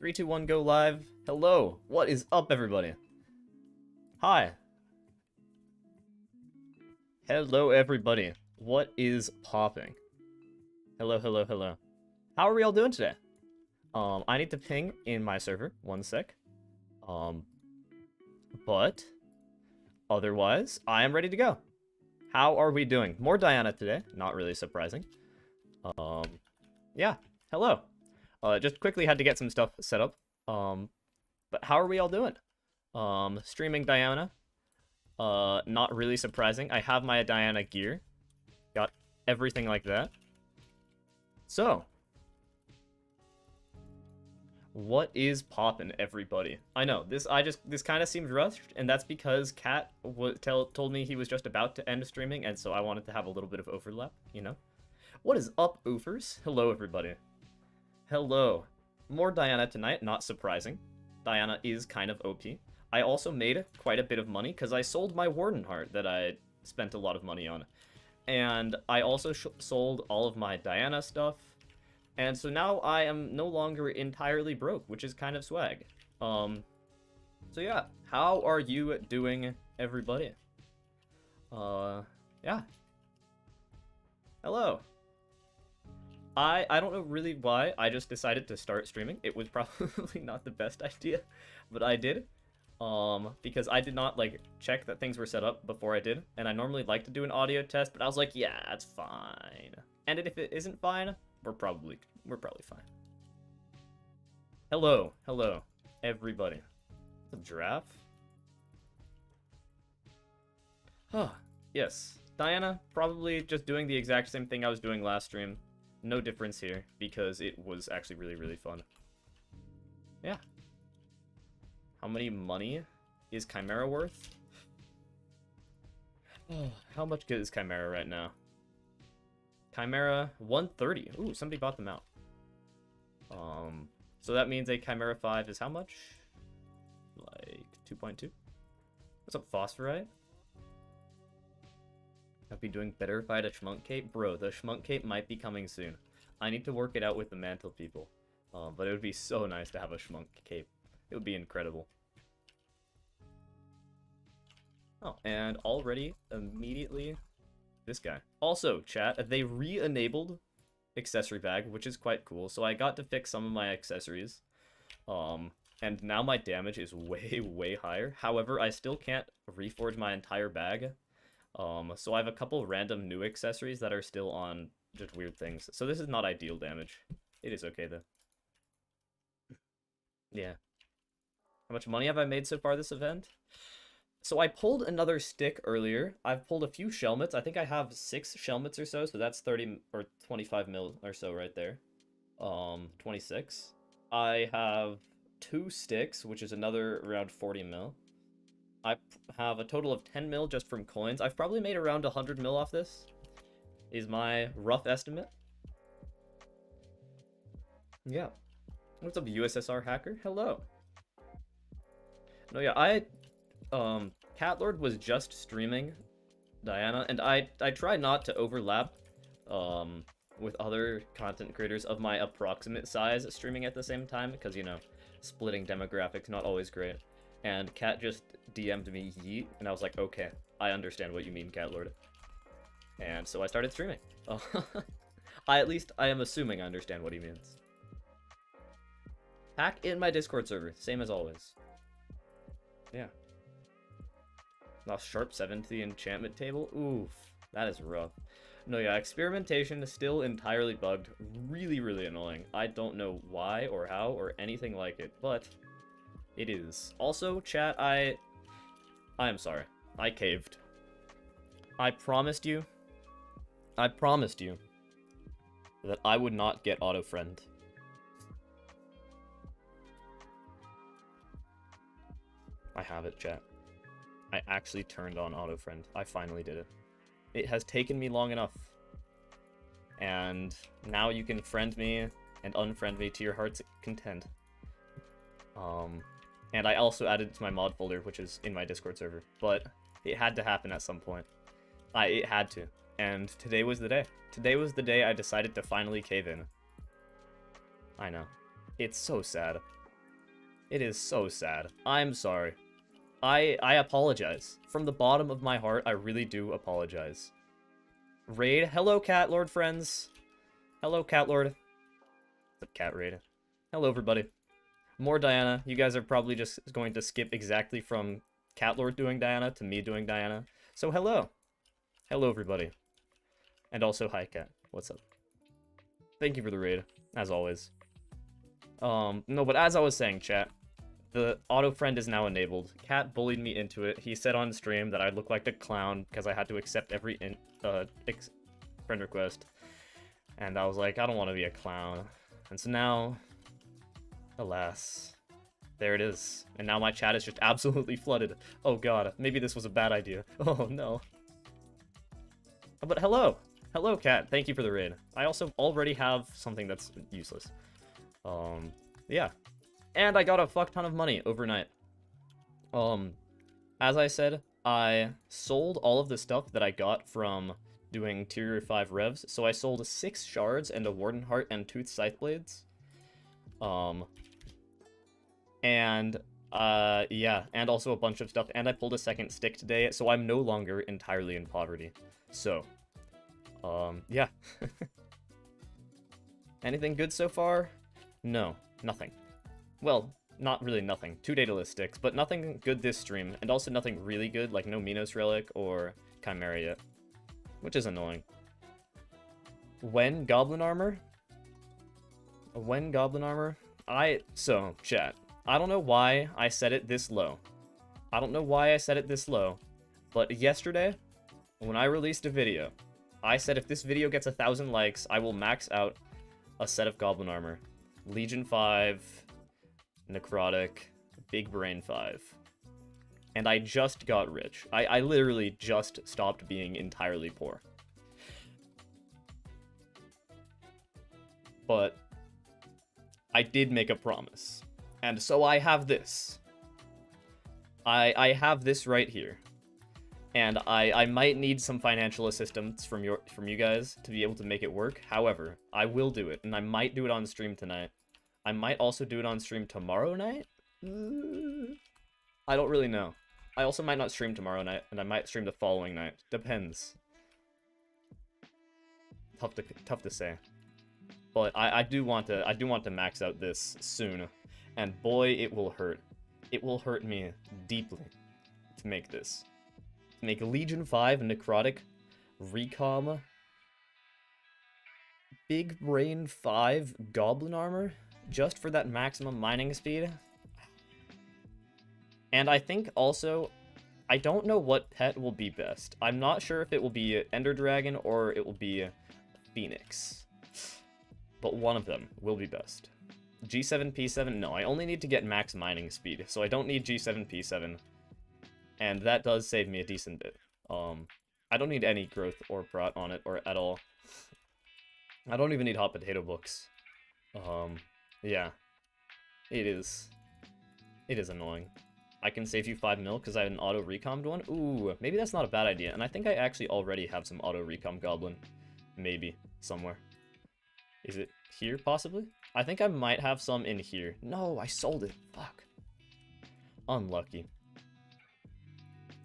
3, 2, 1, go live. Hello. What is up, everybody? Hi. Hello, everybody. What is popping? Hello, hello, hello. How are we all doing today? I need to ping in my server. One sec. But otherwise, I am ready to go. How are we doing? More Diana today. Not really surprising. Yeah. Hello. Just quickly had to get some stuff set up. But how are we all doing? Streaming Diana. Not really surprising. I have my Diana gear. Got everything like that. So, what is poppin', everybody? I know this kind of seems rushed, and that's because Kat told me he was just about to end streaming, and so I wanted to have a little bit of overlap, you know. What is up, oofers? Hello, everybody. Hello. More Diana tonight, not surprising. Diana is kind of OP. I also made quite a bit of money because I sold my Warden Heart that I spent a lot of money on. And I also sold all of my Diana stuff. And so now I am no longer entirely broke, which is kind of swag. So yeah, how are you doing, everybody? Yeah. Hello. I don't know really why, I just decided to start streaming. It was probably not the best idea, but I did. Because I did not, like, check that things were set up before I did, and I normally like to do an audio test, but I was like, yeah, it's fine. And if it isn't fine, we're probably fine. Hello, everybody. What's up, Giraffe? Huh, yes. Diana, probably just doing the exact same thing I was doing last stream. No difference here, because it was actually really, really fun. Yeah. How many money is Chimera worth? How much good is Chimera right now? Chimera, 130. Ooh, somebody bought them out. So that means a Chimera 5 is how much? Like 2.2? What's up, Phosphorite? I'd be doing better if I had a Schmunk Cape. Bro, the Schmunk Cape might be coming soon. I need to work it out with the Mantle people. But it would be so nice to have a Schmunk Cape. It would be incredible. Oh, and already, immediately, this guy. Also, chat, they re-enabled accessory bag, which is quite cool. So I got to fix some of my accessories. And now my damage is way, way higher. However, I still can't reforge my entire bag. So I have a couple random new accessories that are still on just weird things. So this is not ideal damage. It is okay, though. Yeah. How much money have I made so far this event? So I pulled another stick earlier. I've pulled a few Shelmets. I think I have 6 Shelmets or so that's 30 or 25 mil or so right there. 26. I have 2 sticks, which is another around 40 mil. I have a total of 10 mil just from coins. I've probably made around 100 mil off this, is my rough estimate. Yeah. What's up, USSR hacker? Hello. No, yeah, Catlord was just streaming Diana, and I try not to overlap, with other content creators of my approximate size streaming at the same time, because, you know, splitting demographics, not always great. And Cat just DM'd me yeet, and I was like, okay, I understand what you mean, Catlord. And so I started streaming. I am assuming I understand what he means. Hack in my Discord server, same as always. Yeah. Lost Sharp 7 to the enchantment table? Oof, that is rough. No, yeah, experimentation is still entirely bugged. Really, really annoying. I don't know why or how or anything like it, but it is. Also, chat, I am sorry. I caved. I promised you that I would not get auto-friend. I have it, chat. I actually turned on auto-friend. I finally did it. It has taken me long enough. And now you can friend me and unfriend me to your heart's content. And I also added it to my mod folder, which is in my Discord server. But it had to happen at some point. It had to. And today was the day. Today was the day I decided to finally cave in. I know. It's so sad. It is so sad. I'm sorry. I apologize. From the bottom of my heart, I really do apologize. Raid. Hello, Cat Lord friends. Hello, Cat Lord. What's up, Cat Raid? Hello, everybody. More Diana. You guys are probably just going to skip exactly from Cat Lord doing Diana to me doing Diana. So hello. Hello, everybody. And also, hi, Cat. What's up? Thank you for the raid, as always. No, but as I was saying, chat, the auto friend is now enabled. Cat bullied me into it. He said on stream that I look like a clown because I had to accept every friend request. And I was like, I don't want to be a clown. And so now, alas, there it is. And now my chat is just absolutely flooded. Oh god, maybe this was a bad idea. Oh no. But hello! Hello, Cat. Thank you for the raid. I also already have something that's useless. Yeah. And I got a fuck ton of money overnight. As I said, I sold all of the stuff that I got from doing tier 5 revs. So I sold 6 shards and a warden heart and tooth scythe blades. Yeah, and also a bunch of stuff. And I pulled a second stick today, so I'm no longer entirely in poverty. So, yeah. Anything good so far? No, nothing. Well, not really nothing. 2 dataless sticks, but nothing good this stream, and also nothing really good, like no Minos Relic or Chimera yet, which is annoying. When Goblin Armor? When Goblin Armor? So, chat, I don't know why I set it this low. I don't know why I set it this low, but yesterday, when I released a video, I said if this video gets 1,000 likes, I will max out a set of Goblin Armor. Legion 5, Necrotic, Big Brain 5. And I just got rich. I literally just stopped being entirely poor. But I did make a promise. And so I have this. I have this right here. And I might need some financial assistance from you guys to be able to make it work. However, I will do it, and I might do it on stream tonight. I might also do it on stream tomorrow night? I don't really know. I also might not stream tomorrow night, and I might stream the following night. Depends. Tough to say. But I do want to max out this soon. And boy, it will hurt. It will hurt me deeply to make this. To make Legion 5 Necrotic Recom Big Brain 5 Goblin Armor just for that maximum mining speed. And I think also, I don't know what pet will be best. I'm not sure if it will be Ender Dragon or it will be Phoenix. But one of them will be best. G7, P7, no, I only need to get max mining speed, so I don't need G7, P7. And that does save me a decent bit. I don't need any growth or prot on it, or at all. I don't even need hot potato books. Yeah. It is annoying. I can save you 5 mil because I had an auto recommed one. Ooh, maybe that's not a bad idea. And I think I actually already have some auto recom goblin. Maybe. Somewhere. Is it here, possibly? I think I might have some in here. No, I sold it. Fuck. Unlucky.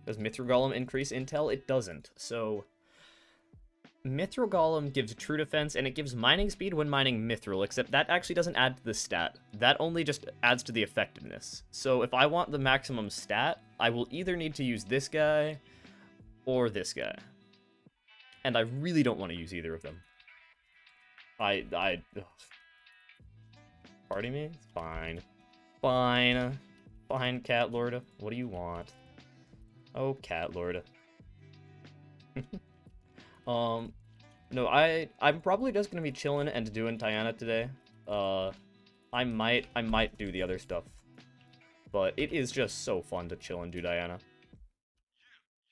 Does Mithril Golem increase intel? It doesn't. So, Mithril Golem gives true defense, and it gives mining speed when mining Mithril, except that actually doesn't add to the stat. That only just adds to the effectiveness. So if I want the maximum stat, I will either need to use this guy or this guy. And I really don't want to use either of them. Ugh. Party me? Fine. Fine. Fine, Cat Lord. What do you want? Oh, Cat Lord. No, I'm probably just gonna be chilling and doing Tiana today. I might do the other stuff. But it is just so fun to chill and do Diana.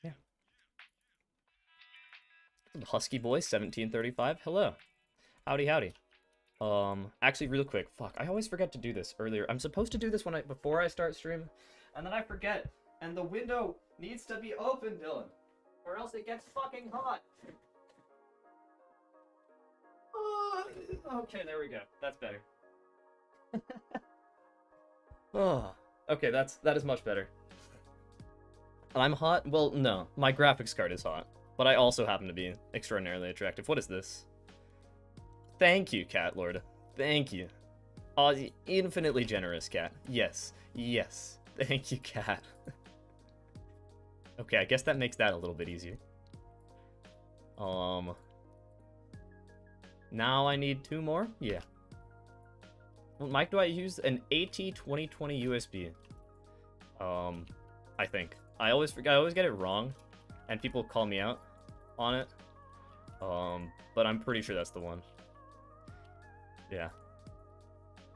Yeah. Husky Boy 1735. Hello. Howdy, howdy. Actually, real quick. Fuck, I always forget to do this earlier. I'm supposed to do this before I start stream, and then I forget. And the window needs to be open, Dylan, or else it gets fucking hot. Okay, there we go. That's better. Oh, okay, that is much better. I'm hot? Well, no. My graphics card is hot. But I also happen to be extraordinarily attractive. What is this? Thank you, Cat Lord. Thank you. Oh, infinitely generous, Cat. Yes. Yes. Thank you, Cat. Okay, I guess that makes that a little bit easier. Now I need 2 more? Yeah. What mic do I use? An AT2020 USB. I think. I always forget. I always get it wrong, and people call me out on it. But I'm pretty sure that's the one. Yeah.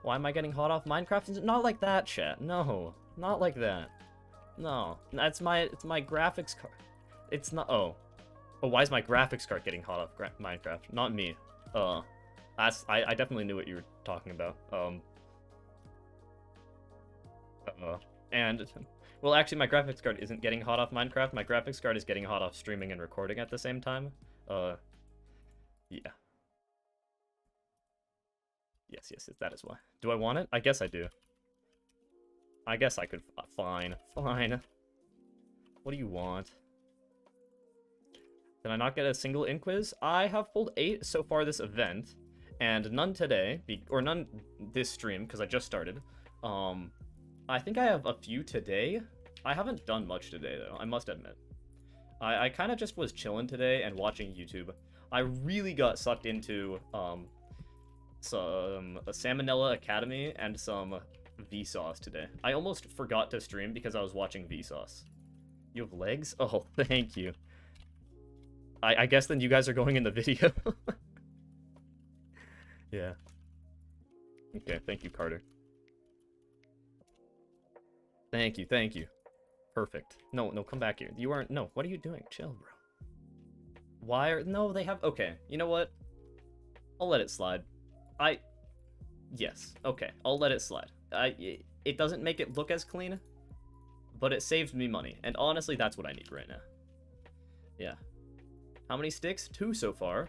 Why am I getting hot off Minecraft? Not like that, chat. No, not like that. No, it's my graphics card. It's not. Oh, why is my graphics card getting hot off Minecraft? Not me. I definitely knew what you were talking about. And well, actually, my graphics card isn't getting hot off Minecraft. My graphics card is getting hot off streaming and recording at the same time. Yeah. Yes, that is why. Do I want it? I guess I do. I guess I could. Fine. Fine. What do you want? Did I not get a single inquiz? I have pulled 8 so far this event, and none today, or none this stream, because I just started. I think I have a few today. I haven't done much today, though, I must admit. I kind of just was chilling today and watching YouTube. I really got sucked into, some Salmonella Academy and some Vsauce today. I almost forgot to stream because I was watching Vsauce. You have legs? Oh, thank you. I guess then you guys are going in the video. Yeah. Okay, thank you, Carter. Thank you, thank you. Perfect. No, come back here. You aren't. No, what are you doing? Chill, bro. Why are. No, they have. Okay, you know what? I'll let it slide. Yes, okay, I'll let it slide. It doesn't make it look as clean, but it saves me money. And honestly, that's what I need right now. Yeah. How many sticks? 2 so far.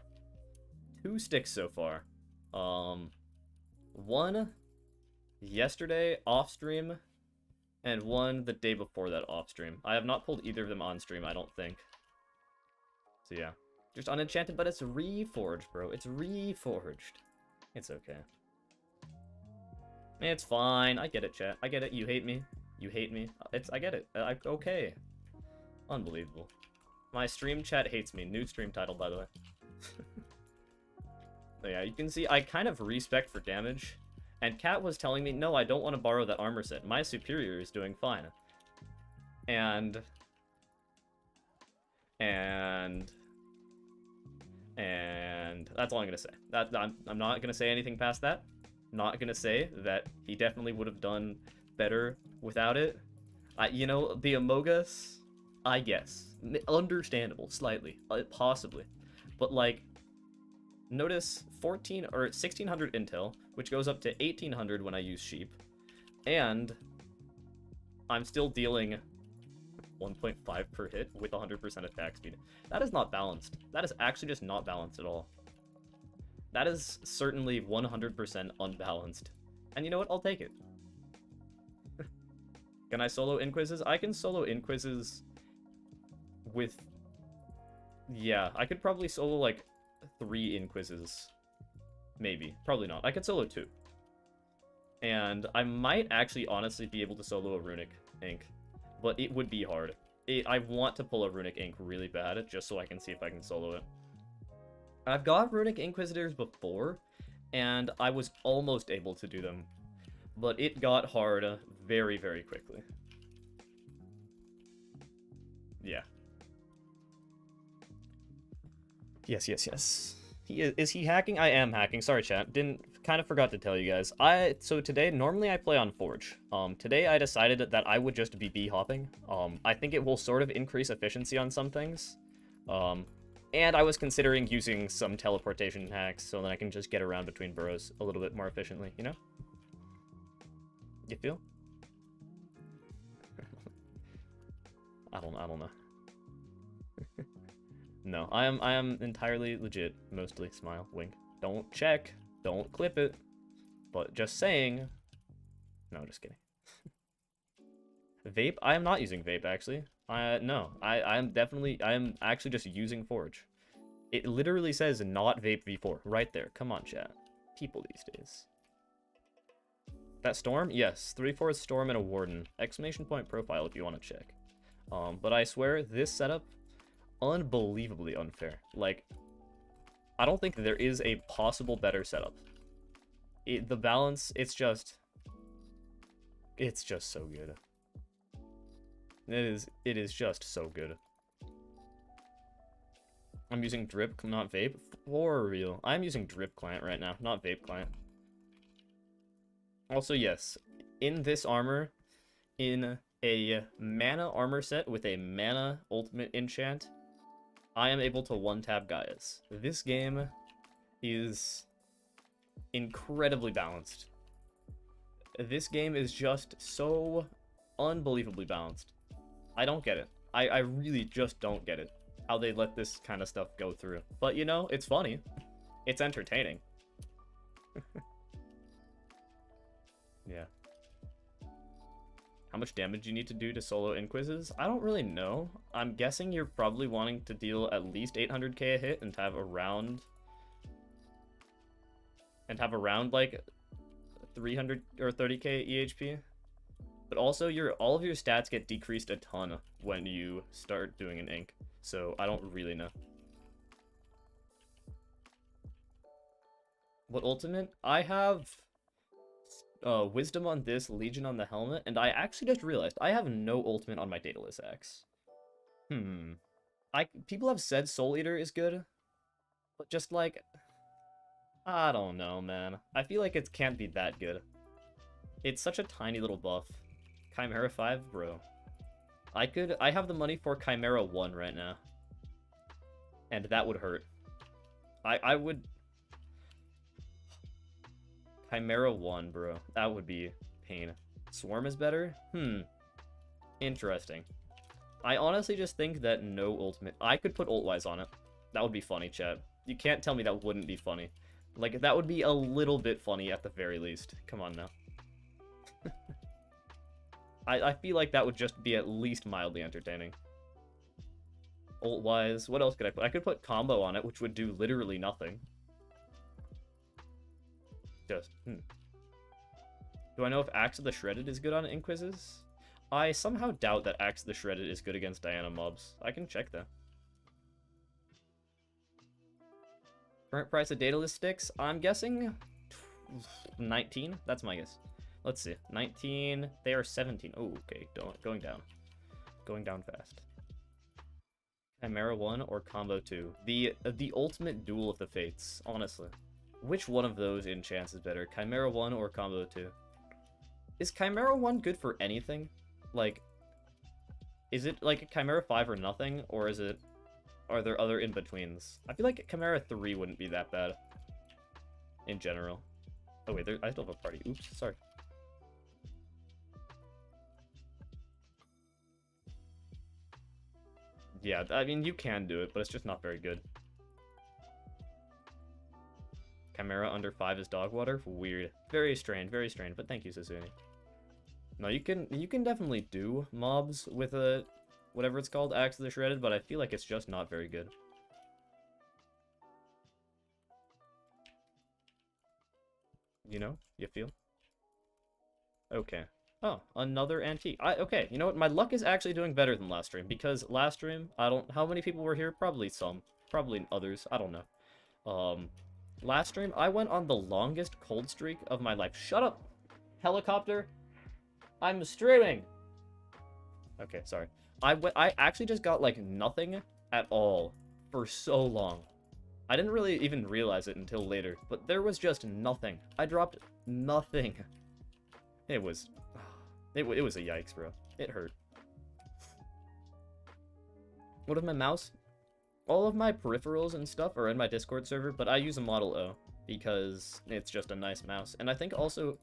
2 sticks so far. 1 yesterday off stream, and 1 the day before that off stream. I have not pulled either of them on stream, I don't think. So yeah. Just unenchanted, but it's reforged, bro. It's reforged. It's okay. It's fine. I get it, chat. I get it. You hate me. You hate me. I get it. Okay. Unbelievable. My stream chat hates me. New stream title, by the way. So yeah, you can see I kind of respec for damage. And Kat was telling me, no, I don't want to borrow that armor set. My superior is doing fine. And that's all I'm going to say. I'm not going to say anything past that. Not going to say that he definitely would have done better without it. You know, the Amogus, I guess. Understandable, slightly. Possibly. But, like, notice 14 or 1600 intel, which goes up to 1800 when I use sheep. And I'm still dealing 1.5 per hit with 100% attack speed. That is not balanced. That is actually just not balanced at all. That is certainly 100% unbalanced. And you know what? I'll take it. Can I solo inquizzes? I can solo inquizzes with... Yeah, I could probably solo, like, 3 inquizzes. Maybe. Probably not. I could solo 2. And I might actually honestly be able to solo a runic ink. But it would be hard. I want to pull a runic ink really bad, just so I can see if I can solo it. I've got runic inquisitors before, and I was almost able to do them. But it got hard very, very quickly. Yeah. Yes. Is he hacking? I am hacking. Sorry, chat. Kind of forgot to tell you guys. So today, normally I play on Forge. Today I decided that I would just be bee-hopping. I think it will sort of increase efficiency on some things. And I was considering using some teleportation hacks so that I can just get around between burrows a little bit more efficiently, you know? You feel? I don't know. No, I am entirely legit, mostly. Smile, wink. Don't check, don't clip it. But just saying. No, just kidding. Vape? I am not using vape, actually. No. I am actually just using Forge. It literally says not vape V4 right there. Come on, chat. People these days. That Storm? Yes. 3/4 Storm and a Warden. Exclamation point profile if you want to check. But I swear, this setup, unbelievably unfair. Like, I don't think there is a possible better setup. The balance, it's just so good. It is just so good. I'm using Drip, not Vape. For real. I'm using Drip client right now, not Vape client. Also, yes, in this armor, in a mana armor set with a mana ultimate enchant, I am able to one-tap Gaias. This game is incredibly balanced. This game is just so unbelievably balanced. I don't get it. I really just don't get it. How they let this kind of stuff go through. But, you know, it's funny. It's entertaining. Yeah. How much damage you need to do to solo Inquises? I don't really know. I'm guessing you're probably wanting to deal at least 800k a hit and have around... like 300 or 30k EHP. But also, all of your stats get decreased a ton when you start doing an ink. So, I don't really know. What ultimate? I have Wisdom on this, Legion on the helmet, and I actually just realized I have no ultimate on my Daedalus axe. People have said Soul Eater is good, but just like... I don't know, man. I feel like it can't be that good. It's such a tiny little buff. Chimera 5, bro. I have the money for Chimera 1 right now. And that would hurt. I would... Chimera 1, bro. That would be pain. Swarm is better? Interesting. I honestly just think that no ultimate... I could put ult-wise on it. That would be funny, chat. You can't tell me that wouldn't be funny. Like, that would be a little bit funny at the very least. Come on now. I feel like that would just be at least mildly entertaining. Ult-wise, what else could I put? I could put combo on it, which would do literally nothing. Just, Do I know if Axe of the Shredded is good on Inquises? I somehow doubt that Axe of the Shredded is good against Diana mobs. I can check that. Current price of Daedalus sticks? I'm guessing 19. That's my guess. Let's see. 19. They are 17. Oh, okay. Going down. Going down fast. Chimera 1 or Combo 2? The ultimate duel of the fates, honestly. Which one of those enchants is better? Chimera 1 or Combo 2? Is Chimera 1 good for anything? Like, is it like a Chimera 5 or nothing? Or is it... Are there other in-betweens? I feel like Chimera 3 wouldn't be that bad. In general. Oh wait, I still have a party. Oops, sorry. Yeah, I mean, you can do it, but it's just not very good. Chimera under 5 is dog water? Weird. Very strange, but thank you, Sasuni. No, you can definitely do mobs with a... whatever it's called, Axe of the Shredded, but I feel like it's just not very good. You know? You feel? Okay. Oh, another antique. Okay, you know what? My luck is actually doing better than last stream, because last stream, how many people were here? Probably some. Probably others. I don't know. Last stream, I went on the longest cold streak of my life. Shut up, helicopter! I'm streaming! Okay, sorry. I actually just got, like, nothing at all for so long. I didn't really even realize it until later, but there was just nothing. I dropped nothing. It was a yikes, bro. It hurt. What of my mouse? All of my peripherals and stuff are in my Discord server, but I use a Model O because it's just a nice mouse. And I think also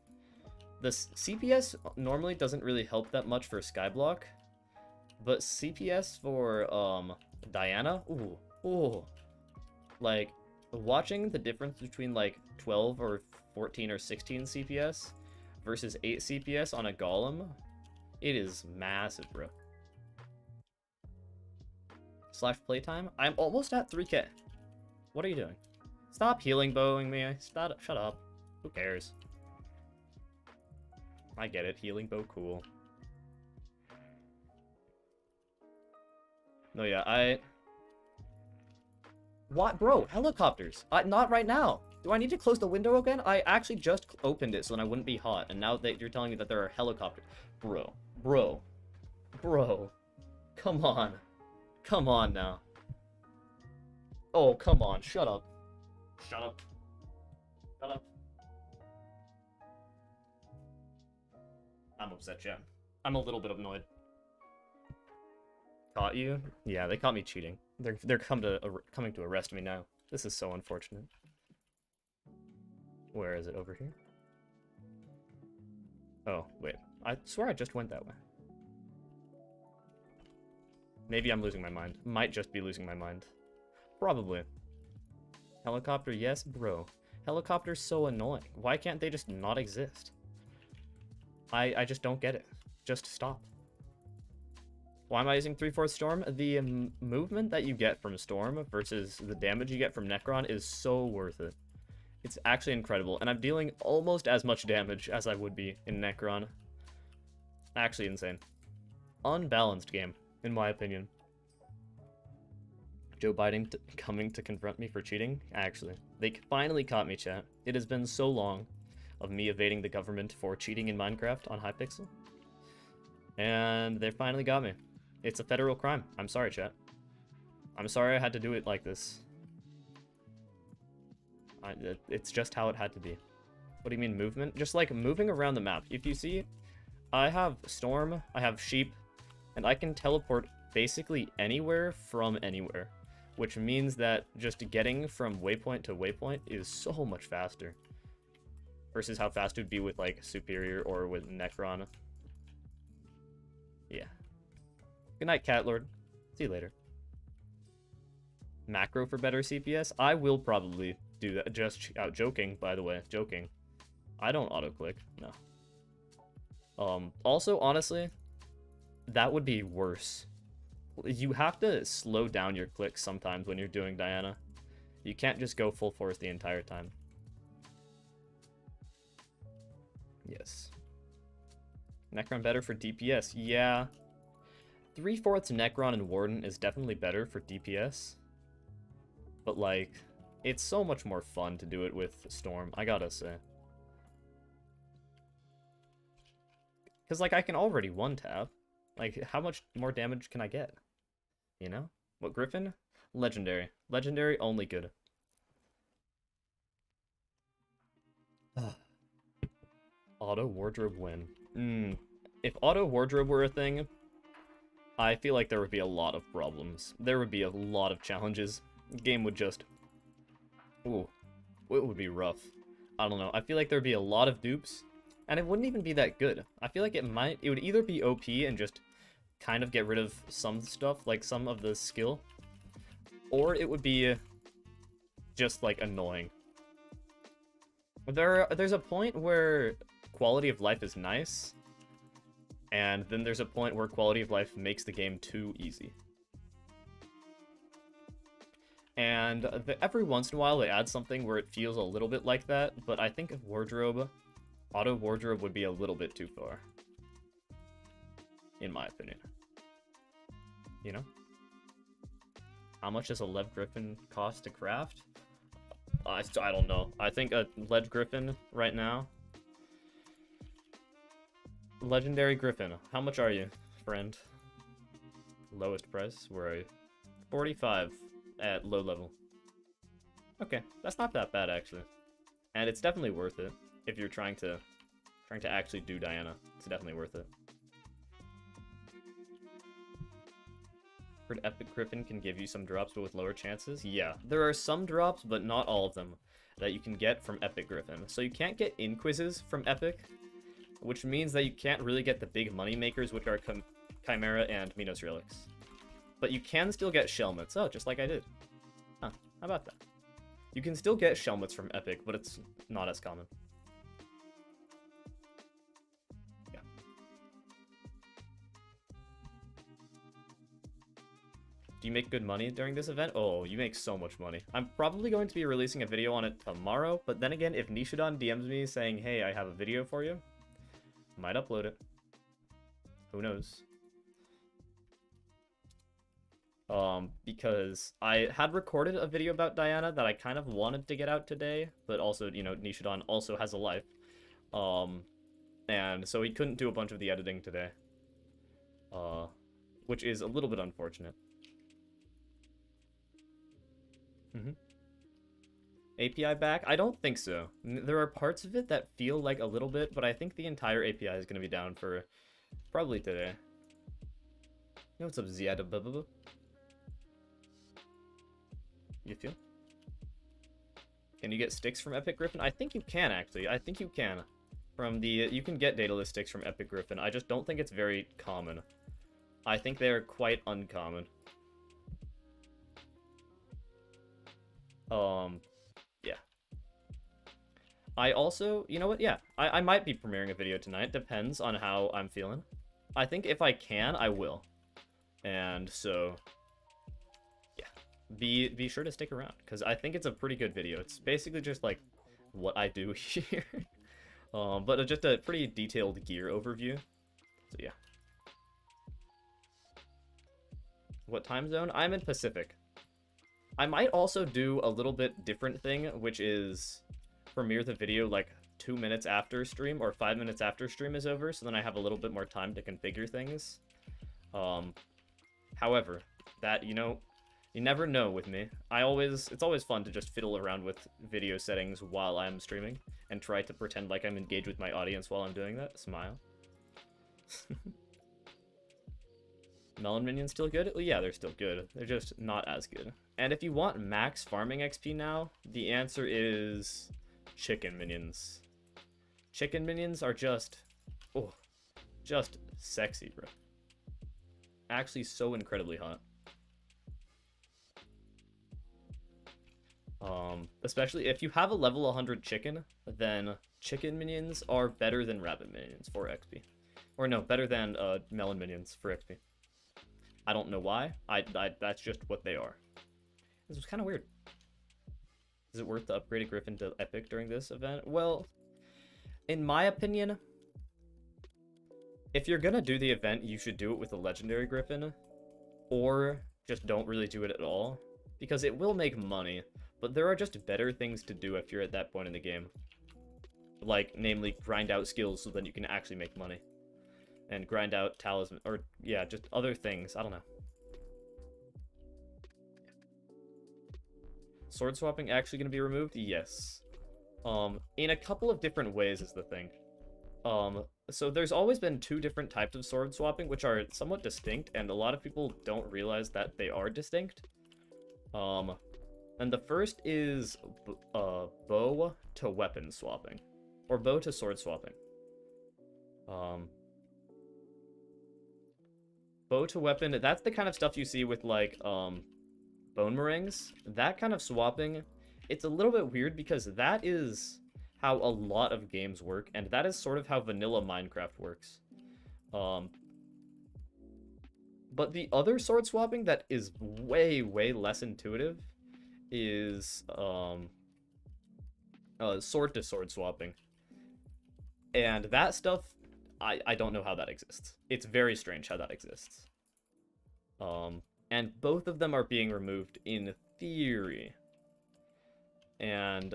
the CPS normally doesn't really help that much for Skyblock, but CPS for Diana, ooh. Like, watching the difference between like 12 or 14 or 16 CPS versus 8 CPS on a golem, it is massive, bro. Slash playtime? I'm almost at 3k. What are you doing? Stop healing bowing me. Shut up. Who cares? I get it. Healing bow, cool. No, yeah, What? Bro, helicopters. Not right now. Do I need to close the window again? I actually just opened it so then I wouldn't be hot. And now that you're telling me that there are helicopters. Bro. Come on. Come on now. Oh, come on. Shut up. Shut up. Shut up. I'm upset, yeah. I'm a little bit annoyed. Caught you? Yeah, they caught me cheating. They're coming to arrest me now. This is so unfortunate. Where is it? Over here? Oh, wait. I swear I just went that way. Maybe I'm losing my mind. Might just be losing my mind. Probably. Helicopter, yes, bro. Helicopter's so annoying. Why can't they just not exist? I just don't get it. Just stop. Why am I using 3/4 Storm? The movement that you get from Storm versus the damage you get from Necron is so worth it. It's actually incredible, and I'm dealing almost as much damage as I would be in Necron. Actually insane. Unbalanced game, in my opinion. Joe Biden coming to confront me for cheating? Actually, they finally caught me, chat. It has been so long of me evading the government for cheating in Minecraft on Hypixel. And they finally got me. It's a federal crime. I'm sorry, chat. I'm sorry I had to do it like this. It's just how it had to be. What do you mean movement? Just like moving around the map. If you see, I have Storm, I have Sheep, and I can teleport basically anywhere from anywhere. Which means that just getting from waypoint to waypoint is so much faster. Versus how fast it would be with like Superior or with Necron. Yeah. Good night, Cat Lord. See you later. Macro for better CPS? I will probably do that. Just joking, by the way. Joking. I don't auto-click. No. Also, honestly, that would be worse. You have to slow down your clicks sometimes when you're doing Diana. You can't just go full force the entire time. Yes. Necron better for DPS? Yeah. 3/4 Necron and Warden is definitely better for DPS. But, like, it's so much more fun to do it with Storm, I gotta say. Because, like, I can already one-tap. Like, how much more damage can I get? You know? What, Griffin? Legendary. Legendary, only good. Auto wardrobe win. If auto wardrobe were a thing, I feel like there would be a lot of problems. There would be a lot of challenges. The game would just... Ooh. It would be rough. I don't know. I feel like there'd be a lot of dupes, and it wouldn't even be that good. I feel like it would either be OP and just kind of get rid of some stuff, like some of the skill, or it would be just, like, annoying. There's a point where quality of life is nice, and then there's a point where quality of life makes the game too easy. And every once in a while they add something where it feels a little bit like that, but I think auto wardrobe would be a little bit too far. In my opinion. You know? How much does a Lev Griffin cost to craft? I don't know. I think a Lev Griffin right now... Legendary Griffin. How much are you, friend? Lowest price? Where are you? 45 at low level. Okay, that's not that bad actually. And it's definitely worth it if you're trying to actually do Diana. It's definitely worth it. Heard Epic Griffin can give you some drops but with lower chances? Yeah, there are some drops, but not all of them, that you can get from Epic Griffin. So you can't get Inquises from Epic, which means that you can't really get the big money makers, which are Chimera and Minos Relics. But you can still get Shelmets. Oh, just like I did. Huh, how about that? You can still get Shelmets from Epic, but it's not as common. Do you make good money during this event? Oh, you make so much money. I'm probably going to be releasing a video on it tomorrow, but then again, if Nishidon DMs me saying, hey, I have a video for you, I might upload it. Who knows? Because I had recorded a video about Diana that I kind of wanted to get out today, but also, you know, Nishidon also has a life. And so he couldn't do a bunch of the editing today. Which is a little bit unfortunate. API back? I don't think so. There are parts of it that feel like a little bit, but I think the entire API is going to be down for probably today. Yo, what's up, Ziada? You feel? Can you get sticks from Epic Griffin? I think you can, actually. I think you can. From the... You can get dataless sticks from Epic Griffin. I just don't think it's very common. I think they are quite uncommon. Yeah. I also... You know what? Yeah. I might be premiering a video tonight. Depends on how I'm feeling. I think if I can, I will. And so... Be sure to stick around, because I think it's a pretty good video. It's basically just like what I do here. But just a pretty detailed gear overview. So yeah. What time zone? I'm in Pacific. I might also do a little bit different thing, which is premiere the video like 2 minutes after stream or 5 minutes after stream is over, so then I have a little bit more time to configure things. However, that, you know, you never know with me. It's always fun to just fiddle around with video settings while I'm streaming and try to pretend like I'm engaged with my audience while I'm doing that. Smile. Melon minions still good? Well, yeah, they're still good. They're just not as good. And if you want max farming XP now, the answer is chicken minions. Chicken minions are just, oh, just sexy, bro. Actually so incredibly hot. Especially if you have a level 100 chicken, then chicken minions are better than rabbit minions for XP. Or no, better than melon minions for XP. I don't know why. That's just what they are. This was kind of weird. Is it worth to upgrade a Griffin to Epic during this event? Well, in my opinion, if you're gonna do the event, you should do it with a legendary Griffin, or just don't really do it at all, because it will make money, but there are just better things to do if you're at that point in the game. Like, namely, grind out skills so that you can actually make money. And grind out talisman, or, yeah, just other things. I don't know. Sword swapping actually going to be removed? Yes. In a couple of different ways is the thing. So there's always been 2 different types of sword swapping, which are somewhat distinct, and a lot of people don't realize that they are distinct. And the first is bow to weapon swapping, or bow to sword swapping. Bow to weapon, that's the kind of stuff you see with, like, bone meringues. That kind of swapping, it's a little bit weird because that is how a lot of games work, and that is sort of how vanilla Minecraft works. But the other sword swapping that is way, way less intuitive is sword to sword swapping. And that stuff, I don't know how that exists. It's very strange how that exists. And both of them are being removed in theory. And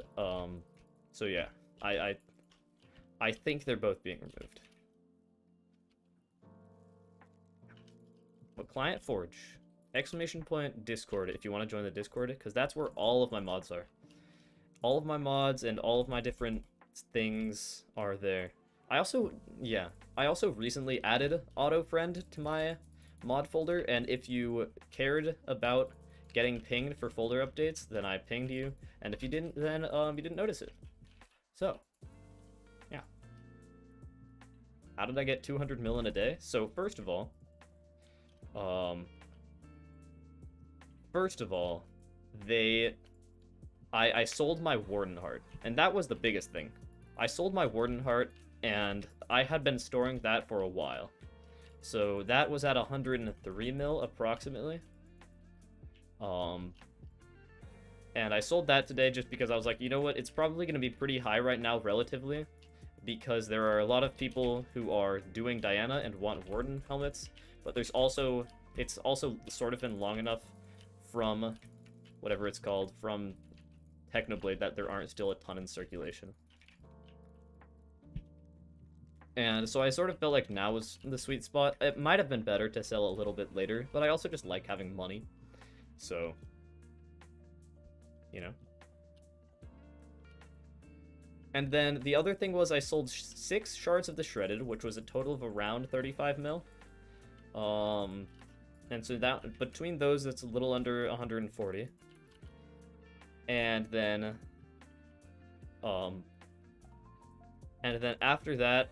so yeah, I think they're both being removed. But Client Forge, exclamation point Discord if you want to join the Discord, because that's where all of my mods are. All of my mods and all of my different things are there. I also recently added auto friend to my mod folder, and if you cared about getting pinged for folder updates, then I pinged you, and if you didn't, then you didn't notice it. So yeah, how did I get 200 mil in a day? So first of all, I sold my Warden Heart, and that was the biggest thing. I sold my Warden Heart, and I had been storing that for a while. So that was at 103 mil approximately. Um, and I sold that today just because I was like, you know what, it's probably going to be pretty high right now relatively, because there are a lot of people who are doing Diana and want Warden helmets, but it's also sort of been long enough from whatever it's called, from Technoblade, that there aren't still a ton in circulation. And so I sort of felt like now was the sweet spot. It might have been better to sell a little bit later, but I also just like having money. So, you know. And then the other thing was I sold 6 shards of the shredded, which was a total of around 35 mil. And so that between those, that's a little under 140. And then after that,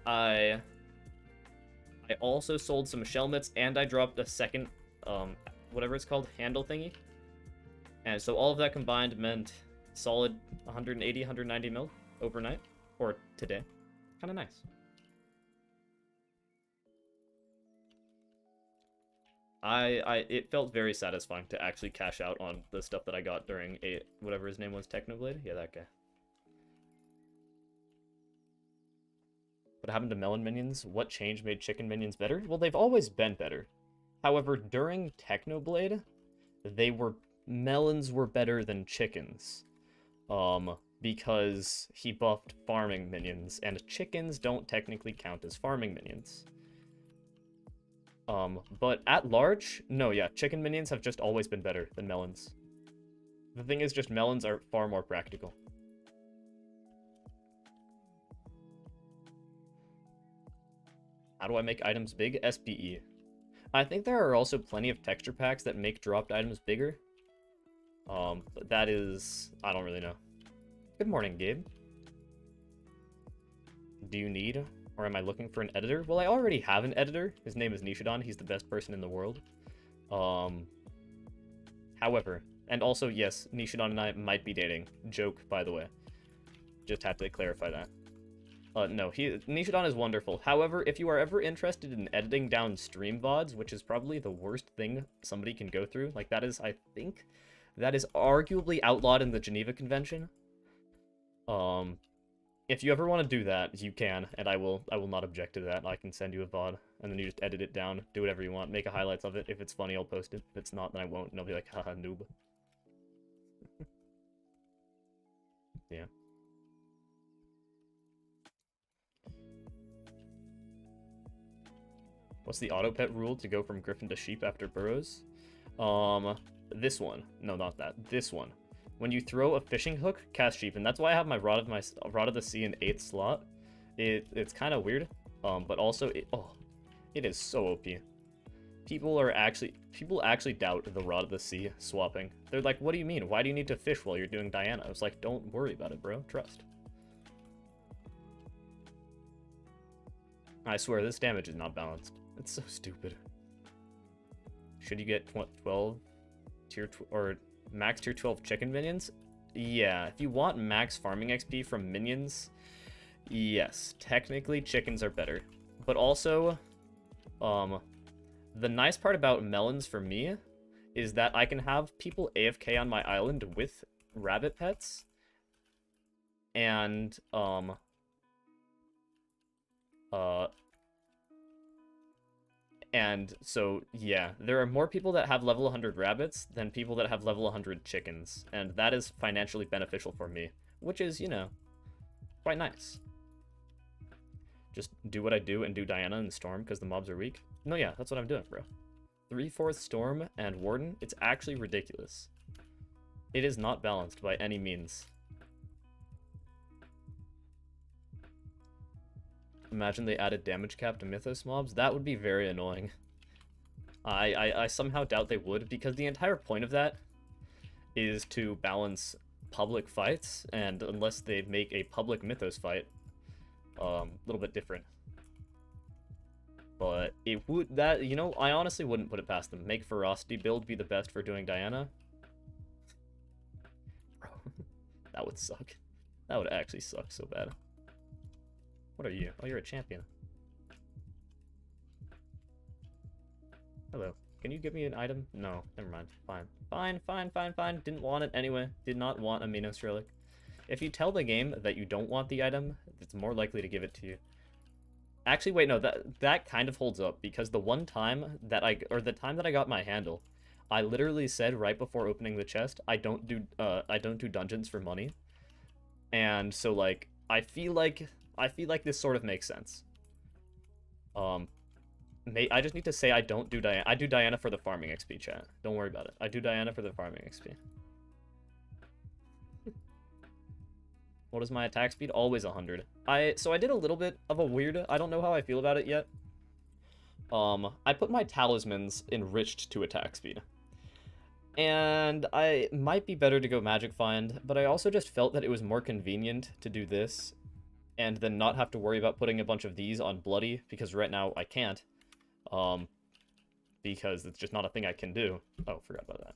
I also sold some shelmets, and I dropped a second whatever it's called, handle thingy. And so all of that combined meant solid 180, 190 mil overnight, or today. Kind of nice. It felt very satisfying to actually cash out on the stuff that I got during whatever his name was, Technoblade? Yeah, that guy. What happened to melon minions? What change made chicken minions better? Well, they've always been better. However, during Technoblade, melons were better than chickens. Because he buffed farming minions, and chickens don't technically count as farming minions. But at large, no, yeah, chicken minions have just always been better than melons. The thing is, just melons are far more practical. How do I make items big? SPE. I think there are also plenty of texture packs that make dropped items bigger. But that is... I don't really know. Good morning, Gabe. Do you need, or am I looking for an editor? Well, I already have an editor. His name is Nishidon. He's the best person in the world. However, and also, yes, Nishidon and I might be dating. Joke, by the way. Just had to clarify that. No, Nishidon is wonderful. However, if you are ever interested in editing down stream VODs, which is probably the worst thing somebody can go through, like that is, I think, that is arguably outlawed in the Geneva Convention. If you ever want to do that, you can, and I will not object to that. I can send you a VOD, and then you just edit it down, do whatever you want, make a highlights of it. If it's funny, I'll post it. If it's not, then I won't, and I'll be like, haha, noob. Yeah. What's the auto pet rule to go from griffin to sheep after burrows? This one. No, not that. This one. When you throw a fishing hook, cast sheep, and that's why I have my Rod of the Sea in 8th slot. It's kind of weird, but also it is so OP. People actually doubt the Rod of the Sea swapping. They're like, what do you mean? Why do you need to fish while you're doing Diana? I was like, don't worry about it, bro. Trust. I swear, this damage is not balanced. It's so stupid. Should you get 12 or max tier 12 chicken minions? Yeah, if you want max farming XP from minions, yes, technically chickens are better. But also, the nice part about melons for me is that I can have people AFK on my island with rabbit pets, and and so, yeah, there are more people that have level 100 rabbits than people that have level 100 chickens, and that is financially beneficial for me, which is, you know, quite nice. Just do what I do and do Diana and Storm because the mobs are weak. No, yeah, that's what I'm doing, bro. 3/4 Storm and Warden, it's actually ridiculous. It is not balanced by any means. Imagine they added damage cap to Mythos mobs. That would be very annoying. I somehow doubt they would, because the entire point of that is to balance public fights, and unless they make a public Mythos fight, a little bit different. But it would, that, you know, I honestly wouldn't put it past them. Make Ferocity build be the best for doing Diana. Bro, that would suck. That would actually suck so bad. What are you? Oh, you're a champion. Hello. Can you give me an item? No, never mind. Fine. Fine, fine, fine, fine. Didn't want it anyway. Did not want a Minos Relic. If you tell the game that you don't want the item, it's more likely to give it to you. Actually, wait, no, that kind of holds up, because the time that I got my handle, I literally said right before opening the chest, I don't do dungeons for money. And so, like, I feel like this sort of makes sense. I just need to say I don't do Diana. I do Diana for the farming XP, chat. Don't worry about it. I do Diana for the farming XP. What is my attack speed? Always 100. So I did a little bit of a weird, I don't know how I feel about it yet. I put my talismans enriched to attack speed. And I might be better to go magic find, but I also just felt that it was more convenient to do this and then not have to worry about putting a bunch of these on bloody, because right now I can't. Because it's just not a thing I can do. Oh, forgot about that.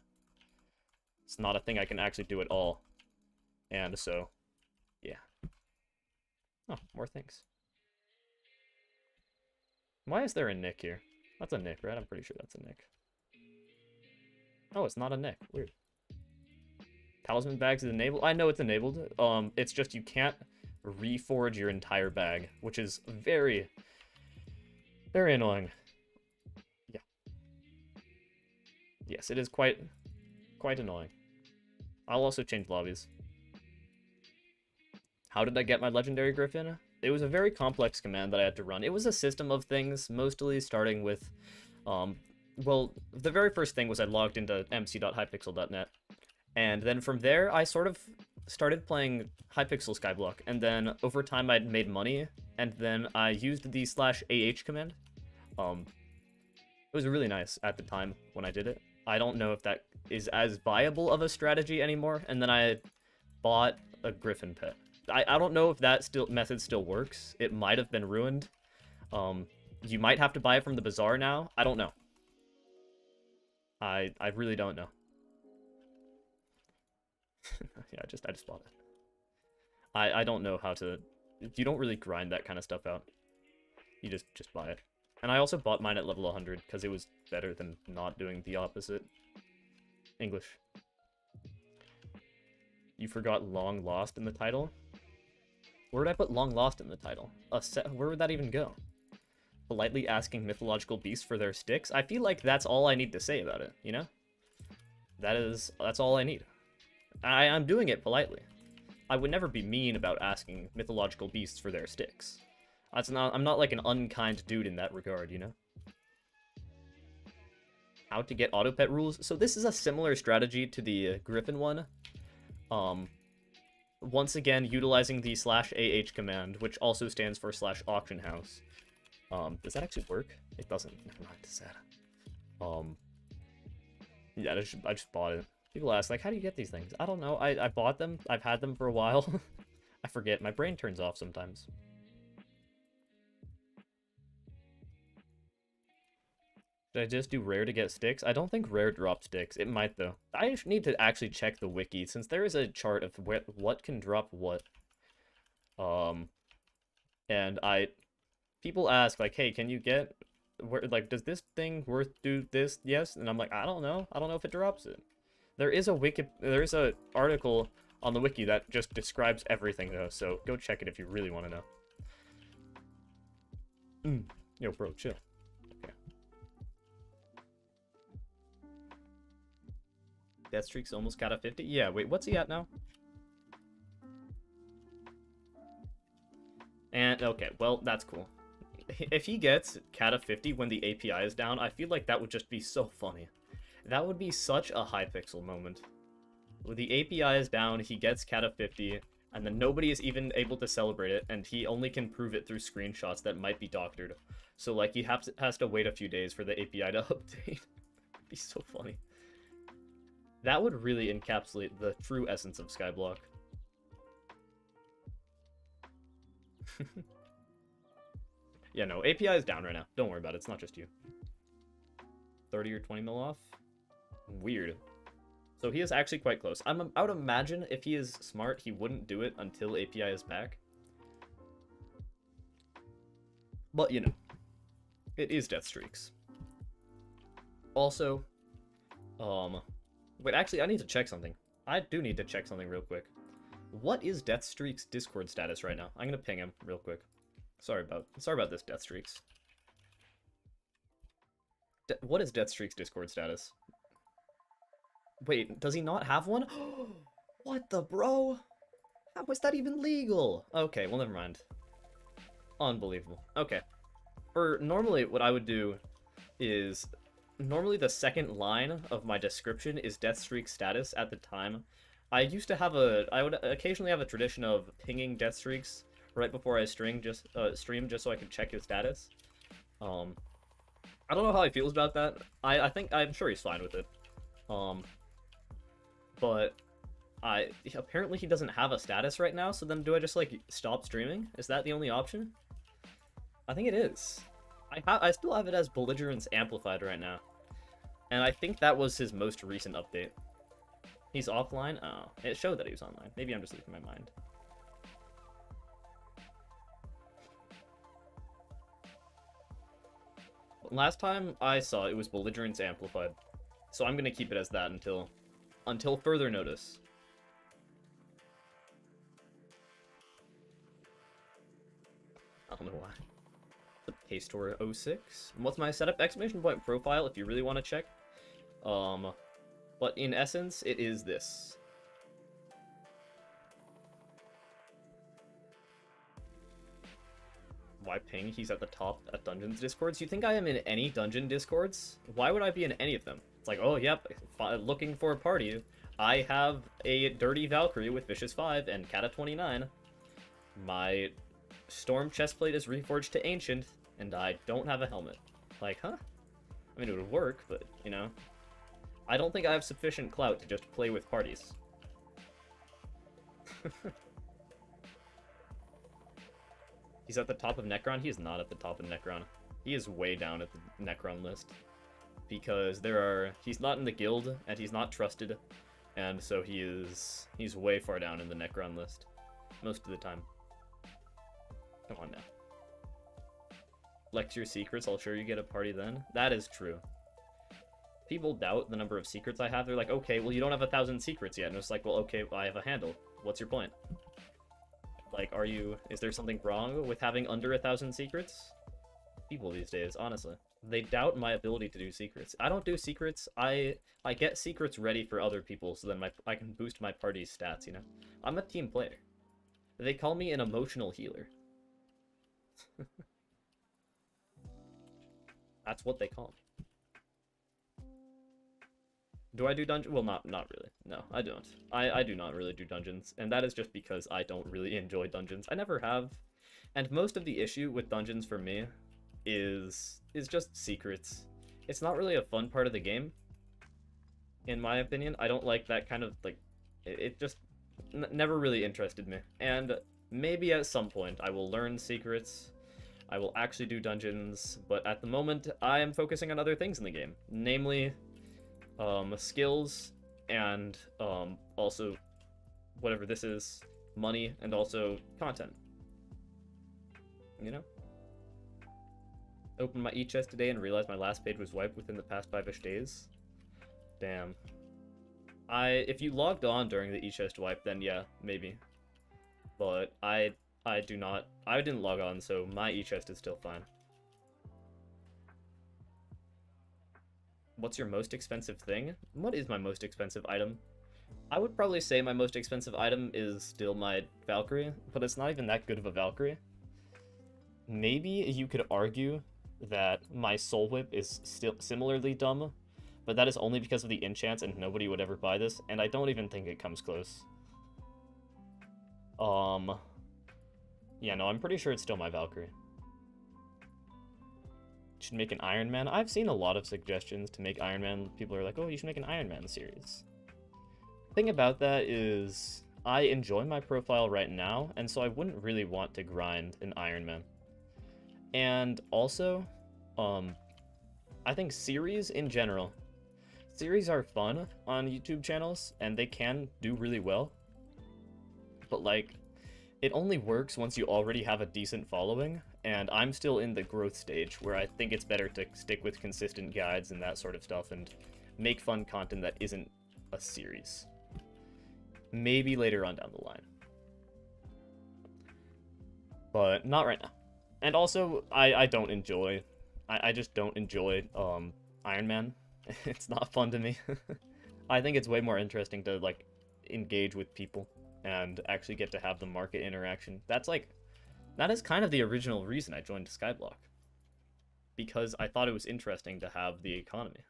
It's not a thing I can actually do at all. And so, yeah. Oh, more things. Why is there a Nick here? That's a Nick, right? I'm pretty sure that's a Nick. Oh, it's not a Nick. Weird. Talisman bags is enabled. I know it's enabled. It's just you can't reforge your entire bag, which is very, very annoying. Yeah. Yes, it is quite annoying. I'll also change lobbies. How did I get my legendary griffin? It was a very complex command that I had to run. It was a system of things, mostly starting with, well, the very first thing was I logged into mc.hypixel.net, and then from there I sort of started playing Hypixel Skyblock, and then over time I'd made money, and then I used the /AH command. It was really nice at the time when I did it. I don't know if that is as viable of a strategy anymore, and then I bought a griffin pet. I don't know if that method still works. It might have been ruined. You might have to buy it from the bazaar now. I don't know. I really don't know. Yeah, I just bought it. I don't know how to. You don't really grind that kind of stuff out. You just buy it. And I also bought mine at level 100 because it was better than not doing the opposite. English. You forgot Long Lost in the title? Where did I put Long Lost in the title? Where would that even go? Politely asking mythological beasts for their sticks? I feel like that's all I need to say about it, you know? That's all I need. I'm doing it politely. I would never be mean about asking mythological beasts for their sticks. I'm not like an unkind dude in that regard, you know? How to get auto pet rules? So this is a similar strategy to the Griffin one. Once again, utilizing the /AH command, which also stands for /auction house. Does that actually work? It doesn't. Never mind, it's sad. Yeah, I just bought it. People ask, like, how do you get these things? I don't know. I bought them. I've had them for a while. I forget. My brain turns off sometimes. Did I just do rare to get sticks? I don't think rare drops sticks. It might, though. I need to actually check the wiki, since there is a chart of what can drop what. And people ask, like, hey, can you get, like, does this thing do this? Yes. And I'm like, I don't know. I don't know if it drops it. There is a article on the wiki that just describes everything, though, so go check it if you really want to know. Yo, bro, chill. Okay. Deathstreak's almost got a 50? Yeah, wait, what's he at now? And, okay, well, that's cool. If he gets Cat of 50 when the API is down, I feel like that would just be so funny. That would be such a Hypixel moment. When the API is down, he gets Cat of 50, and then nobody is even able to celebrate it, and he only can prove it through screenshots that might be doctored. So, like, he has to wait a few days for the API to update. It'd be so funny. That would really encapsulate the true essence of Skyblock. Yeah, no, API is down right now. Don't worry about it. It's not just you. 30 or 20 mil off? Weird. So he is actually quite close. I would imagine if he is smart, he wouldn't do it until API is back. But, you know, it is Deathstreaks. Also, wait, actually, I need to check something. I do need to check something real quick. What is Deathstreak's Discord status right now? I'm gonna ping him real quick. Sorry about this, Deathstreaks. What is Deathstreak's Discord status? Wait, does he not have one? What the bro? How is that even legal? Okay, well, never mind. Unbelievable. Okay. Normally, what I would do is... Normally, the second line of my description is Deathstreak status at the time. I used to have I would occasionally have a tradition of pinging Deathstreaks right before I stream just so I could check his status. I don't know how he feels about that. I'm sure he's fine with it. But apparently he doesn't have a status right now, so then do I just, like, stop streaming? Is that the only option? I think it is. I still have it as belligerence amplified right now. And I think that was his most recent update. He's offline? Oh, it showed that he was online. Maybe I'm just losing my mind. Last time I saw it was belligerence amplified. So I'm gonna keep it as that until further notice. I don't know why. The Pastor 06. What's my setup? Exclamation point profile if you really want to check. But in essence, it is this. Why ping? He's at the top at Dungeons Discords. You think I am in any Dungeon Discords? Why would I be in any of them? It's like, oh, yep, looking for a party. I have a Dirty Valkyrie with Vicious 5 and Kata 29. My Storm chestplate is reforged to Ancient, and I don't have a helmet. Like, huh? I mean, it would work, but, you know. I don't think I have sufficient clout to just play with parties. He's at the top of Necron? He is not at the top of Necron. He is way down at the Necron list. Because he's not in the guild, and he's not trusted, and so he's way far down in the Necron list. Most of the time. Come on now. Flex your secrets, I'll sure you get a party then. That is true. People doubt the number of secrets I have. They're like, okay, well, you don't have 1,000 secrets yet. And it's like, well, okay, I have a handle. What's your point? Like, is there something wrong with having under 1,000 secrets? People these days, honestly. They doubt my ability to do secrets. I don't do secrets. I get secrets ready for other people so then I can boost my party's stats, you know? I'm a team player. They call me an emotional healer. That's what they call me. Do I do dungeons? Well, not really. No, I don't. I do not really do dungeons, and that is just because I don't really enjoy dungeons. I never have. And most of the issue with dungeons for me is just secrets. It's not really a fun part of the game, in my opinion. I don't like that kind of, like, it just never really interested me. And maybe at some point I will learn secrets. I will actually do dungeons, but at the moment I am focusing on other things in the game, namely skills and also whatever this is, money, and also content. You know? Opened my e-chest today and realized my last page was wiped within the past 5-ish days. Damn. If you logged on during the e-chest wipe, then yeah, maybe. But I didn't log on, so my e-chest is still fine. What's your most expensive thing? What is my most expensive item? I would probably say my most expensive item is still my Valkyrie, but it's not even that good of a Valkyrie. Maybe you could argue that my Soul Whip is still similarly dumb, but that is only because of the enchants and nobody would ever buy this, and I don't even think it comes close. Yeah, no, I'm pretty sure it's still my Valkyrie. Should make an Iron Man. I've seen a lot of suggestions to make Iron Man. People are like, oh, you should make an Iron Man series. The thing about that is I enjoy my profile right now, and so I wouldn't really want to grind an Iron Man. And also, I think series in general. Series are fun on YouTube channels, and they can do really well. But, like, it only works once you already have a decent following, And I'm still in the growth stage where I think it's better to stick with consistent guides and that sort of stuff and make fun content that isn't a series. Maybe later on down the line. But not right now. And also, I don't enjoy... I just don't enjoy Iron Man. It's not fun to me. I think it's way more interesting to, like, engage with people and actually get to have the market interaction. That's, like... That is kind of the original reason I joined Skyblock. Because I thought it was interesting to have the economy.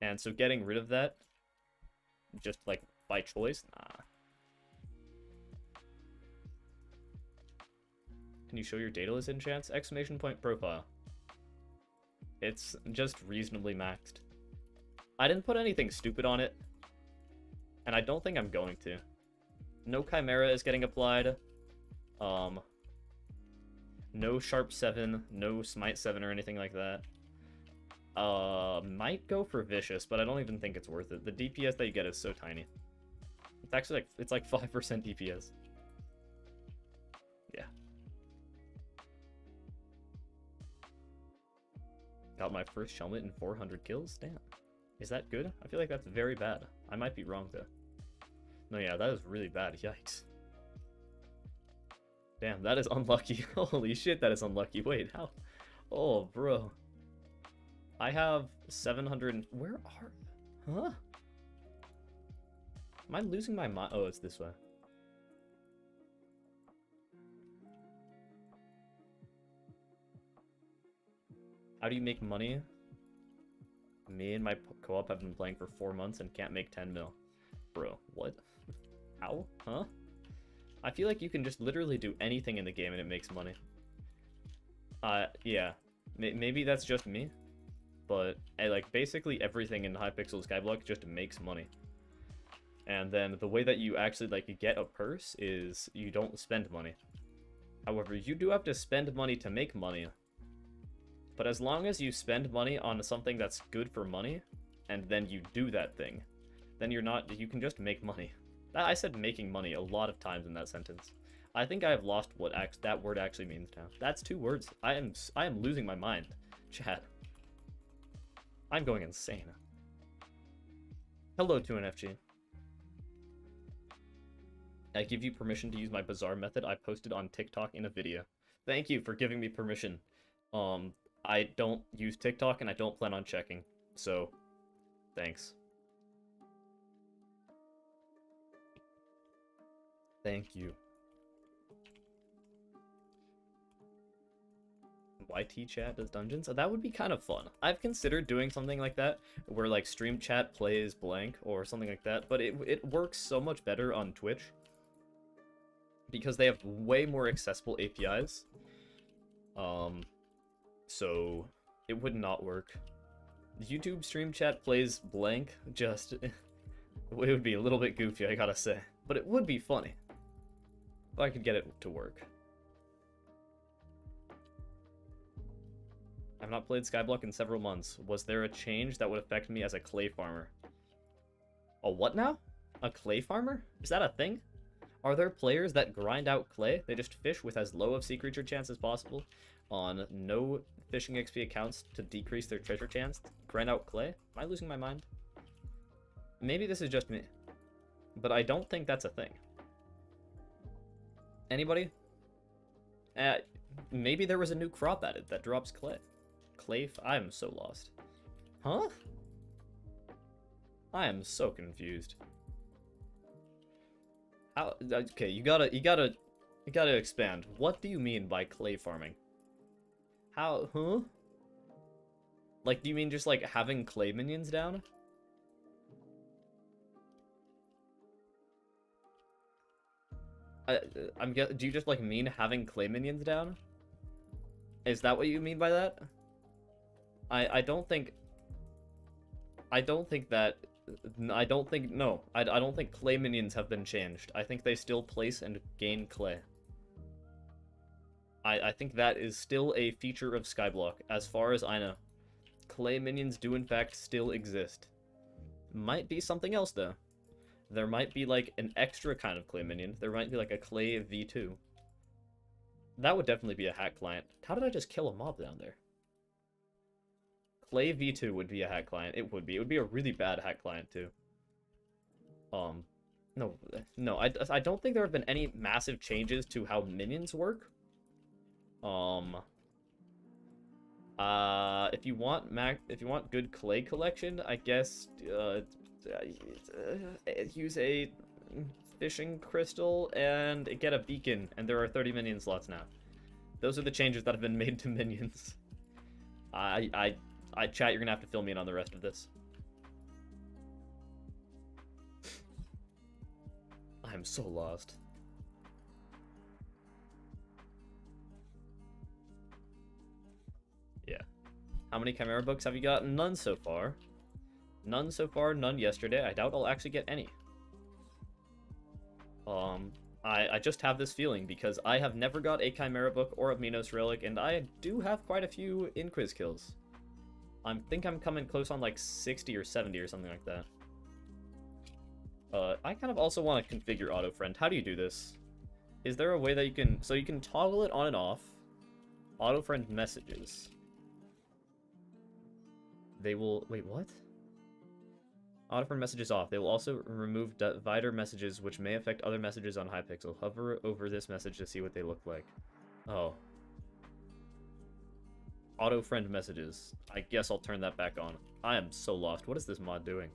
And so getting rid of that, just, like, by choice, nah. Can you show your dataless enchants? Exclamation point profile. It's just reasonably maxed. I didn't put anything stupid on it. And I don't think I'm going to. No Chimera is getting applied. No Sharp 7, no Smite 7 or anything like that. Might go for Vicious, but I don't even think it's worth it. The DPS that you get is so tiny. It's actually like, it's like 5% DPS. Yeah. Got my first helmet in 400 kills? Damn. Is that good? I feel like that's very bad. I might be wrong, though. No, yeah, that is really bad. Yikes. Damn, that is unlucky. Holy shit, that is unlucky. Wait, how? Oh, bro. I have 700... Where are... Huh? Am I losing my mind? Oh, it's this way. How do you make money? Me and my co-op have been playing for 4 months and can't make 10 mil. Bro, what? How? Huh? I feel like you can just literally do anything in the game and it makes money. Yeah. Maybe that's just me. But, like, basically everything in Hypixel Skyblock just makes money. And then the way that you actually, like, get a purse is you don't spend money. However, you do have to spend money to make money. But as long as you spend money on something that's good for money, and then you do that thing, then you can just make money. I said making money a lot of times in that sentence. I think I have lost what that word actually means now. That's 2 words. I am losing my mind. Chat. I'm going insane. Hello, 2NFG. I give you permission to use my bizarre method I posted on TikTok in a video. Thank you for giving me permission. I don't use TikTok and I don't plan on checking. So, thanks. Thank you. YT chat does dungeons? That would be kind of fun. I've considered doing something like that, where like stream chat plays blank or something like that, but it works so much better on Twitch because they have way more accessible APIs. So it would not work. YouTube stream chat plays blank, just it would be a little bit goofy, I gotta say, but it would be funny if I could get it to work. I've not played Skyblock in several months. Was there a change that would affect me as a clay farmer? A what now? A clay farmer? Is that a thing? Are there players that grind out clay? They just fish with as low of sea creature chance as possible on no fishing XP accounts to decrease their treasure chance? Grind out clay? Am I losing my mind? Maybe this is just me, but I don't think that's a thing. Anybody? Maybe there was a new crop added that drops clay. I'm so lost. Huh? I am so confused. How? Okay, you gotta expand. What do you mean by clay farming? How? Huh? Like, do you mean just like having clay minions down? Do you just like mean having clay minions down? Is that what you mean by that? I don't think clay minions have been changed. I think they still place and gain clay. I think that is still a feature of Skyblock, as far as I know. Clay minions do in fact still exist. Might be something else though. There might be, like, an extra kind of clay minion. There might be, like, a clay V2. That would definitely be a hack client. How did I just kill a mob down there? Clay V2 would be a hack client. It would be. It would be a really bad hack client, too. No, no, I don't think there have been any massive changes to how minions work. If you want good clay collection, I guess, use a fishing crystal and get a beacon, and there are 30 minion slots now. Those are the changes that have been made to minions. Chat, you're gonna have to fill me in on the rest of this. I'm so lost. Yeah. How many Chimera books have you gotten? None so far. None so far, none yesterday. I doubt I'll actually get any. I just have this feeling because I have never got a Chimera book or a Minos relic, and I do have quite a few Inquis kills. I think I'm coming close on like 60 or 70 or something like that. I kind of also want to configure auto friend. How do you do this? Is there a way that you can... So you can toggle it on and off. Auto friend messages. They will... Wait, what? Auto friend messages off. They will also remove divider messages which may affect other messages on Hypixel. Hover over this message to see what they look like. Oh. Auto friend messages. I guess I'll turn that back on. I am so lost. What is this mod doing?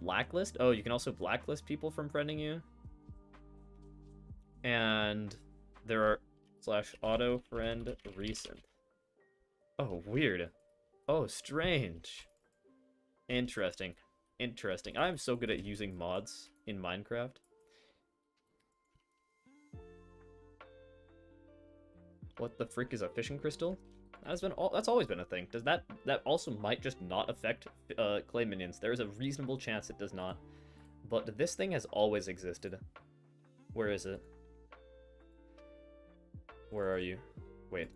Blacklist? Oh, you can also blacklist people from friending you. And there are /auto friend recent. Oh, weird. Oh, strange. Interesting. Interesting. I'm so good at using mods in Minecraft. What the frick is a fishing crystal? That's always been a thing. Does that also might just not affect clay minions? There is a reasonable chance it does not. But this thing has always existed. Where is it? Where are you? Wait.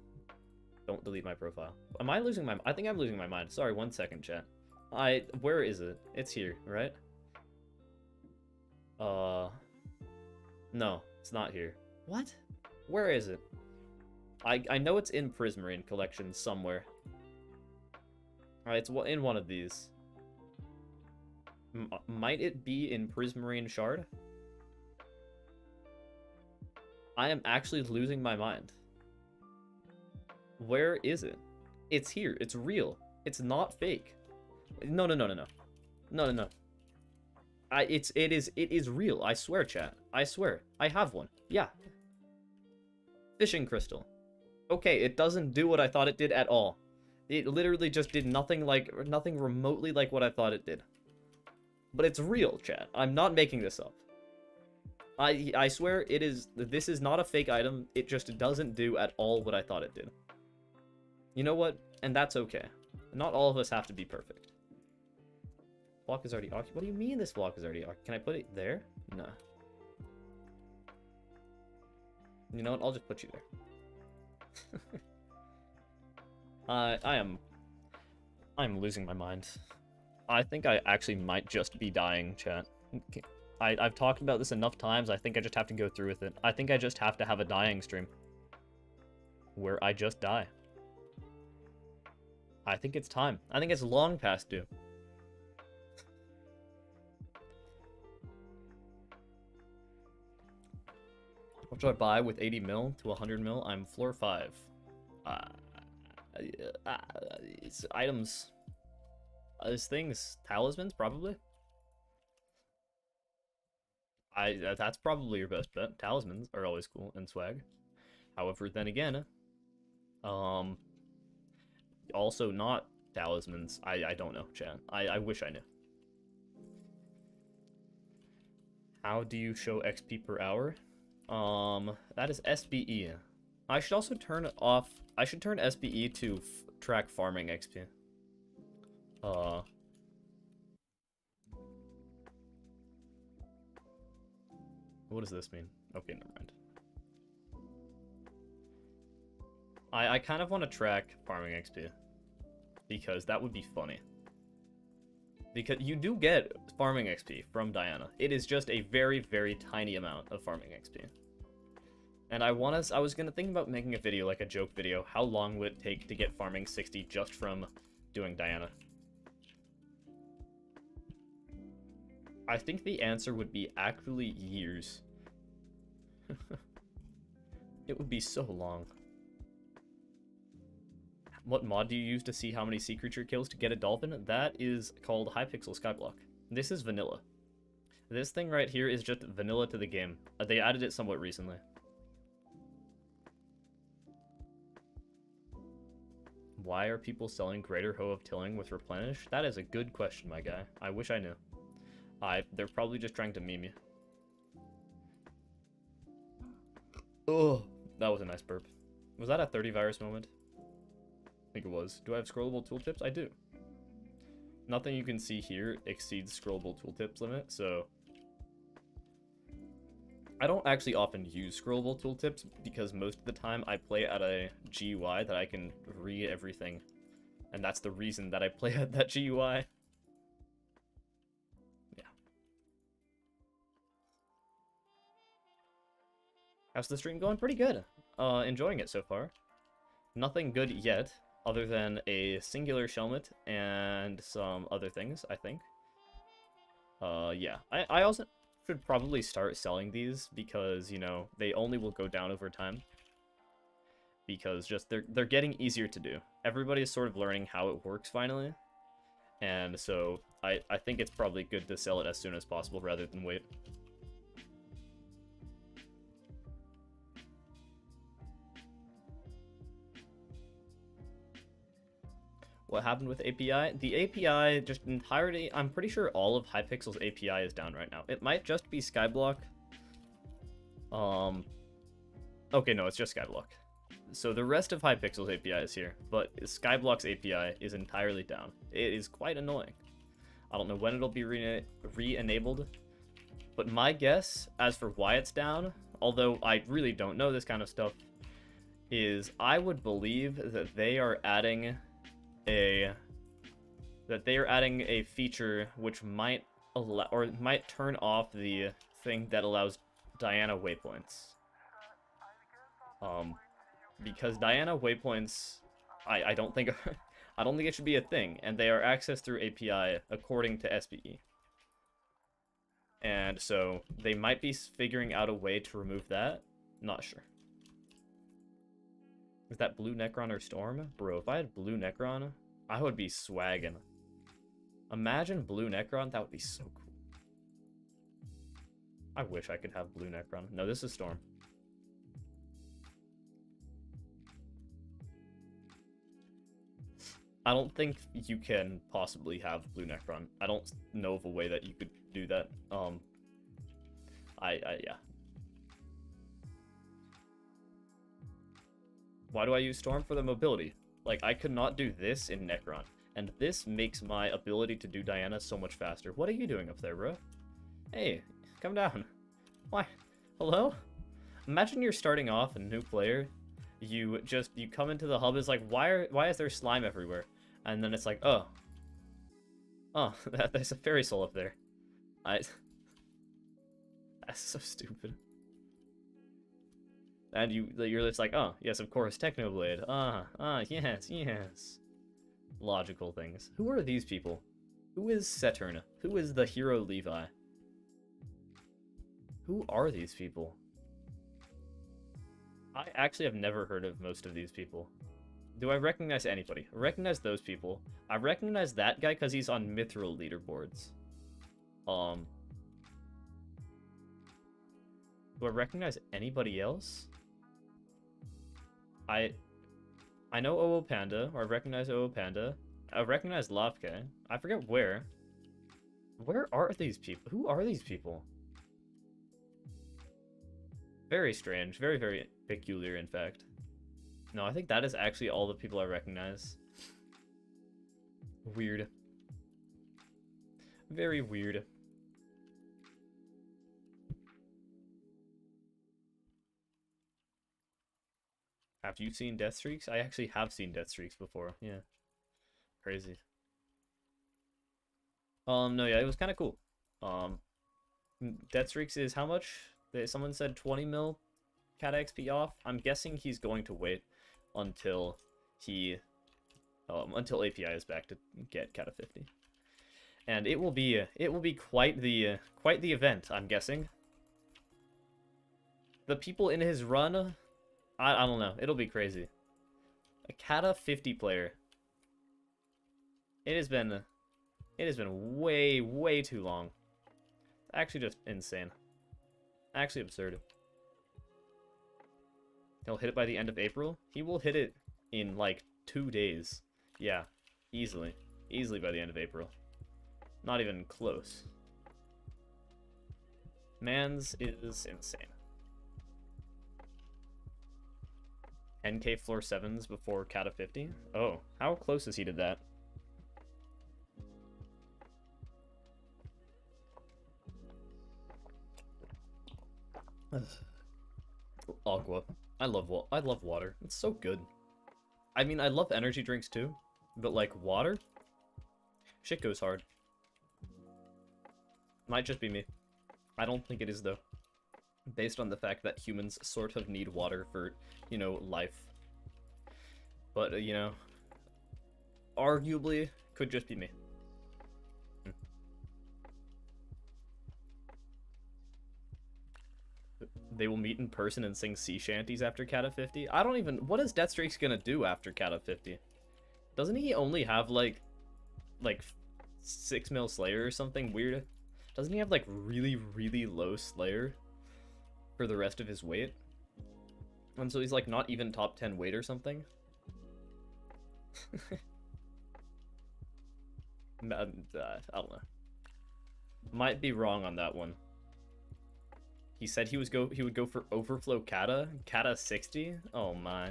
Don't delete my profile. Am I losing my... I think I'm losing my mind. Sorry, 1 second, chat. Where is it? It's here, right? No, it's not here. What? Where is it? I know it's in Prismarine collection somewhere. Alright, it's in one of these. Might it be in Prismarine Shard? I am actually losing my mind. Where is it? It's here. It's real. It's not fake. No. It is real. I swear, chat. I swear. I have one. Yeah. Fishing crystal. Okay, it doesn't do what I thought it did at all. It literally just did nothing remotely like what I thought it did. But it's real, chat. I'm not making this up. I swear this is not a fake item. It just doesn't do at all what I thought it did. You know what? And that's okay. Not all of us have to be perfect. Block is already occupied. What do you mean this block is already occupied? Can I put it there? No. You know what? I'll just put you there. I'm losing my mind. I think I actually might just be dying, chat. I've talked about this enough times. I think I just have to go through with it. I think I just have to have a dying stream where I just die. I think it's time. I think it's long past due. What should I buy with 80 mil to 100 mil? I'm floor 5. It's items. These things. Talismans, probably. That's probably your best bet. Talismans are always cool and swag. However, then again, also not talismans. I don't know, chat. I wish I knew. How do you show XP per hour? That is SBE. I should also turn it off. I should turn SBE to track farming XP. What does this mean? Okay, never mind. I kind of want to track farming XP because that would be funny. Because you do get farming XP from Diana. It is just a very, very tiny amount of farming XP. And I was gonna think about making a video, like a joke video. How long would it take to get farming 60 just from doing Diana? I think the answer would be actually years. It would be so long. What mod do you use to see how many sea creature kills to get a dolphin? That is called Hypixel Skyblock. This is vanilla. This thing right here is just vanilla to the game. They added it somewhat recently. Why are people selling Greater Hoe of Tilling with Replenish? That is a good question, my guy. I wish I knew. They're probably just trying to meme you. Oh, that was a nice burp. Was that a 30 virus moment? I think it was. Do I have scrollable tooltips? I do. Nothing you can see here exceeds scrollable tooltips limit, so... I don't actually often use scrollable tooltips because most of the time I play at a GUI that I can read everything. And that's the reason that I play at that GUI. Yeah. How's the stream going? Pretty good. Enjoying it so far. Nothing good yet, other than a singular shelmet and some other things, I think. Yeah. I also should probably start selling these because, you know, they only will go down over time. Because just they're getting easier to do. Everybody's sort of learning how it works finally. And so I think it's probably good to sell it as soon as possible rather than wait. What happened with API? The API just entirety, I'm pretty sure all of Hypixel's API is down right now. It might just be Skyblock. Okay, no, it's just Skyblock. So the rest of Hypixel's API is here, but Skyblock's API is entirely down. It is quite annoying. I don't know when it'll be re-enabled, but my guess, as for why it's down, although I really don't know this kind of stuff, is I would believe that they are adding a feature which might allow or might turn off the thing that allows Diana waypoints. Because Diana waypoints, I don't think I don't think it should be a thing, and they are accessed through API according to SBE. And so they might be figuring out a way to remove that. Not sure. Is that blue Necron or Storm? Bro, if I had blue Necron, I would be swaggin'. Imagine blue Necron, that would be so cool. I wish I could have blue Necron. No, this is Storm. I don't think you can possibly have blue Necron. I don't know of a way that you could do that. Yeah. Why do I use Storm? For the mobility. Like, I could not do this in Necron. And this makes my ability to do Diana so much faster. What are you doing up there, bro? Hey, come down. Why? Hello? Imagine you're starting off a new player. You come into the hub, it's like, why is there slime everywhere? And then it's like, oh, there's a fairy soul up there. That's so stupid. And you're just like, oh, yes, of course, Technoblade. Yes. Logical things. Who are these people? Who is Saturn? Who is the hero Levi? Who are these people? I actually have never heard of most of these people. Do I recognize anybody? I recognize those people. I recognize that guy because he's on Mithril leaderboards. Do I recognize anybody else? I know Oo Panda, or I recognize Oo Panda. I recognize Lavke. I forget where. Where are these people? Who are these people? Very strange. Very, very peculiar, in fact. No, I think that is actually all the people I recognize. Weird. Very weird. Have you seen Death Streaks? I actually have seen Death Streaks before. Yeah. Crazy. No, yeah, it was kind of cool. Um, Death Streaks is how much? Someone said 20 mil Kata XP off. I'm guessing he's going to wait until he, until API is back to get Kata 50. And it will be quite the event, I'm guessing. The people in his run, I don't know, it'll be crazy. A Kata 50 player. It has been way too long. Actually just insane. Actually absurd. He'll hit it by the end of April. He will hit it in like 2 days. Yeah, easily. Easily by the end of April. Not even close. Mans is insane. 10k floor 7s before Kata 50? Oh, how close is he to that? Aqua. I love water. It's so good. I mean, I love energy drinks too, but like water? Shit goes hard. Might just be me. I don't think it is though. Based on the fact that humans sort of need water for, you know, life. But, you know, arguably could just be me. They will meet in person and sing sea shanties after Kata 50. I don't even... What is Deathstreak's gonna do after Kata 50? Doesn't he only have, like 6 mil Slayer or something weird? Doesn't he have, like, really low Slayer for the rest of his weight? And so he's, like, not even top 10 weight or something? I don't know. Might be wrong on that one. He said he would go for Overflow Kata? Kata 60? Oh my.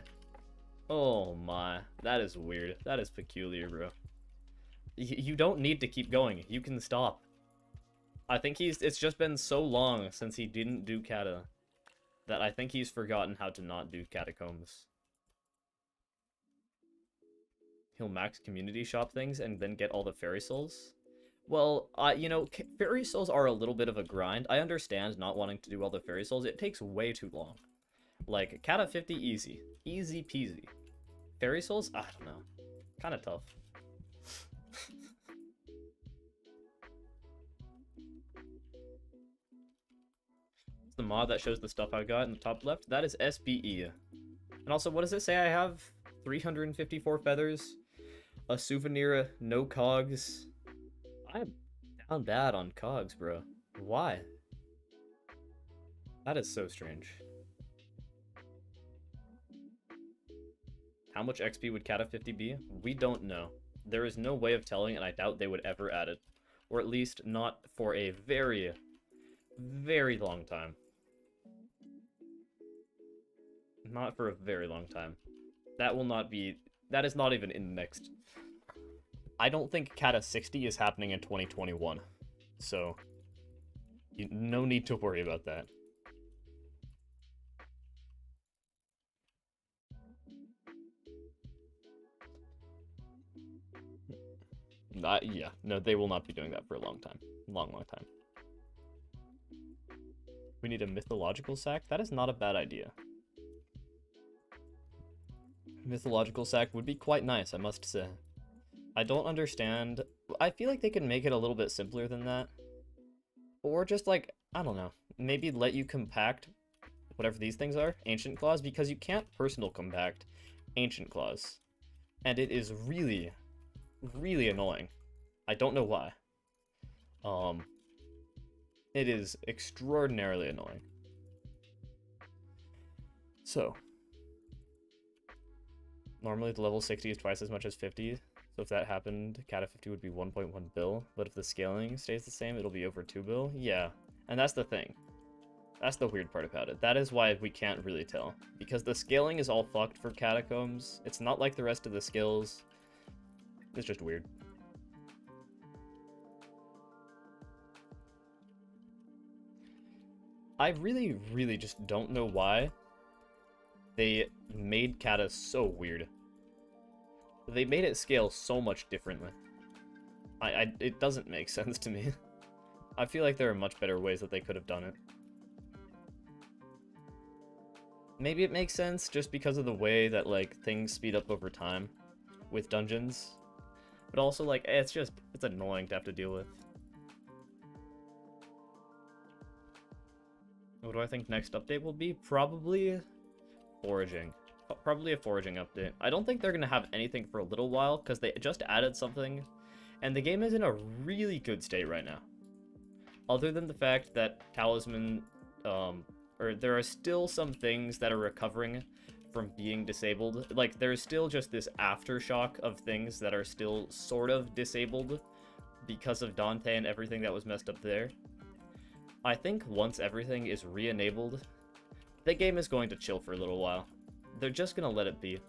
Oh my. That is weird. That is peculiar, bro. You don't need to keep going. You can stop. I think it's just been so long since he didn't do Kata that I think he's forgotten how to not do Catacombs. He'll max community shop things and then get all the fairy souls. Well, you know, fairy souls are a little bit of a grind. I understand not wanting to do all the fairy souls. It takes way too long. Like, Kata 50, easy. Easy peasy. Fairy souls? I don't know. Kind of tough. It's the mod that shows the stuff I got in the top left. That is SBE. And also, what does it say I have? 354 feathers. A souvenir, no cogs. I'm down bad on cogs, bro. Why? That is so strange. How much XP would Kata 50 be? We don't know. There is no way of telling, and I doubt they would ever add it. Or at least not for a very, very long time. Not for a very long time. That will not be... That is not even in the next... I don't think Kata 60 is happening in 2021. So, no need to worry about that. Yeah, no, they will not be doing that for a long time. Long time. We need a mythological sack? That is not a bad idea. Mythological sack would be quite nice, I must say. I don't understand. I feel like they could make it a little bit simpler than that. Or just like, I don't know, maybe let you compact whatever these things are, Ancient Claws, because you can't personal compact Ancient Claws. And it is really, really annoying. I don't know why. It is extraordinarily annoying. So, normally the level 60 is twice as much as 50. So if that happened, Kata 50 would be 1.1 bill, but if the scaling stays the same, it'll be over 2 bill. Yeah, and that's the thing. That's the weird part about it. That is why we can't really tell. Because the scaling is all fucked for Catacombs. It's not like the rest of the skills. It's just weird. I really, really just don't know why they made Kata so weird. They made it scale so much differently. It doesn't make sense to me. I feel like there are much better ways that they could have done it. Maybe it makes sense just because of the way that, like, things speed up over time with dungeons. But also, like, it's annoying to have to deal with. What do I think next update will be? Probably foraging. Probably a foraging update. I don't think they're going to have anything for a little while, because they just added something, and the game is in a really good state right now. Other than the fact that Talisman, or there are still some things that are recovering from being disabled. Like, there's still just this aftershock of things that are still sort of disabled because of Dante and everything that was messed up there. I think once everything is re-enabled, the game is going to chill for a little while. They're just gonna let it be.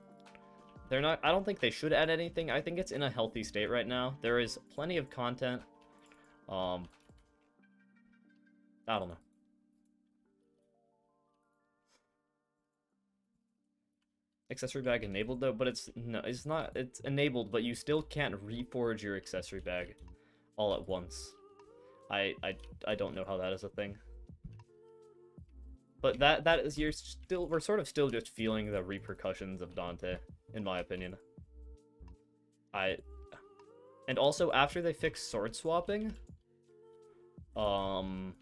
I don't think they should add anything. I think it's in a healthy state right now. There is plenty of content. I don't know. Accessory bag enabled though, but it's not. It's enabled, but you still can't reforge your accessory bag all at once. I don't know how that is a thing. But that is, we're sort of still just feeling the repercussions of Dante, in my opinion. And also after they fix sword swapping, or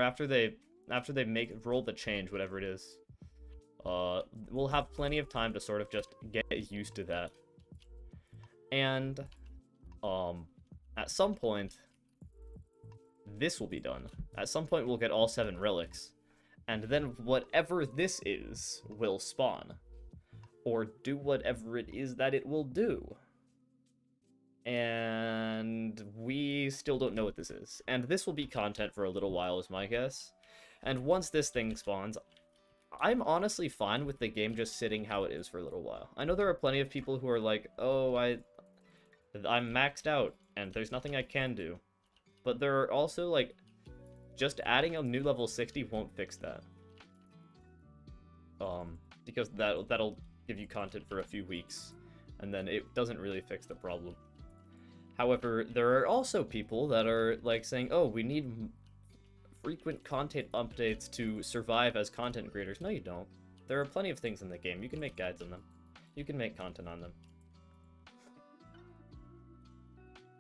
after they roll the change, whatever it is, we'll have plenty of time to sort of just get used to that. And at some point, this will be done. At some point, we'll get all 7 relics. And then whatever this is will spawn. Or do whatever it is that it will do. And we still don't know what this is. And this will be content for a little while, is my guess. And once this thing spawns, I'm honestly fine with the game just sitting how it is for a little while. I know there are plenty of people who are like, oh, I'm maxed out, and there's nothing I can do. But there are also, like, just adding a new level 60 won't fix that. Because that'll give you content for a few weeks, and then it doesn't really fix the problem. However, there are also people that are, like, saying, oh, we need frequent content updates to survive as content creators. No, you don't. There are plenty of things in the game. You can make guides on them. You can make content on them.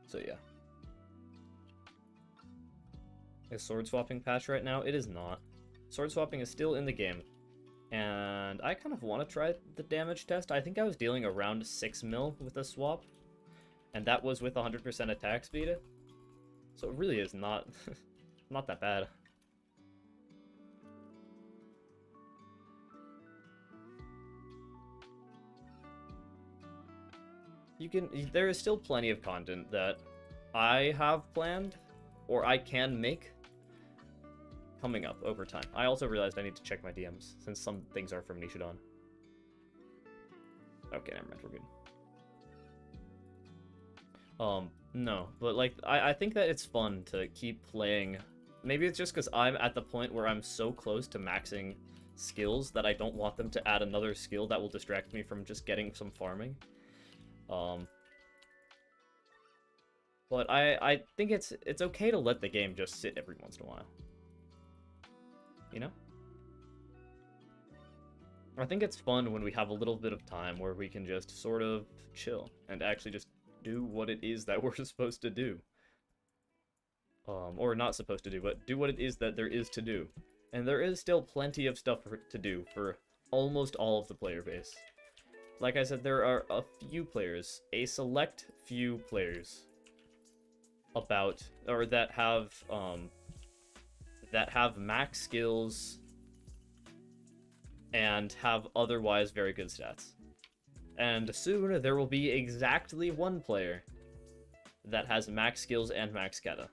So, yeah. Is sword swapping patch right now? It is not. Sword swapping is still in the game. And I kind of want to try the damage test. I think I was dealing around 6 mil with a swap. And that was with 100% attack speed. So it really is not, not that bad. There is still plenty of content that I have planned, or I can make, coming up over time. I also realized I need to check my DMs, since some things are from Nishidon. Okay, never mind, we're good. No, but, like, I think that it's fun to keep playing. Maybe it's just because I'm at the point where I'm so close to maxing skills that I don't want them to add another skill that will distract me from just getting some farming. But I think it's okay to let the game just sit every once in a while. You know? I think it's fun when we have a little bit of time where we can just sort of chill and actually just do what it is that we're supposed to do. Or not supposed to do, but do what it is that there is to do. And there is still plenty of stuff to do for almost all of the player base. Like I said, there are a few players, a select few players, that have max skills and have otherwise very good stats. And soon there will be exactly one player that has max skills and max kata.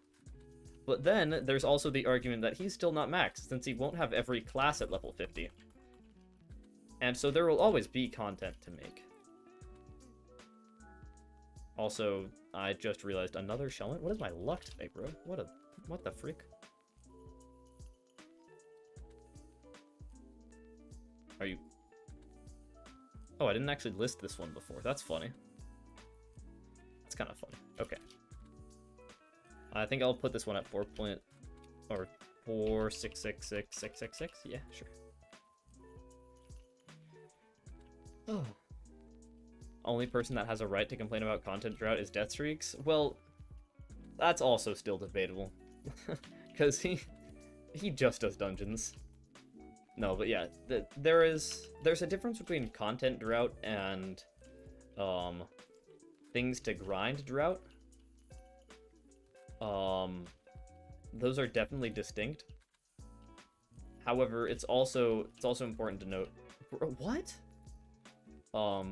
But then there's also the argument that he's still not max, since he won't have every class at level 50. And so there will always be content to make. Also, I just realized another shellment. What is my luck today, bro? What the frick? Are you... Oh, I didn't actually list this one before. That's funny. It's kind of funny. Okay. I think I'll put this one at 4.6666666. Yeah, sure. Oh. Only person that has a right to complain about content drought is death streaks. Well, that's also still debatable. Because he just does dungeons. No, but yeah, there's a difference between content drought and things to grind drought. Those are definitely distinct. However, it's also important to note. What? I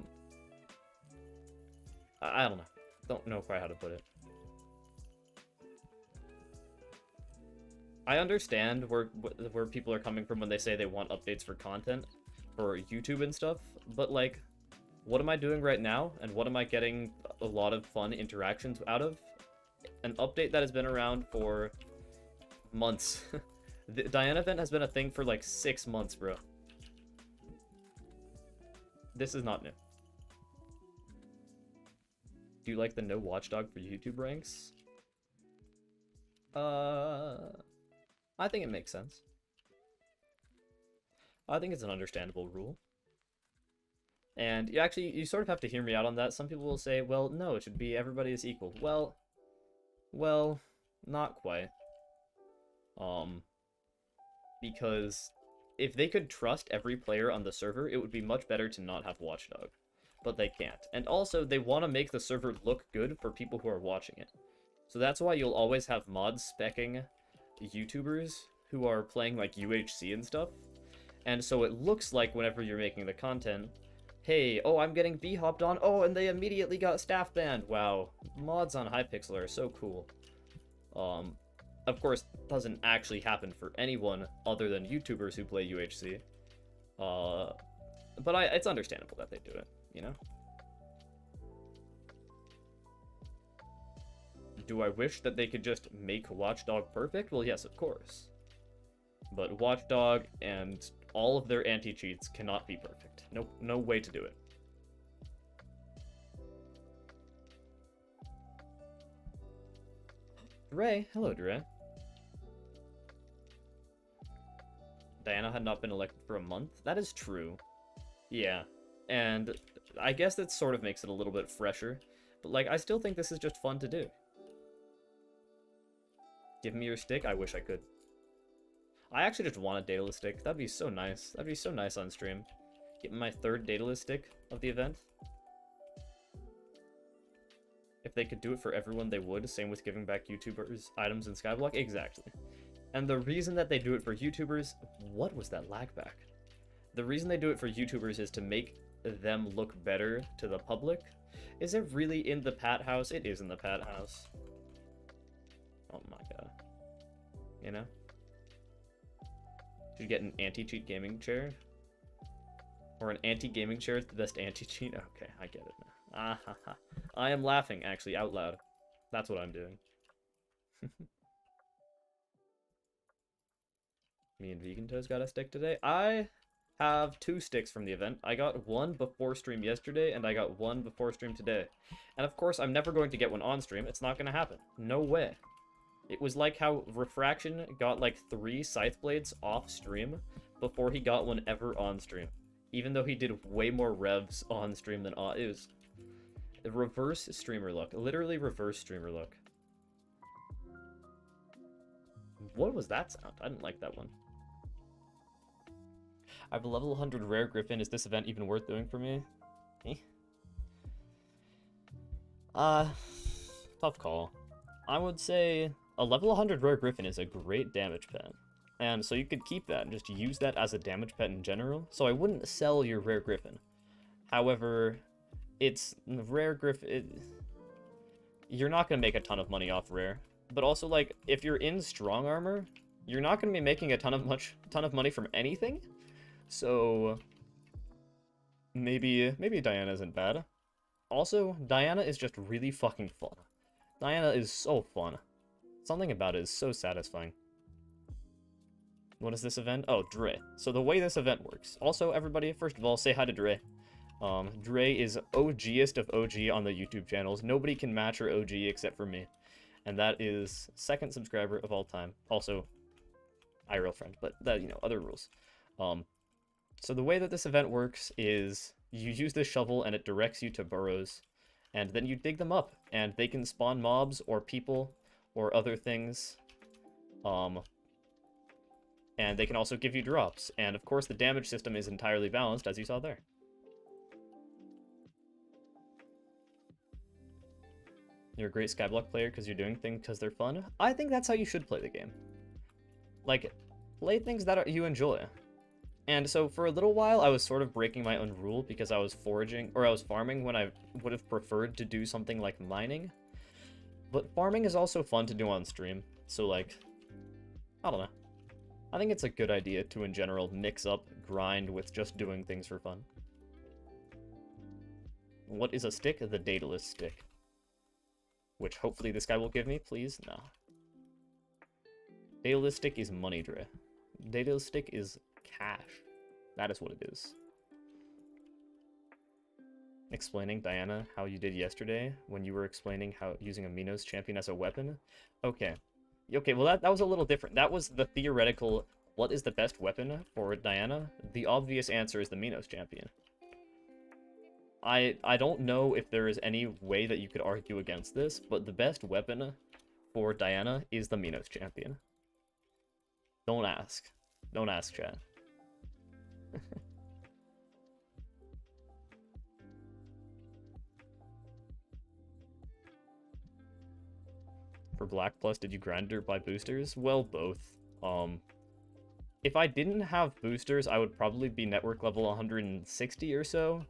don't know. Don't know quite how to put it. I understand where people are coming from when they say they want updates for content, for YouTube and stuff, but like, what am I doing right now, and what am I getting a lot of fun interactions out of? An update that has been around for months. The Diana event has been a thing for like 6 months, bro. This is not new. Do you like the no watchdog for YouTube ranks? I think it makes sense. I think it's an understandable rule. And you sort of have to hear me out on that. Some people will say, well, no, it should be everybody is equal. Well, not quite. Because if they could trust every player on the server, it would be much better to not have watchdog. But they can't. And also, they want to make the server look good for people who are watching it. So that's why you'll always have mods specking YouTubers who are playing like UHC and stuff. And so it looks like whenever you're making the content, hey, oh, I'm getting b-hopped on, oh, and they immediately got staff banned. Wow, mods on Hypixel are so cool. Of course, doesn't actually happen for anyone other than YouTubers who play UHC. But it's understandable that they do it, you know? Do I wish that they could just make Watchdog perfect? Well, yes, of course. But Watchdog and all of their anti-cheats cannot be perfect. No way to do it. Dre, hello Dre. Diana had not been elected for a month? That is true. Yeah, and I guess that sort of makes it a little bit fresher. But like, I still think this is just fun to do. Give me your stick? I wish I could. I actually just want a dataless stick. That'd be so nice. That'd be so nice on stream. Get my third dataless stick of the event. If they could do it for everyone, they would. Same with giving back YouTubers items in Skyblock. Exactly. And the reason that they do it for YouTubers... What was that lag back? The reason they do it for YouTubers is to make them look better to the public. Is it really in the Pat House? It is in the Pat House. Oh my god. You know? Should get an anti-cheat gaming chair? Or an anti-gaming chair is the best anti-cheat? Okay, I get it now. Ah ha ha. I am laughing, actually, out loud. That's what I'm doing. Me and Vegan Toes got a stick today. I have 2 sticks from the event. I got one before stream yesterday, and I got one before stream today. And of course, I'm never going to get one on stream. It's not going to happen. No way. It was like how Refraction got like 3 Scythe Blades off stream before he got one ever on stream. Even though he did way more revs on stream than on... It was... reverse streamer luck. Literally reverse streamer luck. What was that sound? I didn't like that one. I have a level 100 rare griffin. Is this event even worth doing for me? Eh? Tough call. I would say a level 100 rare griffin is a great damage pet. And so you could keep that and just use that as a damage pet in general. So I wouldn't sell your rare griffin. However, it's rare griffin. You're not going to make a ton of money off rare. But also, like, if you're in strong armor, you're not going to be making a ton of money from anything. So maybe Diana isn't bad. Also, Diana is just really fucking fun. Diana is so fun. Something about it is so satisfying. What is this event? Oh, Dre. So the way this event works. Also, everybody, first of all, say hi to Dre. Dre is OGest of OG on the YouTube channels. Nobody can match her OG except for me. And that is second subscriber of all time. Also, IRL friend, but that, other rules. So the way that this event works is you use this shovel and it directs you to burrows, and then you dig them up, and they can spawn mobs or people or other things. And they can also give you drops, and of course the damage system is entirely balanced, as you saw there. You're a great Skyblock player because you're doing things because they're fun. I think that's how you should play the game. Like, play things that you enjoy. And so for a little while, I was sort of breaking my own rule because I was foraging, or I was farming when I would have preferred to do something like mining. But farming is also fun to do on stream, so like, I don't know. I think it's a good idea to, in general, mix up grind with just doing things for fun. What is a stick? The Daedalus stick. Which hopefully this guy will give me, please? No. Daedalus stick is money, Dre. Daedalus stick is cash. That is what it is. Explaining, Diana, how you did yesterday when you were explaining how using a Minos champion as a weapon? Okay. Okay, well that was a little different. That was the theoretical, what is the best weapon for Diana? The obvious answer is the Minos champion. I don't know if there is any way that you could argue against this, but the best weapon for Diana is the Minos champion. Don't ask. Don't ask, chat. For Black Plus, did you grind or buy boosters? Well, both. If I didn't have boosters, I would probably be network level 160 or so.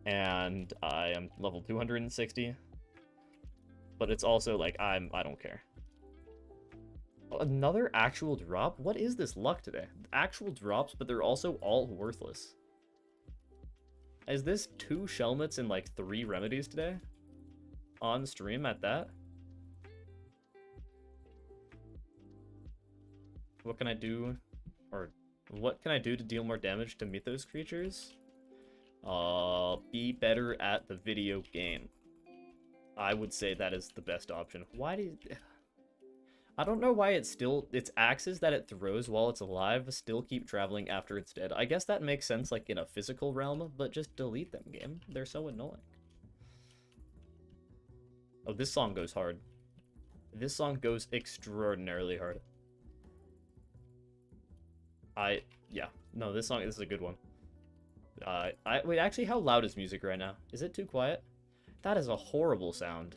And I am level 260. But it's also like, I don't care. Another actual drop? What is this luck today? Actual drops, but they're also all worthless. Is this 2 Shelmets and like 3 remedies today? On stream at that? What can I do? Or what can I do to deal more damage to Mythos creatures? Be better at the video game. I would say that is the best option. Why do you... I don't know why its axes that it throws while it's alive still keep traveling after it's dead. I guess that makes sense like in a physical realm, but just delete them, game. They're so annoying. Oh, this song goes hard. This song goes extraordinarily hard. Yeah. No, this is a good one. Wait, actually, how loud is music right now? Is it too quiet? That is a horrible sound.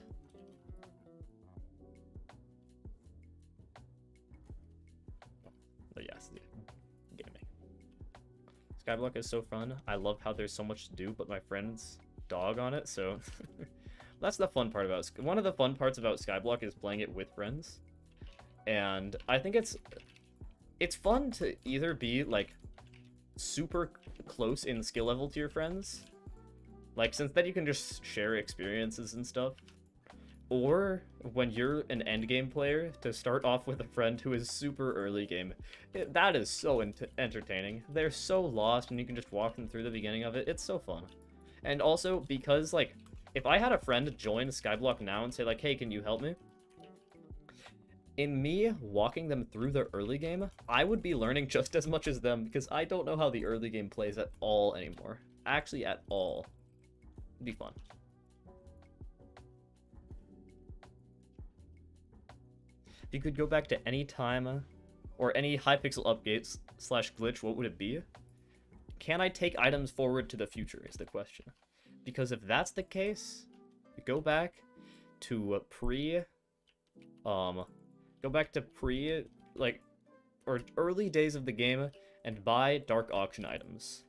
But yes, gaming. Skyblock is so fun. I love how there's so much to do, but my friends dog on it, so... That's the fun part about... One of the fun parts about Skyblock is playing it with friends. And I think it's fun to either be, like, super close in skill level to your friends. Like, since then you can just share experiences and stuff. Or, when you're an endgame player, to start off with a friend who is super early game. That is so entertaining. They're so lost, and you can just walk them through the beginning of it. It's so fun. And also, because, like, if I had a friend join Skyblock now and say, like, hey, can you help me? In me walking them through the early game, I would be learning just as much as them, because I don't know how the early game plays at all anymore. Actually, at all. It'd be fun. If you could go back to any time, or any Hypixel updates / glitch, what would it be? Can I take items forward to the future, is the question. Because if that's the case, go back to like, or early days of the game and buy dark auction items.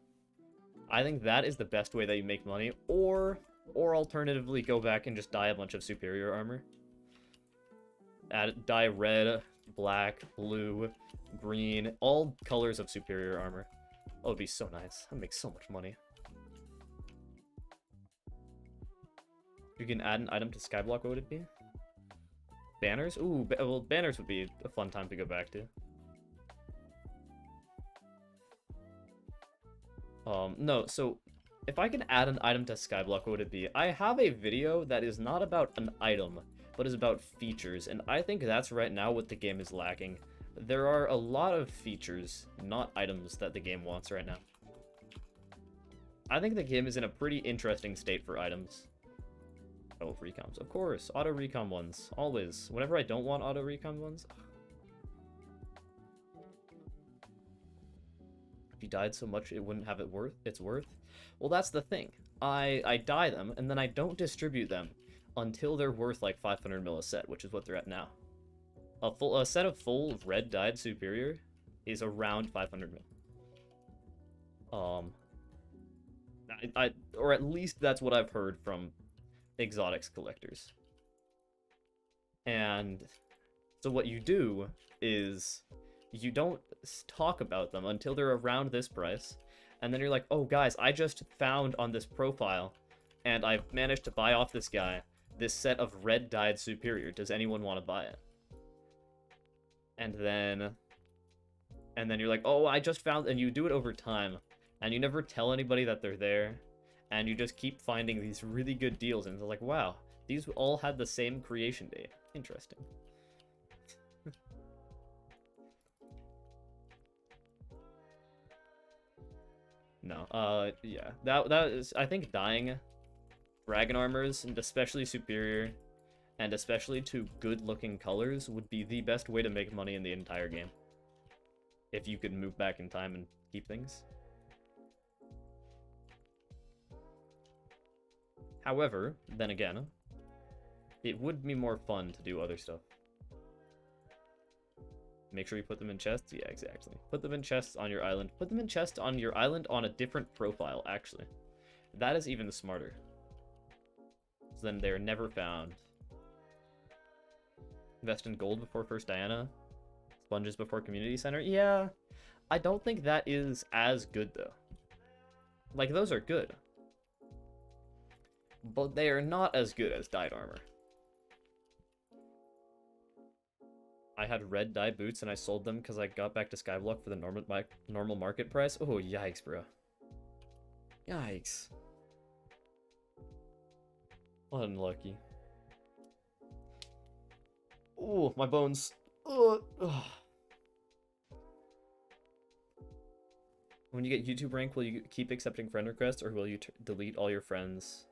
I think that is the best way that you make money, or alternatively go back and just dye a bunch of superior armor. Dye red, black, blue, green, all colors of superior armor. Oh, it'd be so nice. I'd make so much money. If you can add an item to Skyblock, what would it be? Banners? Ooh, well, banners would be a fun time to go back to. No, so If I can add an item to Skyblock, what would it be? I have a video that is not about an item, but is about features, and I think that's right now what the game is lacking. There are a lot of features, not items, that the game wants right now. I think the game is in a pretty interesting state for items. Oh, recoms. Of course, auto recom ones. Always. Whenever I don't want auto recom ones. If you died so much, it wouldn't have its worth. Well, that's the thing. I die them, and then I don't distribute them until they're worth like 500 mil a set, which is what they're at now. A set of full red dyed superior is around 500 mil. Or at least that's what I've heard from exotics collectors. And so what you do is you don't talk about them until they're around this price, and then you're like, oh guys, I just found on this profile, and I've managed to buy off this guy this set of red dyed superior. Does anyone want to buy it? And then you're like, oh, I just found, and you do it over time, and you never tell anybody that they're there, and you just keep finding these really good deals, and it's like, wow, these all had the same creation date. Interesting. No, yeah, that is, I think dying dragon armors, and especially superior, and especially to good-looking colors, would be the best way to make money in the entire game. If you could move back in time and keep things. However, then again, it would be more fun to do other stuff. Make sure you put them in chests. Yeah, exactly. Put them in chests on your island. Put them in chests on your island on a different profile, actually. That is even smarter. So then they're never found. Invest in gold before First Diana. Sponges before Community Center. Yeah, I don't think that is as good, though. Like, those are good. But they are not as good as dyed armor. I had red dye boots and I sold them because I got back to Skyblock for the normal market price. Oh, yikes, bro. Yikes. Unlucky. Oh, my bones. Ugh. When you get YouTube rank, will you keep accepting friend requests, or will you delete all your friends?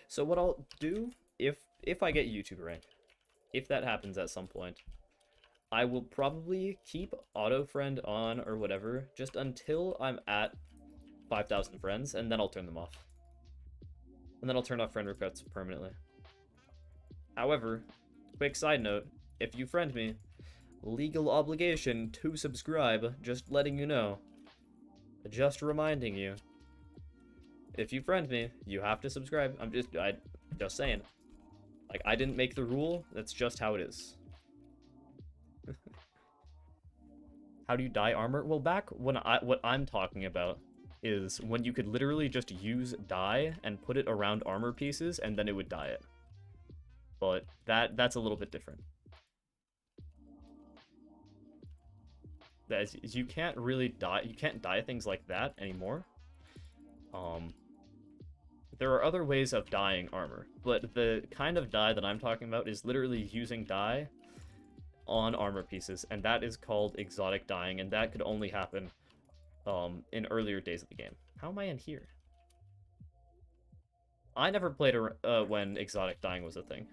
So what I'll do, if I get YouTube rank, if that happens at some point, I will probably keep auto friend on or whatever just until I'm at 5,000 friends, and then I'll turn them off. And then I'll turn off friend requests permanently. However, quick side note, if you friend me, legal obligation to subscribe, just letting you know. Just reminding you. If you friend me, you have to subscribe. I'm just saying. Like, I didn't make the rule, that's just how it is. How do you dye armor? Well, back when what I'm talking about is when you could literally just use dye and put it around armor pieces and then it would dye it. But that's a little bit different. You can't really dye, you can't dye things like that anymore. There are other ways of dyeing armor, but the kind of dye that I'm talking about is literally using dye on armor pieces, and that is called exotic dyeing, and that could only happen in earlier days of the game. How am I in here? I never played when exotic dyeing was a thing.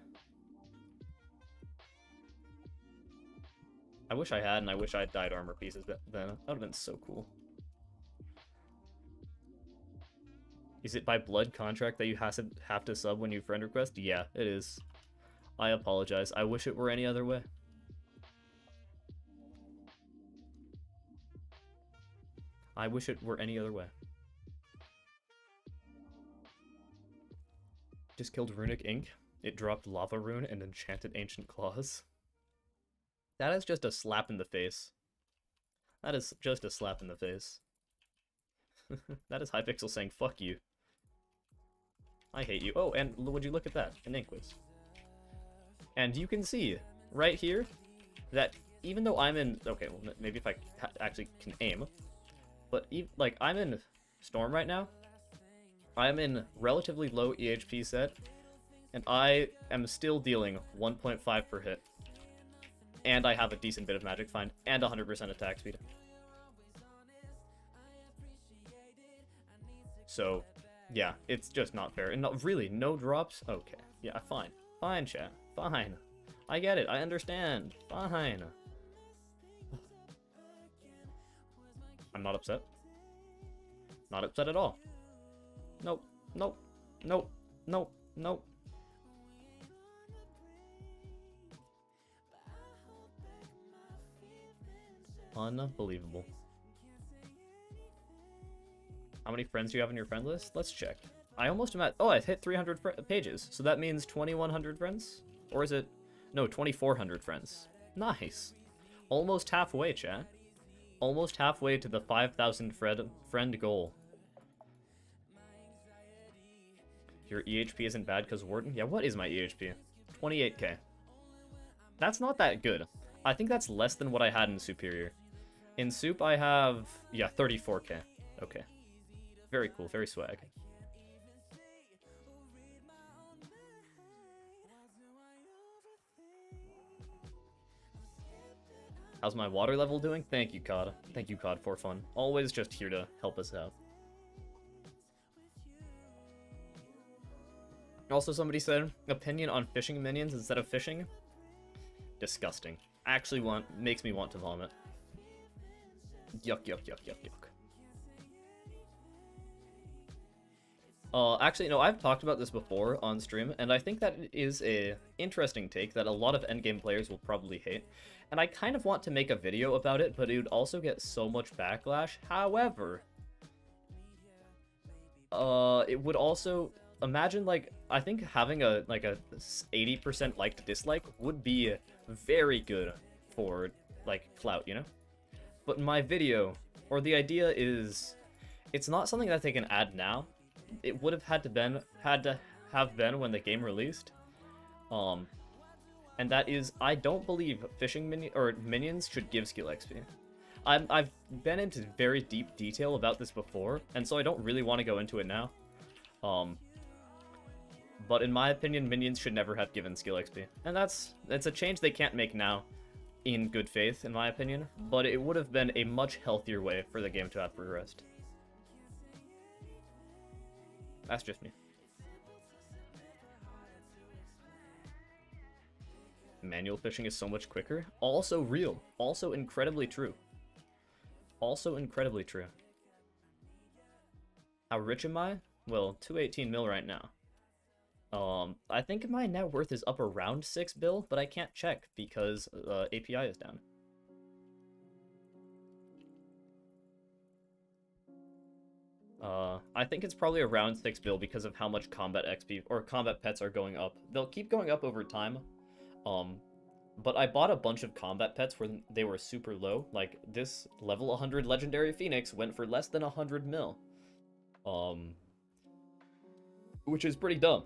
I wish I had, and I wish I had dyed armor pieces then. That would have been so cool. Is it by blood contract that you have to sub when you friend request? Yeah, it is. I apologize. I wish it were any other way. I wish it were any other way. Just killed Runic Ink. It dropped Lava Rune and enchanted Ancient Claws. That is just a slap in the face. That is just a slap in the face. That is Hypixel saying, fuck you. I hate you. Oh, and would you look at that? An Inquis. And you can see, right here, that even though I'm in... Okay, well, maybe if I actually can aim. But, like, I'm in Storm right now. I'm in relatively low EHP set, and I am still dealing 1.5 per hit. And I have a decent bit of magic find, and 100% attack speed. So, yeah, it's just not fair. And really, no drops? Okay. Yeah, fine. Fine, chat. Fine. I get it. I understand. Fine. I'm not upset. Not upset at all. Nope. Nope. Nope. Nope. Nope. Unbelievable. How many friends do you have on your friend list? Let's check. I almost am at... Oh, I hit 300 pages. So that means 2,100 friends? Or is it... No, 2,400 friends. Nice. Almost halfway, chat. Almost halfway to the 5,000 friend goal. Your EHP isn't bad because Wharton? Yeah, what is my EHP? 28k. That's not that good. I think that's less than what I had in Superior. In Soup, I have... Yeah, 34k. Okay. Very cool, very swag. How's my water level doing? Thank you, COD. Thank you, COD, for fun. Always just here to help us out. Also, somebody said, opinion on fishing minions instead of fishing? Disgusting. Actually makes me want to vomit. Yuck, yuck, yuck, yuck, yuck. Actually, no, I've talked about this before on stream, and I think that it is a interesting take that a lot of endgame players will probably hate. And I kind of want to make a video about it, but it would also get so much backlash. However, it would also... Imagine, like, I think having a 80% like to dislike would be very good for, like, clout, you know? But in my video, or the idea is, it's not something that they can add now. It would have had to have been when the game released. And that is, I don't believe fishing minions should give skill XP. I've been into very deep detail about this before, and so I don't really want to go into it now. But in my opinion, minions should never have given skill XP. And it's a change they can't make now, in good faith, in my opinion. But it would have been a much healthier way for the game to have progressed. That's just me. Manual fishing is so much quicker. Also real. Also incredibly true. Also incredibly true. How rich am I? Well, 218 mil right now. I think my net worth is up around 6 bill, but I can't check because API is down. I think it's probably around 6 bill because of how much combat XP or combat pets are going up. They'll keep going up over time. But I bought a bunch of combat pets where they were super low. Like this level 100 legendary Phoenix went for less than 100 mil. Which is pretty dumb.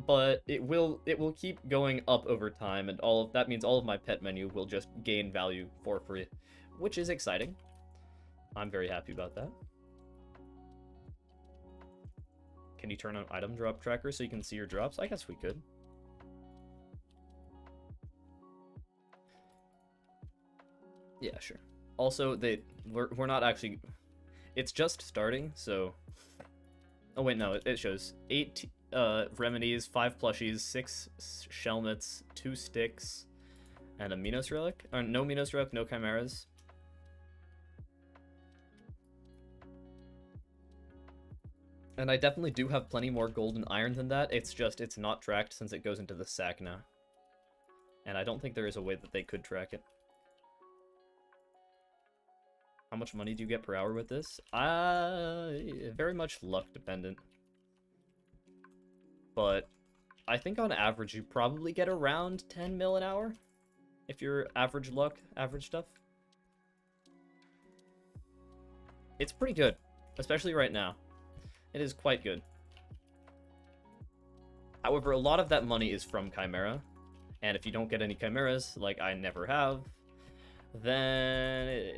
But it will keep going up over time, and that means all of my pet menu will just gain value for free, which is exciting. I'm very happy about that. Can you turn on item drop tracker so you can see your drops? I guess we could. Yeah, sure. Also, we're not actually... It's just starting, so... Oh wait, no, it shows 8 remedies, 5 plushies, 6 shelmets, 2 sticks, and a Minos relic. Or no Minos relic, no chimeras. And I definitely do have plenty more gold and iron than that. It's just, it's not tracked since it goes into the sack now. And I don't think there is a way that they could track it. How much money do you get per hour with this? Very much luck dependent. But I think on average you probably get around 10 mil an hour. If you're average luck, average stuff. It's pretty good, especially right now. It is quite good. However, a lot of that money is from Chimera. And if you don't get any Chimeras, like I never have, then...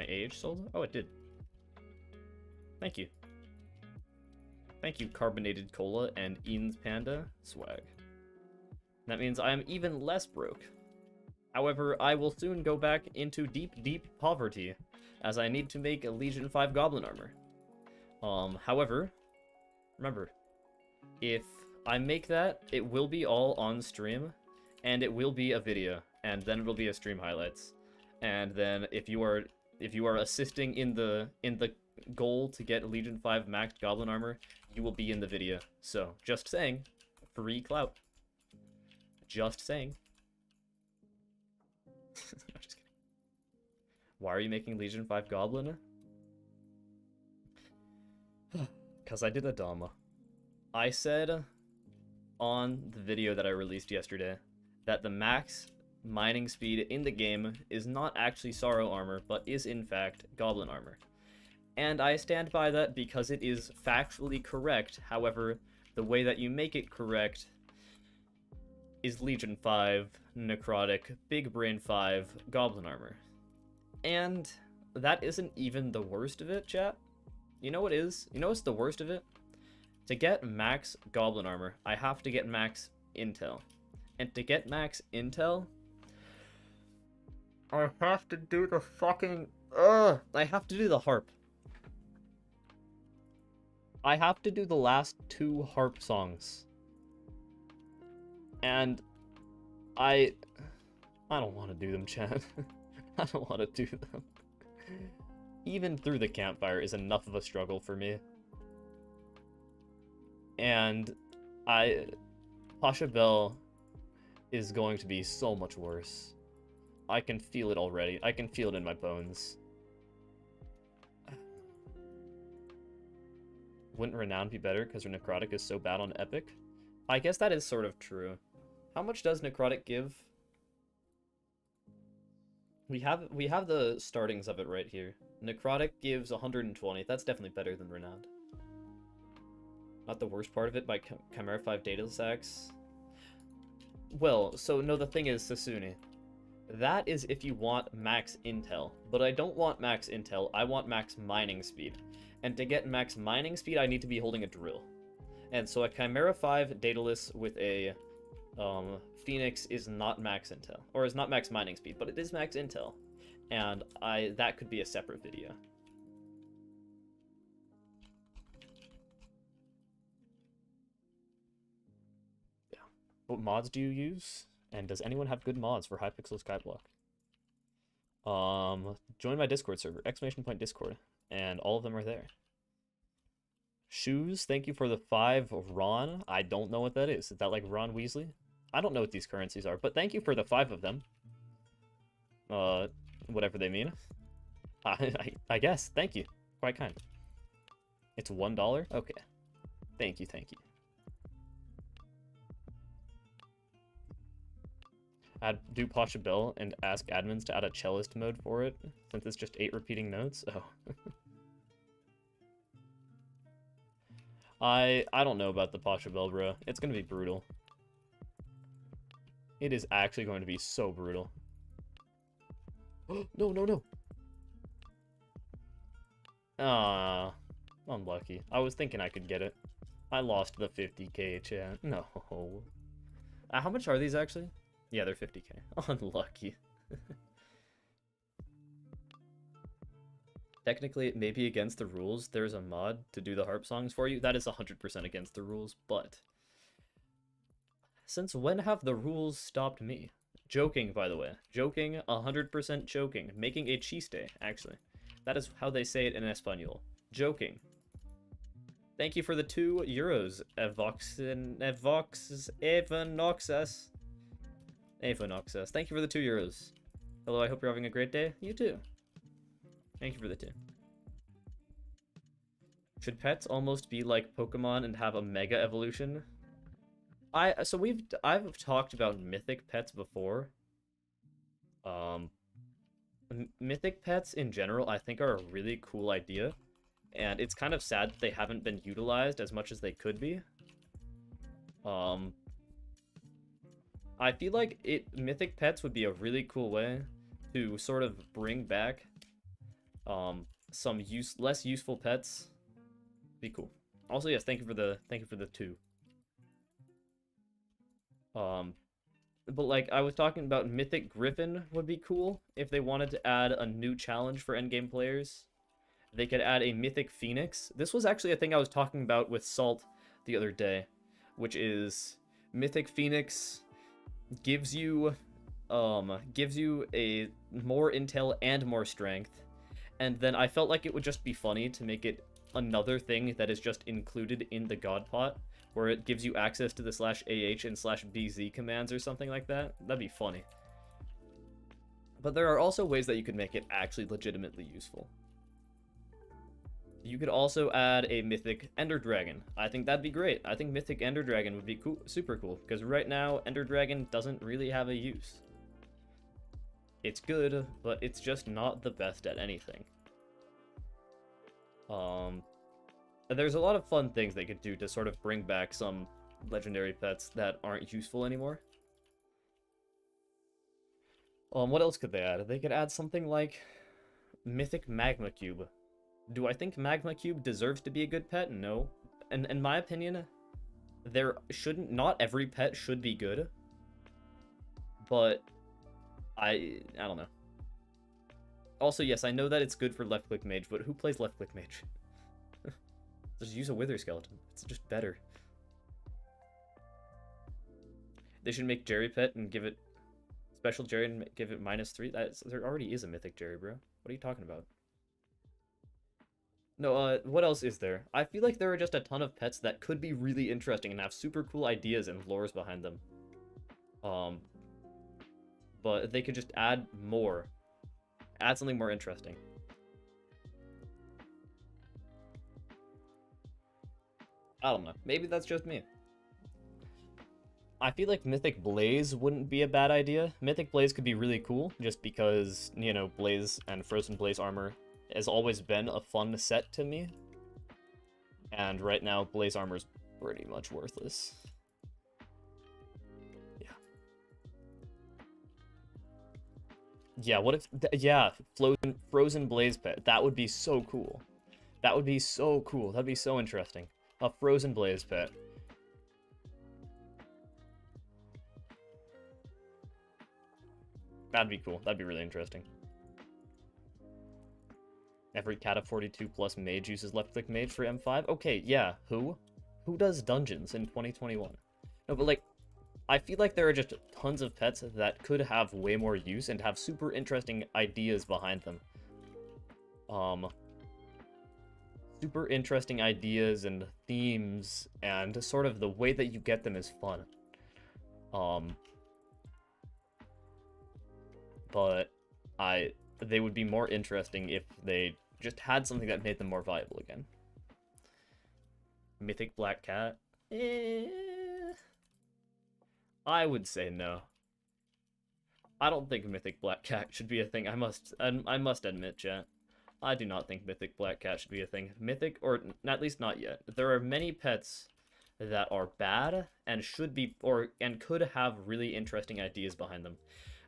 my age sold? Oh, it did. Thank you. Thank you, Carbonated Cola and Ian's Panda swag. That means I am even less broke. However, I will soon go back into deep, deep poverty, as I need to make a Legion 5 Goblin Armor. However, remember, if I make that, it will be all on stream, and it will be a video, and then it'll be a stream highlights. And then if you are assisting in the goal to get Legion 5 maxed Goblin Armor, you will be in the video. So, just saying, free clout. Just saying. No, just kidding. Why are you making Legion 5 Goblin? Because I did a dumb. I said on the video that I released yesterday that the max mining speed in the game is not actually Sorrow Armor, but is in fact Goblin Armor. And I stand by that because it is factually correct. However, the way that you make it correct is Legion 5, Necrotic, Big Brain 5, Goblin Armor. And that isn't even the worst of it, chat. You know what is? You know what's the worst of it? To get max Goblin Armor, I have to get max Intel. And to get max Intel, I have to do the fucking... I have to do the harp. I have to do the last 2 harp songs. And I don't want to do them, chat. I don't want to do them. Even through the campfire is enough of a struggle for me. And Pasha Bell is going to be so much worse. I can feel it already. I can feel it in my bones. Wouldn't Renown be better because Necrotic is so bad on Epic? I guess that is sort of true. How much does Necrotic give? We have the startings of it right here. Necrotic gives 120. That's definitely better than Renowned. Not the worst part of it by Chimera 5 data sacks. Well, so no, the thing is, Sasuni. That is if you want max intel. But I don't want max intel, I want max mining speed. And to get max mining speed, I need to be holding a drill. And so a Chimera 5 Daedalus with a Phoenix is not max intel. Or is not max mining speed, but it is max intel. And that could be a separate video. Yeah. What mods do you use? And does anyone have good mods for Hypixel Skyblock? Join my Discord server, !Discord, and all of them are there. Shoes, thank you for the 5 Ron. I don't know what that is. Is that like Ron Weasley? I don't know what these currencies are, but thank you for the 5 of them. Whatever they mean. I guess. Thank you. Quite kind. It's $1? Okay. Thank you, thank you. Do Pasha Bell and ask admins to add a cellist mode for it, since it's just 8 repeating notes? Oh. I don't know about the Pasha Bell, bro. It's gonna be brutal. It is actually going to be so brutal. No, no, no! Ah, unlucky. I was thinking I could get it. I lost the 50k, chat. No. How much are these, actually? Yeah, they're 50k. Unlucky. Technically, it may be against the rules. There's a mod to do the harp songs for you. That is 100% against the rules, but... Since when have the rules stopped me? Joking, by the way. Joking, 100% joking. Making a chiste, actually. That is how they say it in Espanol. Joking. Thank you for the 2 euros, Evonoxus. Thank you for the 2 euros. Hello, I hope you're having a great day. You too. Thank you for the 2. Should pets almost be like Pokemon and have a mega evolution? I've talked about mythic pets before. Mythic pets in general, I think, are a really cool idea, and it's kind of sad that they haven't been utilized as much as they could be. I feel like mythic pets would be a really cool way to sort of bring back Some less useful pets. Be cool. Also, yes, thank you for the 2. Um, but like I was talking about, Mythic Griffin would be cool if they wanted to add a new challenge for endgame players. They could add a Mythic Phoenix. This was actually a thing I was talking about with Salt the other day, which is Mythic Phoenix gives you a more intel and more strength. And then I felt like it would just be funny to make it another thing that is just included in the God Pot, where it gives you access to the /AH and /BZ commands or something like that. That'd be funny. But there are also ways that you could make it actually legitimately useful. You could also add a Mythic Ender Dragon. I think that'd be great. I think Mythic Ender Dragon would be cool, super cool, because right now Ender Dragon doesn't really have a use. It's good, but it's just not the best at anything. There's a lot of fun things they could do to sort of bring back some legendary pets that aren't useful anymore. What else could they add? They could add something like Mythic Magma Cube. Do I think Magma Cube deserves to be a good pet? No. And in my opinion, not every pet should be good. But I don't know. Also, yes, I know that it's good for left-click mage, but who plays left-click mage? Just use a Wither Skeleton. It's just better. They should make Jerry pet and give it special Jerry and give it -3. There already is a Mythic Jerry, bro. What are you talking about? No, what else is there? I feel like there are just a ton of pets that could be really interesting and have super cool ideas and lores behind them. But they could just add more. Add something more interesting. I don't know. Maybe that's just me. I feel like Mythic Blaze wouldn't be a bad idea. Mythic Blaze could be really cool, just because, you know, Blaze and Frozen Blaze armor has always been a fun set to me. And right now, Blaze armor is pretty much worthless. Yeah. Yeah, what if... Yeah, Frozen Blaze pet. That would be so cool. That would be so cool. That'd be so interesting. A Frozen Blaze pet. That'd be cool. That'd be really interesting. Every cat of 42 plus mage uses left-click mage for M5? Okay, yeah. Who? Who does dungeons in 2021? No, but like, I feel like there are just tons of pets that could have way more use and have super interesting ideas behind them. Super interesting ideas and themes, and sort of the way that you get them is fun. But they would be more interesting if they just had something that made them more viable again. Mythic Black Cat? I would say no. I don't think Mythic Black Cat should be a thing. I must admit, chat. I do not think Mythic Black Cat should be a thing. Mythic, or at least not yet. There are many pets that are bad and should be, and could have really interesting ideas behind them.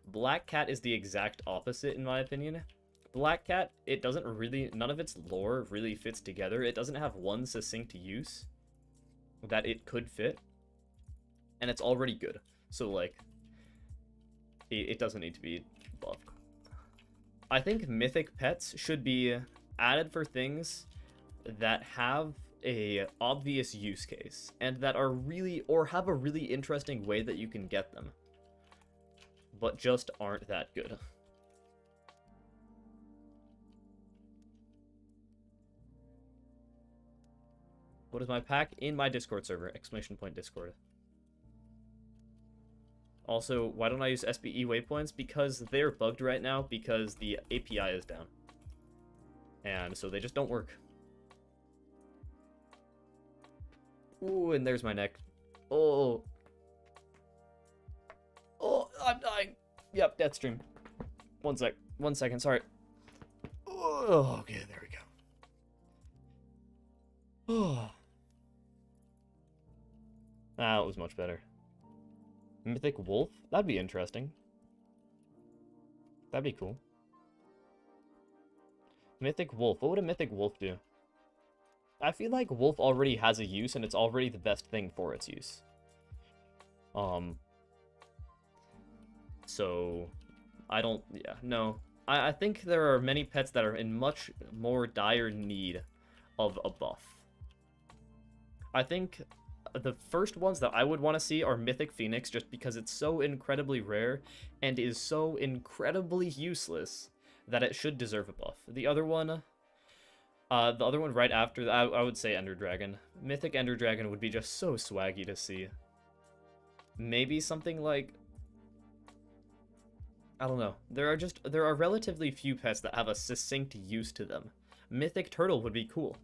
Black Cat is the exact opposite, in my opinion. Black Cat, none of its lore really fits together. It doesn't have one succinct use that it could fit, and it's already good. So, like, it doesn't need to be buffed. I think mythic pets should be added for things that have a obvious use case, and that are really, or have a really interesting way that you can get them, but just aren't that good. What is my pack? In my Discord server, ! Discord. Also, why don't I use SBE waypoints? Because they're bugged right now because the API is down. And so they just don't work. Ooh, and there's my neck. Oh. Oh, I'm dying. Yep, death stream. 1 second, sorry. Oh, okay, there we go. Oh. That was much better. Mythic Wolf? That'd be interesting. That'd be cool. Mythic Wolf. What would a Mythic Wolf do? I feel like Wolf already has a use, and it's already the best thing for its use. So, I don't, yeah, no. I think there are many pets that are in much more dire need of a buff. I think the first ones that I would want to see are Mythic Phoenix, just because it's so incredibly rare and is so incredibly useless that it should deserve a buff. The other one right after that, I would say Ender Dragon. Mythic Ender Dragon would be just so swaggy to see. Maybe something like, I don't know. There are relatively few pets that have a succinct use to them. Mythic Turtle would be cool.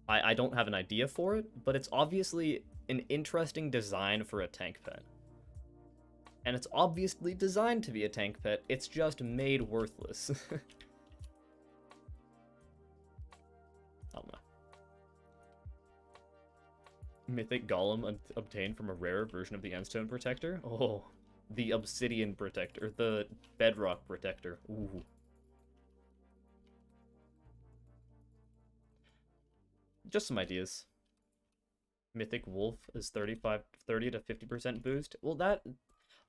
I don't have an idea for it, but it's obviously an interesting design for a tank pet. And it's obviously designed to be a tank pet, it's just made worthless. I don't know. Mythic Golem obtained from a rare version of the Endstone Protector? Oh, the Obsidian Protector, the Bedrock Protector. Ooh. Just some ideas. Mythic Wolf is 30 to 50% boost. Well,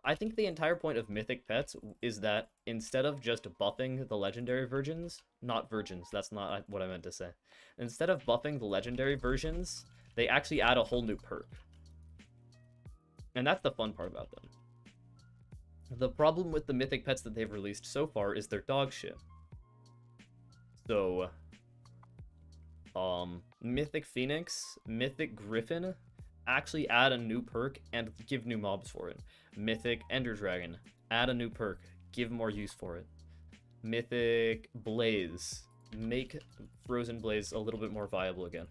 I think the entire point of Mythic Pets is that instead of just buffing the legendary versions, not virgins, that's not what I meant to say. Instead of buffing the legendary versions, they actually add a whole new perk. And that's the fun part about them. The problem with the Mythic Pets that they've released so far is their dog shit. So, Mythic Phoenix, Mythic Griffin actually add a new perk and give new mobs for it. Mythic Ender Dragon, add a new perk, give more use for it. Mythic Blaze, make Frozen Blaze a little bit more viable again.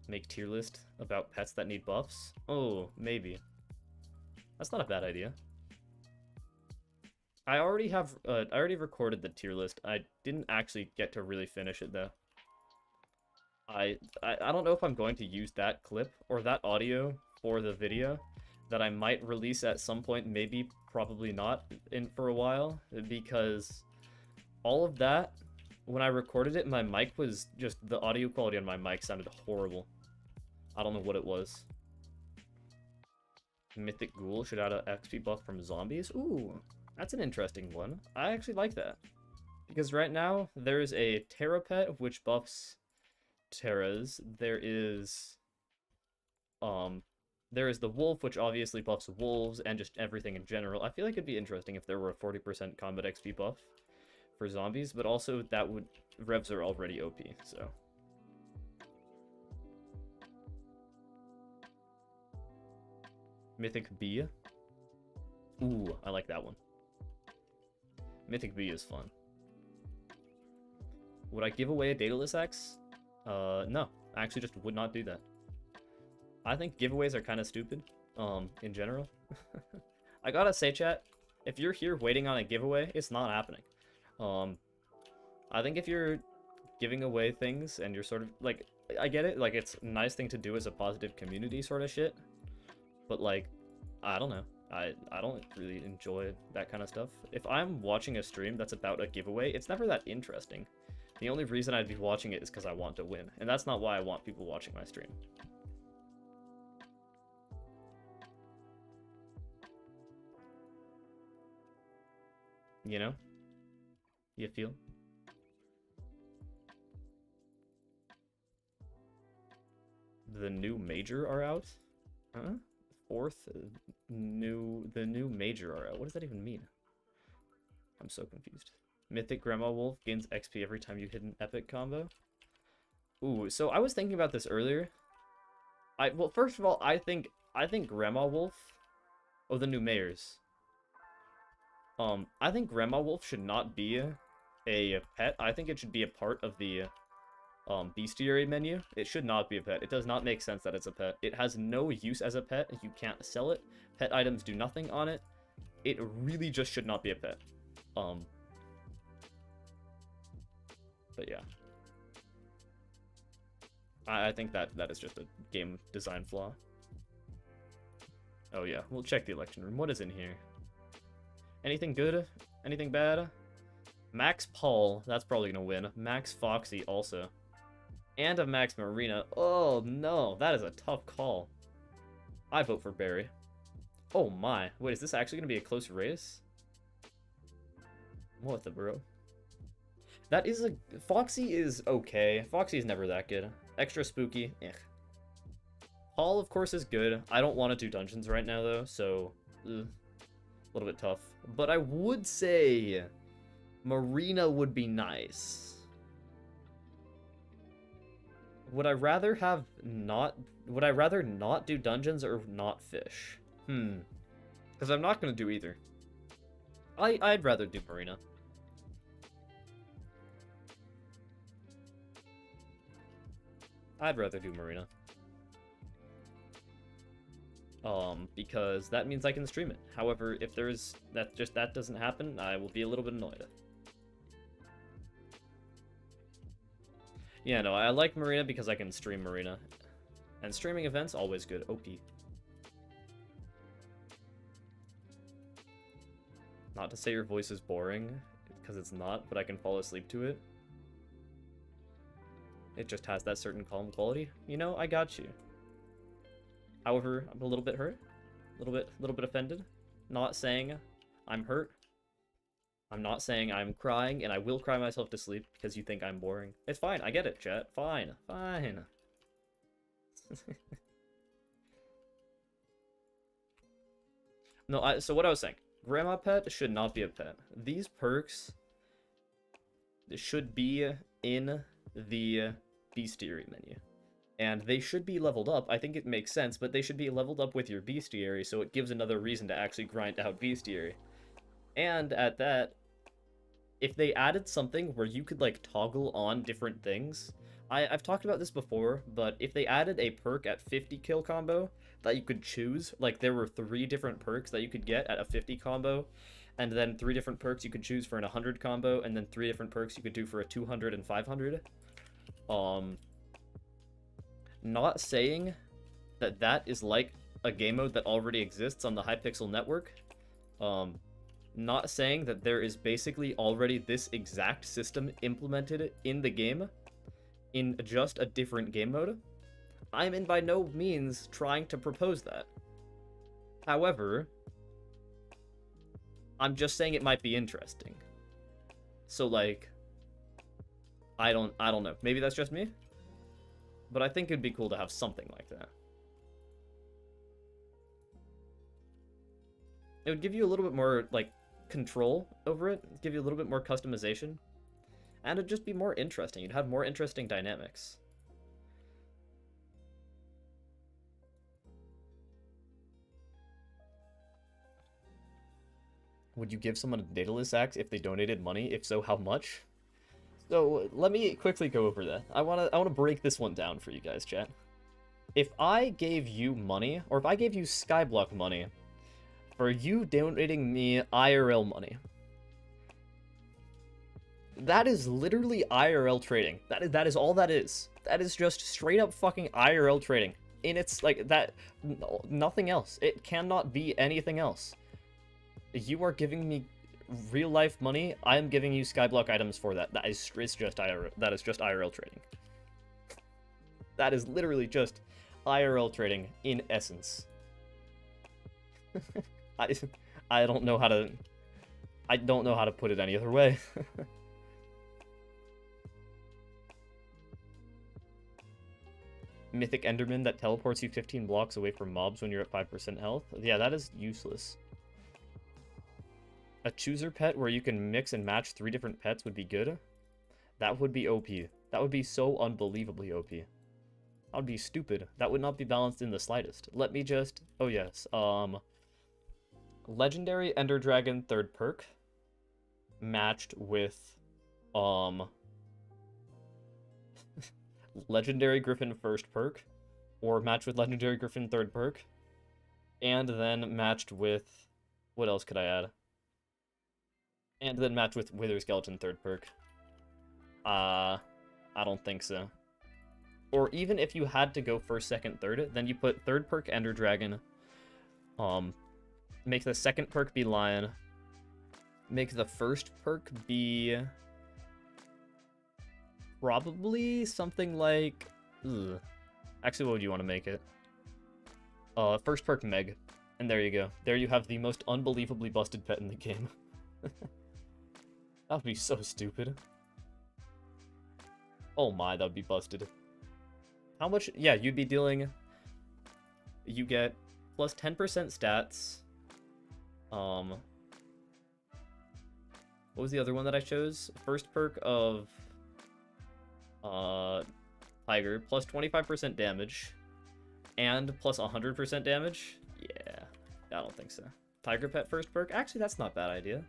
Make tier list about pets that need buffs? Oh, maybe. That's not a bad idea. I already recorded the tier list. I didn't actually get to really finish it though. I don't know if I'm going to use that clip or that audio for the video that I might release at some point, maybe, probably not for a while, because all of that, when I recorded it, my mic was just, the audio quality on my mic sounded horrible. I don't know what it was. Mythic Ghoul should add an XP buff from zombies? Ooh, that's an interesting one. I actually like that. Because right now, there's a Terra pet, which buffs Terras. There is the Wolf, which obviously buffs wolves, and just everything in general. I feel like it'd be interesting if there were a 40% combat XP buff for zombies, but also revs are already OP, so. Mythic Bee. Ooh, I like that one. Mythic Bee is fun. Would I give away a Daedalus X? No. I actually just would not do that. I think giveaways are kind of stupid, in general. I gotta say, chat, if you're here waiting on a giveaway, it's not happening. I think if you're giving away things and you're sort of, like, I get it, like, it's a nice thing to do as a positive community sort of shit, but, like, I don't know. I don't really enjoy that kind of stuff. If I'm watching a stream that's about a giveaway, it's never that interesting. The only reason I'd be watching it is because I want to win, and that's not why I want people watching my stream. You know? You feel? The new major are out? Huh? The new major are out. What does that even mean? I'm so confused. Mythic Grandma Wolf gains XP every time you hit an epic combo. Ooh, so I was thinking about this earlier. Well, first of all, I think Grandma Wolf. Oh, the new mayors. I think Grandma Wolf should not be a pet. I think it should be a part of the bestiary menu. It should not be a pet. It does not make sense that it's a pet. It has no use as a pet. You can't sell it. Pet items do nothing on it. It really just should not be a pet. But yeah. I think that is just a game design flaw. Oh yeah, we'll check the election room. What is in here? Anything good? Anything bad? Max Paul, that's probably gonna win. Max Foxy also. And a Max Marina. Oh no, that is a tough call. I vote for Barry. Oh my. Wait, is this actually gonna be a close race? What the bro? That is a... Foxy is okay. Foxy is never that good. Extra spooky. Eh. Paul, of course, is good. I don't want to do dungeons right now, though, so... a little bit tough. But I would say... Marina would be nice. Would I rather have not... Would I rather not do dungeons or not fish? Because I'm not going to do either. I'd rather do Marina. I'd rather do Marina. Because that means I can stream it. However, if there's... that doesn't happen, I will be a little bit annoyed. Yeah, no, I like Marina because I can stream Marina. And streaming events, always good. OP. Not to say your voice is boring, because it's not, but I can fall asleep to it. It just has that certain calm quality. You know, I got you. However, I'm a little bit hurt. A little bit offended. Not saying I'm hurt. I'm not saying I'm crying, and I will cry myself to sleep because you think I'm boring. It's fine, I get it, chat. Fine, fine. No, so what I was saying. Grandma pet should not be a pet. These perks should be in the bestiary menu. And they should be leveled up. I think it makes sense, but they should be leveled up with your bestiary, so it gives another reason to actually grind out bestiary. And at that, if they added something where you could, like, toggle on different things... I've talked about this before, but if they added a perk at 50 kill combo that you could choose, like, there were 3 different perks that you could get at a 50 combo, and then 3 different perks you could choose for an 100 combo, and then 3 different perks you could do for a 200 and 500. Not saying that that is like a game mode that already exists on the Hypixel network. Not saying that there is basically already this exact system implemented in the game in just a different game mode. I'm in by no means trying to propose that. However, I'm just saying it might be interesting. So, like, I don't know. Maybe that's just me? But I think it'd be cool to have something like that. It would give you a little bit more, like, control over it. Give you a little bit more customization. And it'd just be more interesting. You'd have more interesting dynamics. Would you give someone a dataless axe if they donated money? If so, how much? So, let me quickly go over that. I wanna break this one down for you guys, chat. If I gave you money, or if I gave you Skyblock money, for you donating me IRL money, that is literally IRL trading. That is all that is. That is just straight up fucking IRL trading. And it's like that, nothing else. It cannot be anything else. You are giving me real life money. I am giving you Skyblock items for that. It's just IRL. That is just IRL trading. That is literally just IRL trading in essence. I don't know how to put it any other way. Mythic Enderman that teleports you 15 blocks away from mobs when you're at 5% health. Yeah, that is useless. A chooser pet where you can mix and match 3 different pets would be good. That would be OP. That would be so unbelievably OP. That would be stupid. That would not be balanced in the slightest. Let me just... Oh, yes. Legendary Ender Dragon 3rd perk. Matched with... Legendary Griffin 1st perk. Or matched with Legendary Griffin 3rd perk. And then matched with... What else could I add? And then matched with Wither Skeleton 3rd perk. I don't think so. Or even if you had to go 1st, 2nd, 3rd, then you put 3rd perk Ender Dragon. Make the 2nd perk be Lion. make the first perk be probably something like... Ugh. Actually, what would you want to make it? First perk Meg. And there you go. There you have the most unbelievably busted pet in the game. That would be so stupid. Oh my, that would be busted. How much? Yeah, you'd be dealing... You get plus 10% stats. What was the other one that I chose? First perk of... Tiger, plus 25% damage. And plus 100% damage? Yeah, I don't think so. Tiger pet first perk? Actually, that's not a bad idea.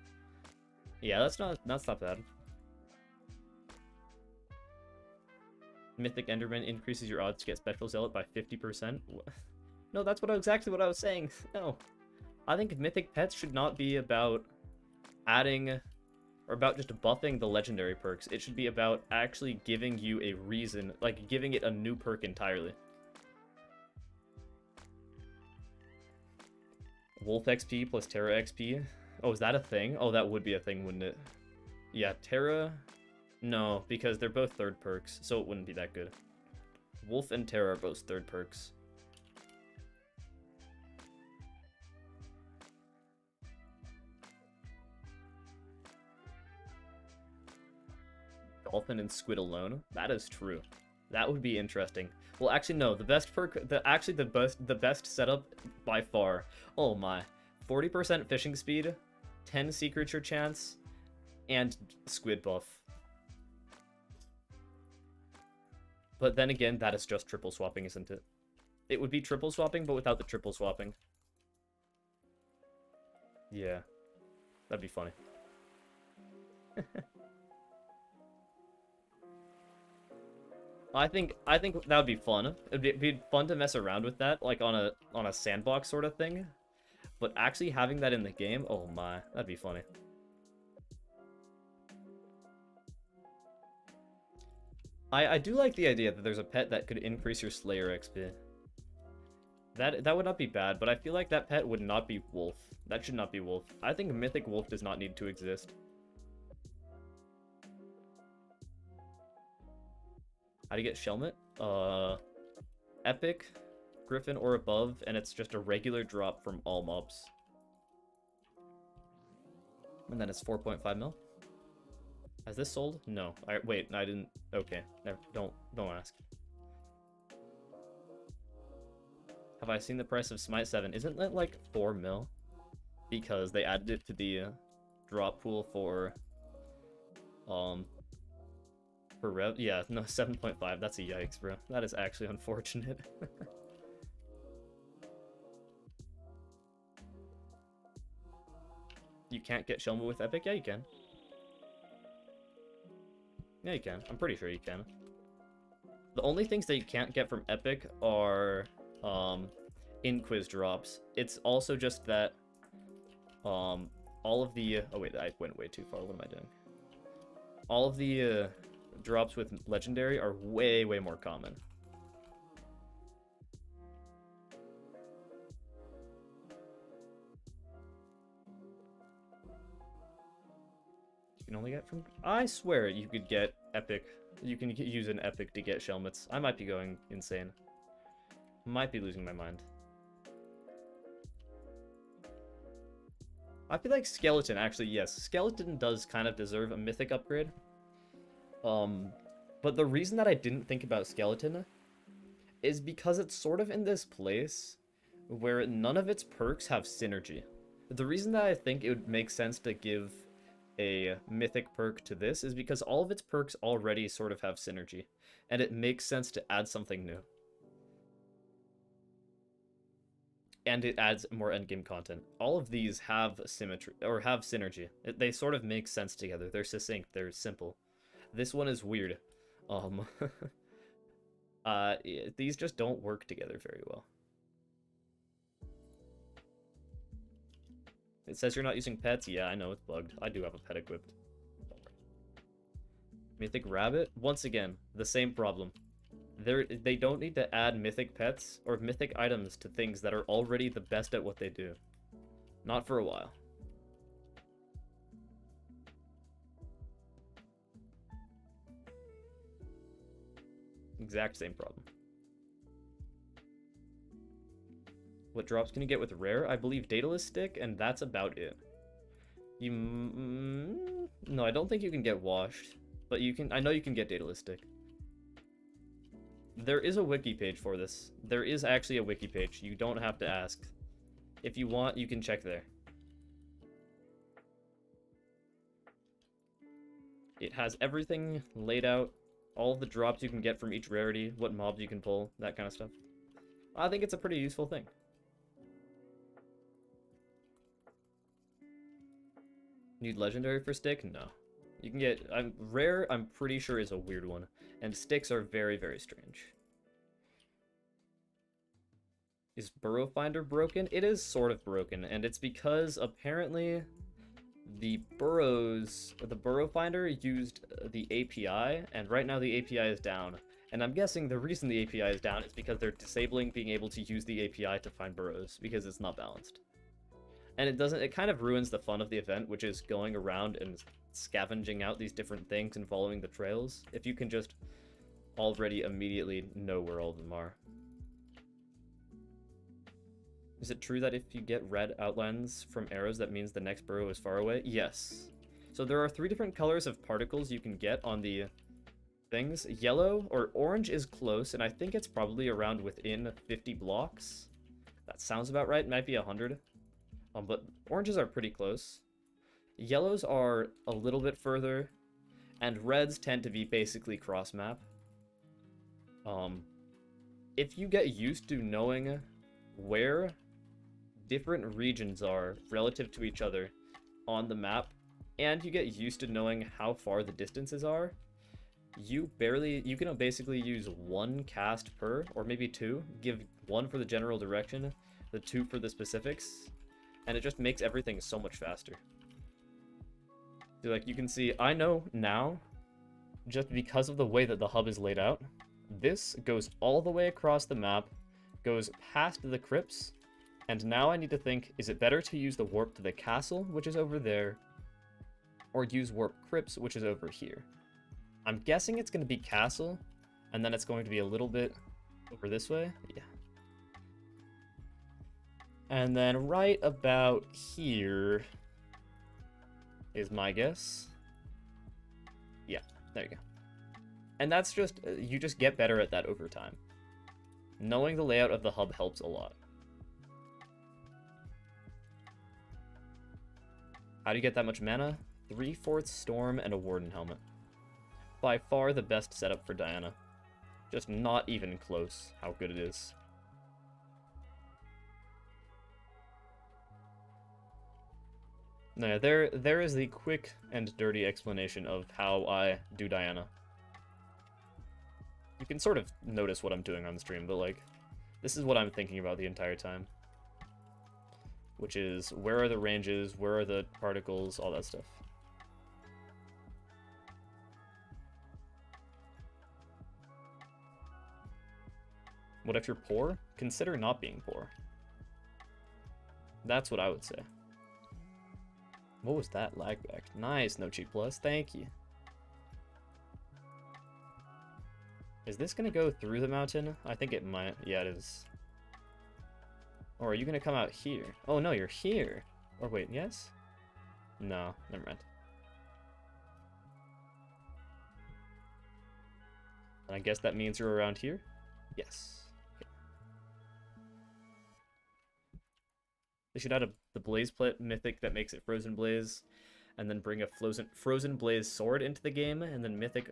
Yeah, that's not bad. Mythic Enderman increases your odds to get Special Zealot by 50%. No, that's exactly what I was saying. No. I think Mythic Pets should not be about adding or about just buffing the legendary perks. It should be about actually giving you a reason, like giving it a new perk entirely. Wolf XP plus Terra XP. Oh, is that a thing? Oh, that would be a thing, wouldn't it? Yeah, Terra... No, because they're both third perks, so it wouldn't be that good. Wolf and Terra are both third perks. Dolphin and Squid alone? That is true. That would be interesting. Well, actually, no. The best perk... The best setup by far. Oh my. 40% fishing speed, 10 sea creature chance, and squid buff. But then again, that is just triple swapping, isn't it? It would be triple swapping, but without the triple swapping. Yeah. That'd be funny. I think that would be fun. It'd be fun to mess around with that, like on a sandbox sort of thing. But actually having that in the game, oh my, that'd be funny. I do like the idea that there's a pet that could increase your Slayer XP. That would not be bad, but I feel like that pet would not be Wolf. That should not be Wolf. I think Mythic Wolf does not need to exist. How do you get Shelmet? Epic, Griffin, or above, and it's just a regular drop from all mobs. And then it's 4.5 mil. Has this sold? No. Wait, I didn't. Okay, never, don't ask. Have I seen the price of Smite 7? Isn't that like 4 mil? Because they added it to the drop pool for Rev. Yeah, no, 7.5. That's a yikes, bro. That is actually unfortunate. You can't get Shelma with Epic? Yeah, you can. Yeah, you can. I'm pretty sure you can. The only things that you can't get from Epic are in-quiz drops. It's also just that all of the... Oh, wait, I went way too far. What am I doing? All of the drops with Legendary are way, way more common. You can only get from... I swear you could get Epic. You can use an Epic to get Shelmets. I might be going insane. Might be losing my mind. I feel like Skeleton, actually, yes. Skeleton does kind of deserve a Mythic upgrade. But the reason that I didn't think about Skeleton is because it's sort of in this place where none of its perks have synergy. The reason that I think it would make sense to give a Mythic perk to this is because all of its perks already sort of have synergy, and it makes sense to add something new. And it adds more endgame content. All of these have symmetry, or have synergy. They sort of make sense together. They're succinct, they're simple. This one is weird. These just don't work together very well. It says you're not using pets. Yeah, I know, it's bugged. I do have a pet equipped. Mythic Rabbit? Once again, the same problem. They don't need to add mythic pets or mythic items to things that are already the best at what they do. Not for a while. Exact same problem. What drops can you get with rare? I believe Daedalus Stick, and that's about it. You... no, I don't think you can get washed. But you can... I know you can get Daedalus Stick. There is a wiki page for this. There is actually a wiki page. You don't have to ask. If you want, you can check there. It has everything laid out. All of the drops you can get from each rarity. What mobs you can pull. That kind of stuff. I think it's a pretty useful thing. Need legendary for stick? No. You can get... rare, I'm pretty sure, is a weird one. And sticks are very, very strange. Is Burrow Finder broken? It is sort of broken, and it's because apparently the Burrow Finder used the API, and right now the API is down. And I'm guessing the reason the API is down is because they're disabling being able to use the API to find burrows, because it's not balanced. And it kind of ruins the fun of the event, which is going around and scavenging out these different things and following the trails, if you can just already immediately know where all of them are. Is it true that if you get red outlines from arrows, that means the next burrow is far away? Yes. So there are 3 different colors of particles you can get on the things. Yellow or orange is close, and I think it's probably around within 50 blocks. That sounds about right. It might be 100. But oranges are pretty close. Yellows are a little bit further, and reds tend to be basically cross-map. If you get used to knowing where different regions are relative to each other on the map, and you get used to knowing how far the distances are, you can basically use 1 cast per, or maybe 2, give 1 for the general direction, the 2 for the specifics, and it just makes everything so much faster. So, like, you can see, I know now, just because of the way that the hub is laid out, this goes all the way across the map, goes past the crypts, and now I need to think, is it better to use the warp to the castle, which is over there, or use warp crypts, which is over here? I'm guessing it's going to be castle, and then it's going to be a little bit over this way. Yeah. And then right about here is my guess. Yeah, there you go. And that's just, you just get better at that over time. Knowing the layout of the hub helps a lot. How do you get that much mana? 3/4 Storm and a Warden Helmet. By far the best setup for Diana. Just not even close how good it is. No, there is the quick and dirty explanation of how I do Diana. You can sort of notice what I'm doing on the stream, but like, this is what I'm thinking about the entire time. Which is, where are the ranges, where are the particles, all that stuff. What if you're poor? Consider not being poor. That's what I would say. What was that? Lag back. Nice, no cheat plus. Thank you. Is this going to go through the mountain? I think it might. Yeah, it is. Or are you going to come out here? Oh, no, you're here. Or wait, yes? No, never mind. And I guess that means you're around here? Yes. Okay. They should add the Blaze mythic that makes it Frozen Blaze, and then bring a Frozen Blaze sword into the game, and then Mythic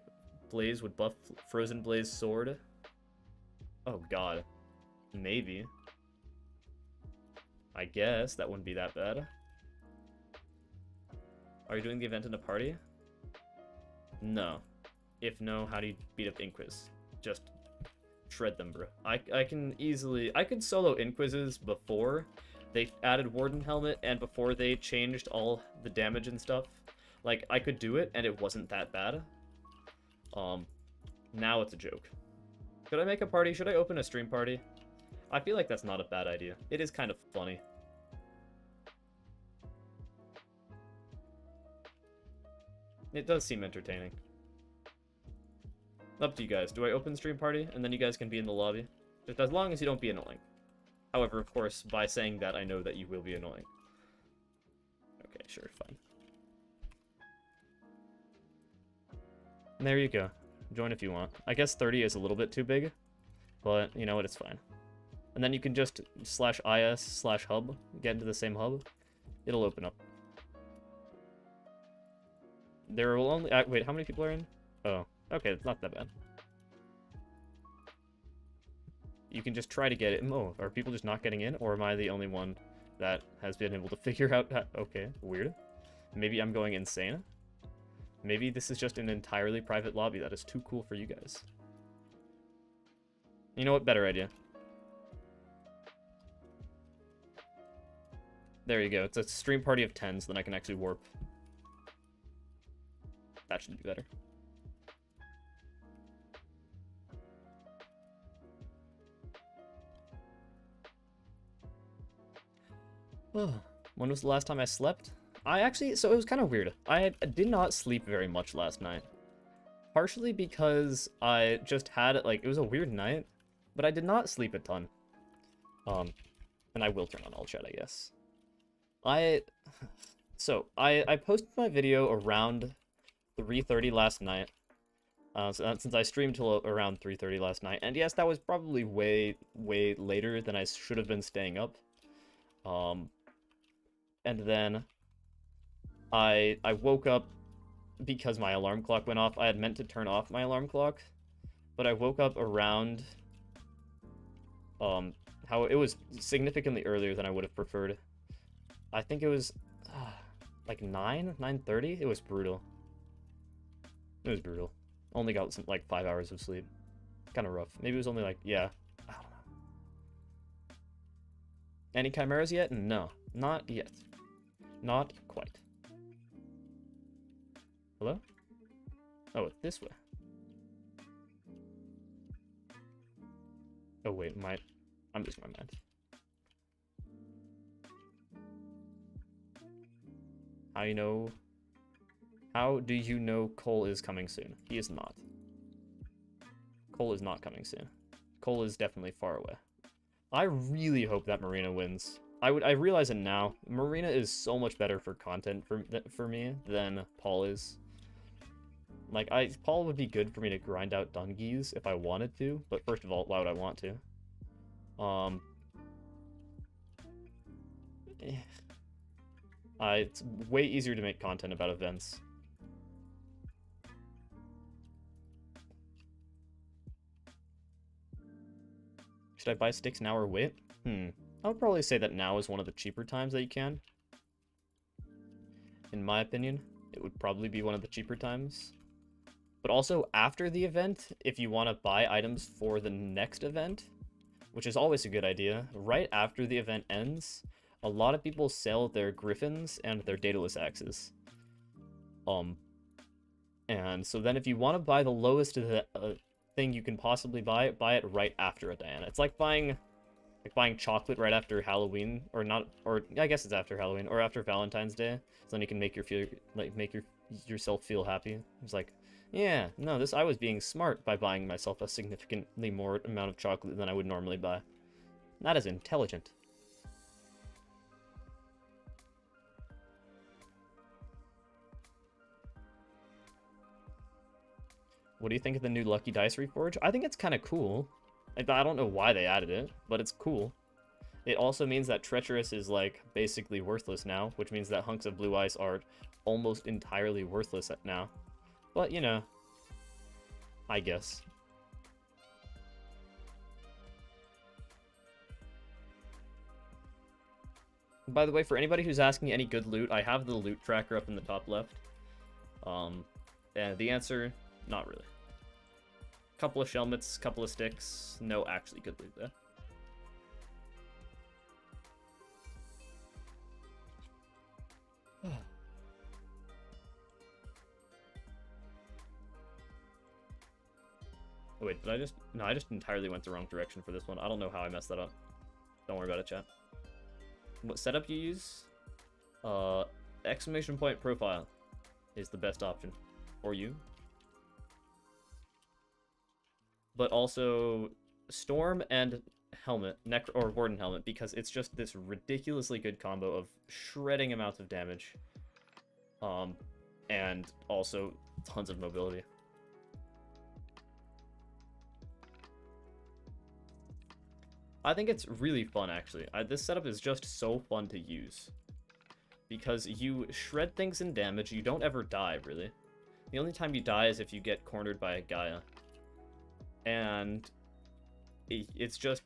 Blaze would buff Frozen Blaze sword. Oh god. Maybe. I guess that wouldn't be that bad. Are you doing the event in a party? No. If no, how do you beat up Inquis? Just shred them, bro. I could solo Inquises before they added Warden Helmet and before they changed all the damage and stuff. Like, I could do it and it wasn't that bad. Now it's a joke. Could I make a party? Should I open a stream party? I feel like that's not a bad idea. It is kind of funny. It does seem entertaining. Up to you guys. Do I open stream party and then you guys can be in the lobby? Just as long as you don't be annoying. However, of course, by saying that, I know that you will be annoying. Okay, sure, fine. And there you go. Join if you want. I guess 30 is a little bit too big, but you know what, it's fine. And then you can just /is/hub, get into the same hub. It'll open up. There will only... wait, how many people are in? Oh, okay, it's not that bad. You can just try to get it. Oh, are people just not getting in? Or am I the only one that has been able to figure out how... Okay, weird. Maybe I'm going insane. Maybe this is just an entirely private lobby that is too cool for you guys. You know what? Better idea. There you go. It's a stream party of 10s, then I can actually warp. That should be better. When was the last time I slept? So it was kind of weird. I did not sleep very much last night. Partially because I just had, like, it was a weird night, but I did not sleep a ton. And I will turn on all chat, I guess. I posted my video around 3:30 last night. Since I streamed till around 3:30 last night, and yes, that was probably way later than I should have been staying up. And then I woke up because my alarm clock went off. I had meant to turn off my alarm clock, but I woke up around how it was significantly earlier than I would have preferred. I think it was like 9:30. It was brutal. It was brutal. Only got some like 5 hours of sleep. Kind of rough. Maybe it was only like, yeah, I don't know. Any chimeras yet? No, not yet. Not quite. Hello? Oh, it's this way. Oh wait, I'm losing my mind. How do you know Cole is coming soon? He is not. Cole is not coming soon. Cole is definitely far away. I really hope that Marina wins. I realize it now. Marina is so much better for content for me than Paul is. Like, Paul would be good for me to grind out Dungees if I wanted to, but first of all, why would I want to? It's way easier to make content about events. Should I buy sticks now or wait? I would probably say that now is one of the cheaper times that you can. In my opinion, it would probably be one of the cheaper times. But also, after the event, if you want to buy items for the next event, which is always a good idea, right after the event ends, a lot of people sell their griffins and their daedalus axes. And so then if you want to buy the lowest thing you can possibly buy it right after a Diana. It's like buying chocolate right after Halloween, or not, or I guess it's after Halloween or after Valentine's Day. So then you can make yourself feel happy. It's like, yeah, no, I was being smart by buying myself a significantly more amount of chocolate than I would normally buy. That is intelligent. What do you think of the new Lucky Dice Reforge? I think it's kind of cool. I don't know why they added it, but it's cool. It also means that Treacherous is, like, basically worthless now, which means that Hunks of Blue Ice are almost entirely worthless now. But, you know, I guess. By the way, for anybody who's asking any good loot, I have the loot tracker up in the top left. And the answer, not really. Couple of shelmets, couple of sticks, no actually good loot there. Oh, wait, did I just... No, I just entirely went the wrong direction for this one. I don't know how I messed that up. Don't worry about it, chat. What setup you use? Exclamation point profile is the best option for you. but also Storm and Helmet, or Warden Helmet, because it's just this ridiculously good combo of shredding amounts of damage, and also tons of mobility. I think it's really fun, actually. This setup is just so fun to use. Because you shred things in damage, you don't ever die, really. The only time you die is if you get cornered by a Gaia. And it's just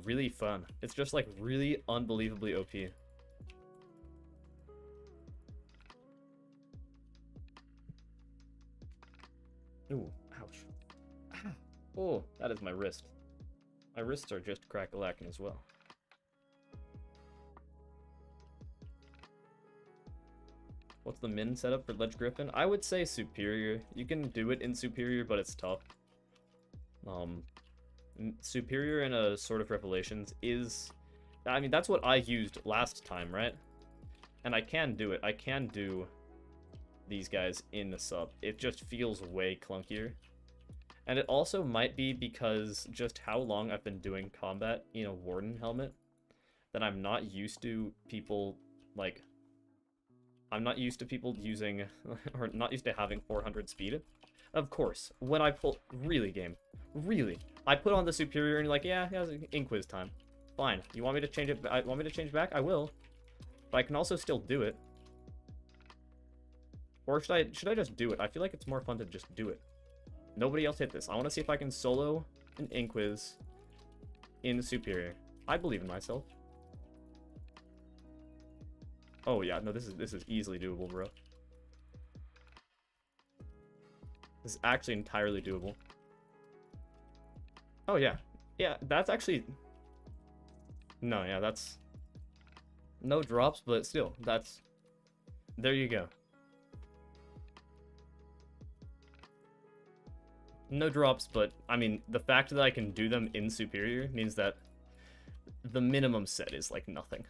really fun. It's just, like, really unbelievably OP. Ooh, ouch. Ah. Oh, that is my wrist. My wrists are just crack-a-lacking as well. What's the min setup for Ledge Griffin? I would say Superior. You can do it in Superior, but it's tough. Superior in a Sword of Revelations is... I mean, that's what I used last time, right? And I can do it. I can do these guys in the sub. It just feels way clunkier. And it also might be because just how long I've been doing combat in a Warden helmet that I'm not used to people, like... I'm not used to people using, or not used to having 400 speed. Of course, when I pull, really game, really, I put on the Superior and you're like, yeah, it's Inquiz time. Fine, you want me to change it, want me to change back? I will. But I can also still do it. Or should I just do it? I feel like it's more fun to just do it. Nobody else hit this. I want to see if I can solo an Inquiz in the Superior. I believe in myself. Oh yeah, no, this is easily doable, bro. This is actually entirely doable. Oh yeah. Yeah, that's actually... No, yeah, that's... No drops, but still, that's... There you go. No drops, but, I mean, the fact that I can do them in Superior means that the minimum set is, like, nothing.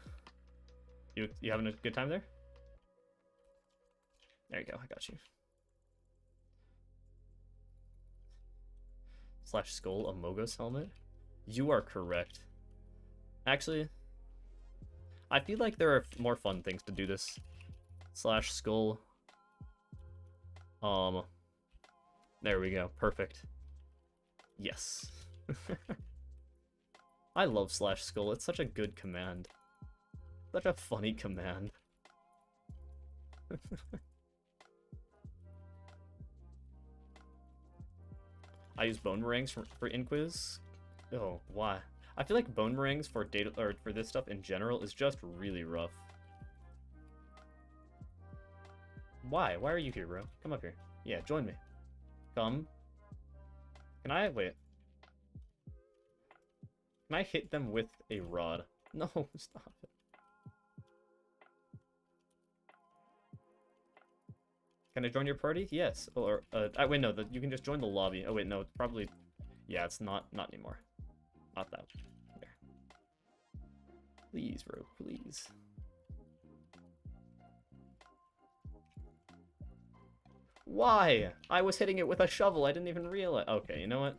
You having a good time there? There you go, I got you. Slash Skull, a Mogos helmet? You are correct. Actually, I feel like there are more fun things to do this. Slash Skull. There we go, perfect. Yes. I love Slash Skull, it's such a good command. Such a funny command. I use bone meringues for Inquiz. Oh, why? I feel like bone meringues for data or for this stuff in general is just really rough. Why? Why are you here, bro? Come up here. Yeah, join me. Come. Can I wait? Can I hit them with a rod? No, stop it. Can I join your party? Yes. Or wait, no. You can just join the lobby. Oh wait, no. It's probably, yeah. It's not anymore. Not that. There. Please, bro. Please. Why? I was hitting it with a shovel. I didn't even realize. Okay, you know what?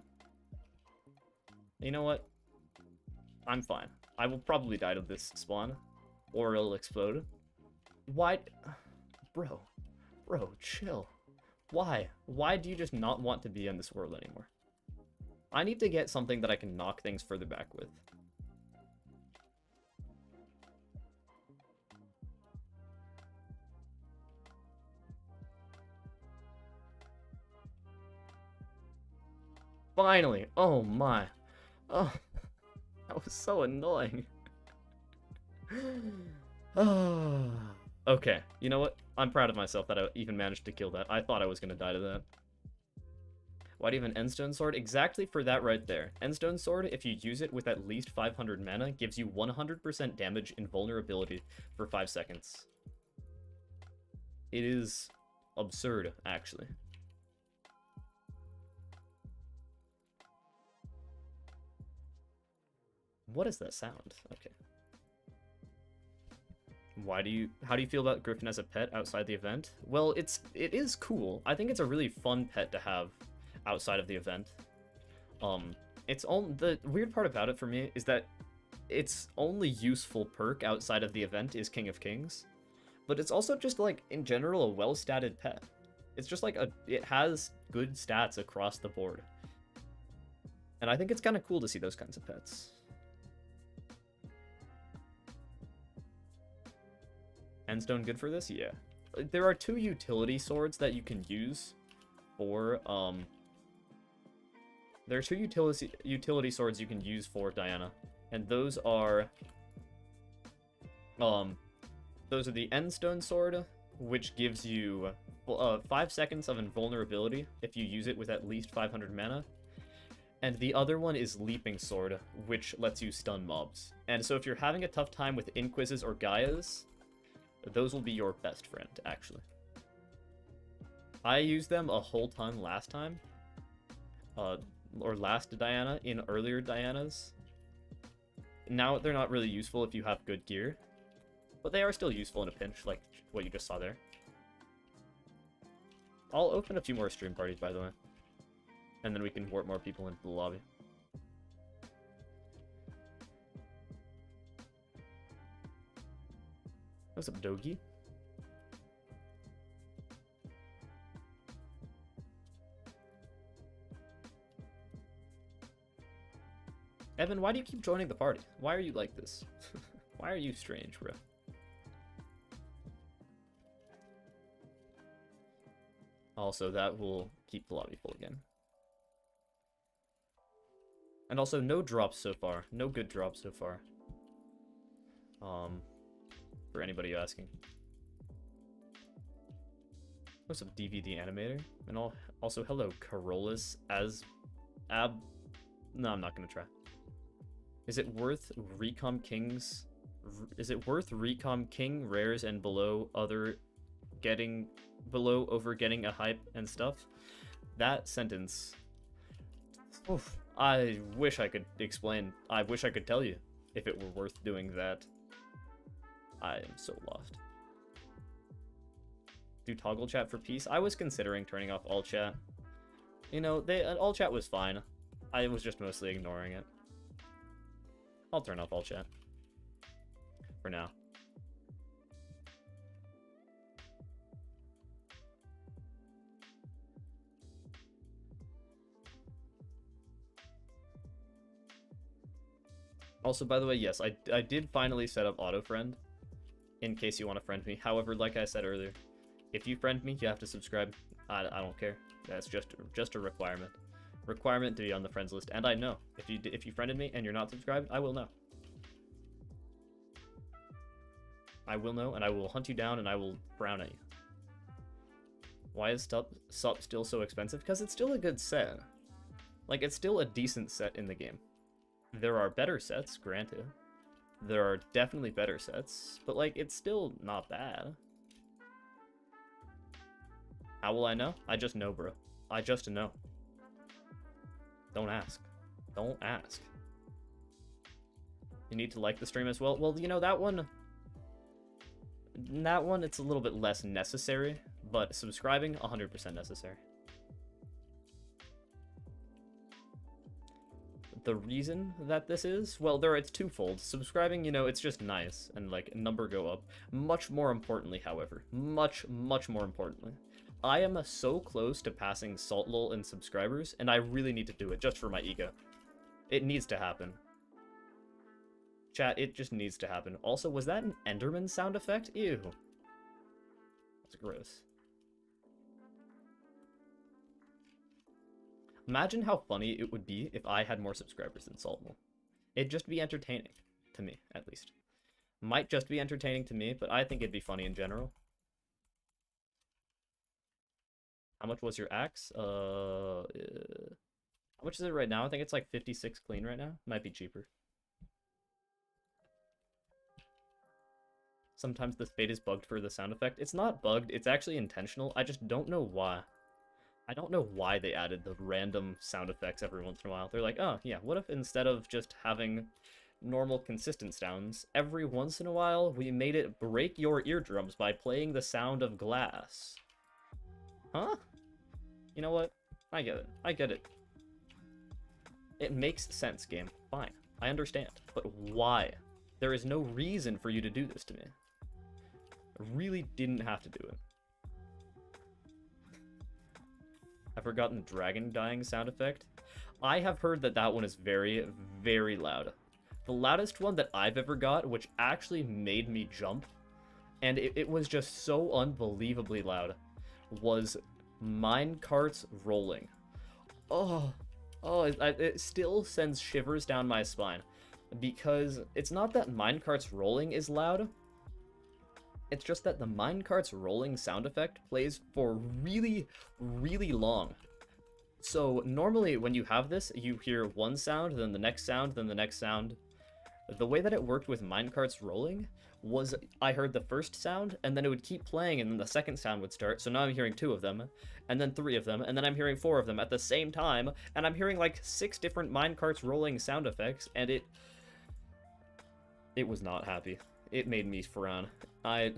You know what? I'm fine. I will probably die to this spawn, or it'll explode. Why, bro? Bro, chill. Why? Why do you just not want to be in this world anymore? I need to get something that I can knock things further back with. Finally! Oh my. Oh, that was so annoying. Oh. Okay, you know what? I'm proud of myself that I even managed to kill that. I thought I was going to die to that. Why do you have an Endstone Sword? Exactly for that right there. Endstone Sword, if you use it with at least 500 mana, gives you 100% damage invulnerability for 5 seconds. It is absurd, actually. What is that sound? Okay. How do you feel about Griffin as a pet outside the event? Well, it is cool. I think it's a really fun pet to have outside of the event. It's only the weird part about it for me is that its only useful perk outside of the event is King of Kings, but it's also just like in general a well-statted pet. It's just like it has good stats across the board, and I think it's kind of cool to see those kinds of pets. Endstone good for this? Yeah. There are 2 utility swords that you can use for, there are 2 utility swords you can use for Diana, and those are the Endstone sword, which gives you 5 seconds of invulnerability if you use it with at least 500 mana, and the other one is Leaping Sword, which lets you stun mobs. And so if you're having a tough time with Inquises or Gaias, those will be your best friend, actually. I used them a whole ton last time, or last Diana, in earlier Dianas. Now they're not really useful if you have good gear, but they are still useful in a pinch, like what you just saw there. I'll open a few more stream parties, by the way, and then we can warp more people into the lobby. What's up, Dogi? Evan, why do you keep joining the party? Why are you like this? Why are you strange, bro? Also, that will keep the lobby full again. And also, no drops so far. No good drops so far. For anybody asking. What's up, DVD Animator? And also, hello, Carolus as No, I'm not gonna try. Is it worth Recom Kings? Is it worth Recom King rares and below over getting a hype and stuff? That sentence. Oof, I wish I could explain. I wish I could tell you if it were worth doing that. I am so lost. Do toggle chat for peace? I was considering turning off all chat. You know, all chat was fine. I was just mostly ignoring it. I'll turn off all chat. For now. Also, by the way, yes, I did finally set up auto-friend, in case you want to friend me. However, like I said earlier, if you friend me, you have to subscribe. I don't care. That's just a requirement. Requirement to be on the friends list, and I know. If you friended me and you're not subscribed, I will know. I will know, and I will hunt you down, and I will frown at you. Why is Sup still so expensive? Because it's still a good set. Like, it's still a decent set in the game. There are better sets, granted. There are definitely better sets, but, like, it's still not bad. How will I know? I just know, bro. I just know. Don't ask. Don't ask. You need to like the stream as well? Well, you know, that one, it's a little bit less necessary, but subscribing, 100% necessary. The reason that this is, well, it's twofold. Subscribing, you know, it's just nice, and, like, number go up. Much more importantly, however, much more importantly, I am so close to passing SaltLol in subscribers, and I really need to do it, just for my ego. It needs to happen. Chat, it just needs to happen. Also, was that an Enderman sound effect? Ew. That's gross. Imagine how funny it would be if I had more subscribers than SaltLol. It'd just be entertaining. To me, at least. Might just be entertaining to me, but I think it'd be funny in general. How much was your axe? How much is it right now? I think it's like 56 clean right now. Might be cheaper. Sometimes the fade is bugged for the sound effect. It's not bugged, it's actually intentional. I just don't know why. I don't know why they added the random sound effects every once in a while. They're like, oh, yeah, what if instead of just having normal consistent sounds, every once in a while we made it break your eardrums by playing the sound of glass? Huh? You know what? I get it. I get it. It makes sense, game. Fine. I understand. But why? There is no reason for you to do this to me. I really didn't have to do it. I've forgotten the dragon dying sound effect. I have heard that that one is very, very loud. The loudest one that I've ever got, which actually made me jump, and it was just so unbelievably loud, was minecarts rolling. Oh, it still sends shivers down my spine. Because it's not that minecarts rolling is loud, it's just that the minecarts rolling sound effect plays for really, really long. So normally when you have this, you hear one sound, then the next sound, then the next sound. The way that it worked with minecarts rolling was I heard the first sound, and then it would keep playing, and then the second sound would start. So now I'm hearing 2 of them, and then 3 of them, and then I'm hearing 4 of them at the same time, and I'm hearing like 6 different minecarts rolling sound effects, and it was not happy. It made me frown. It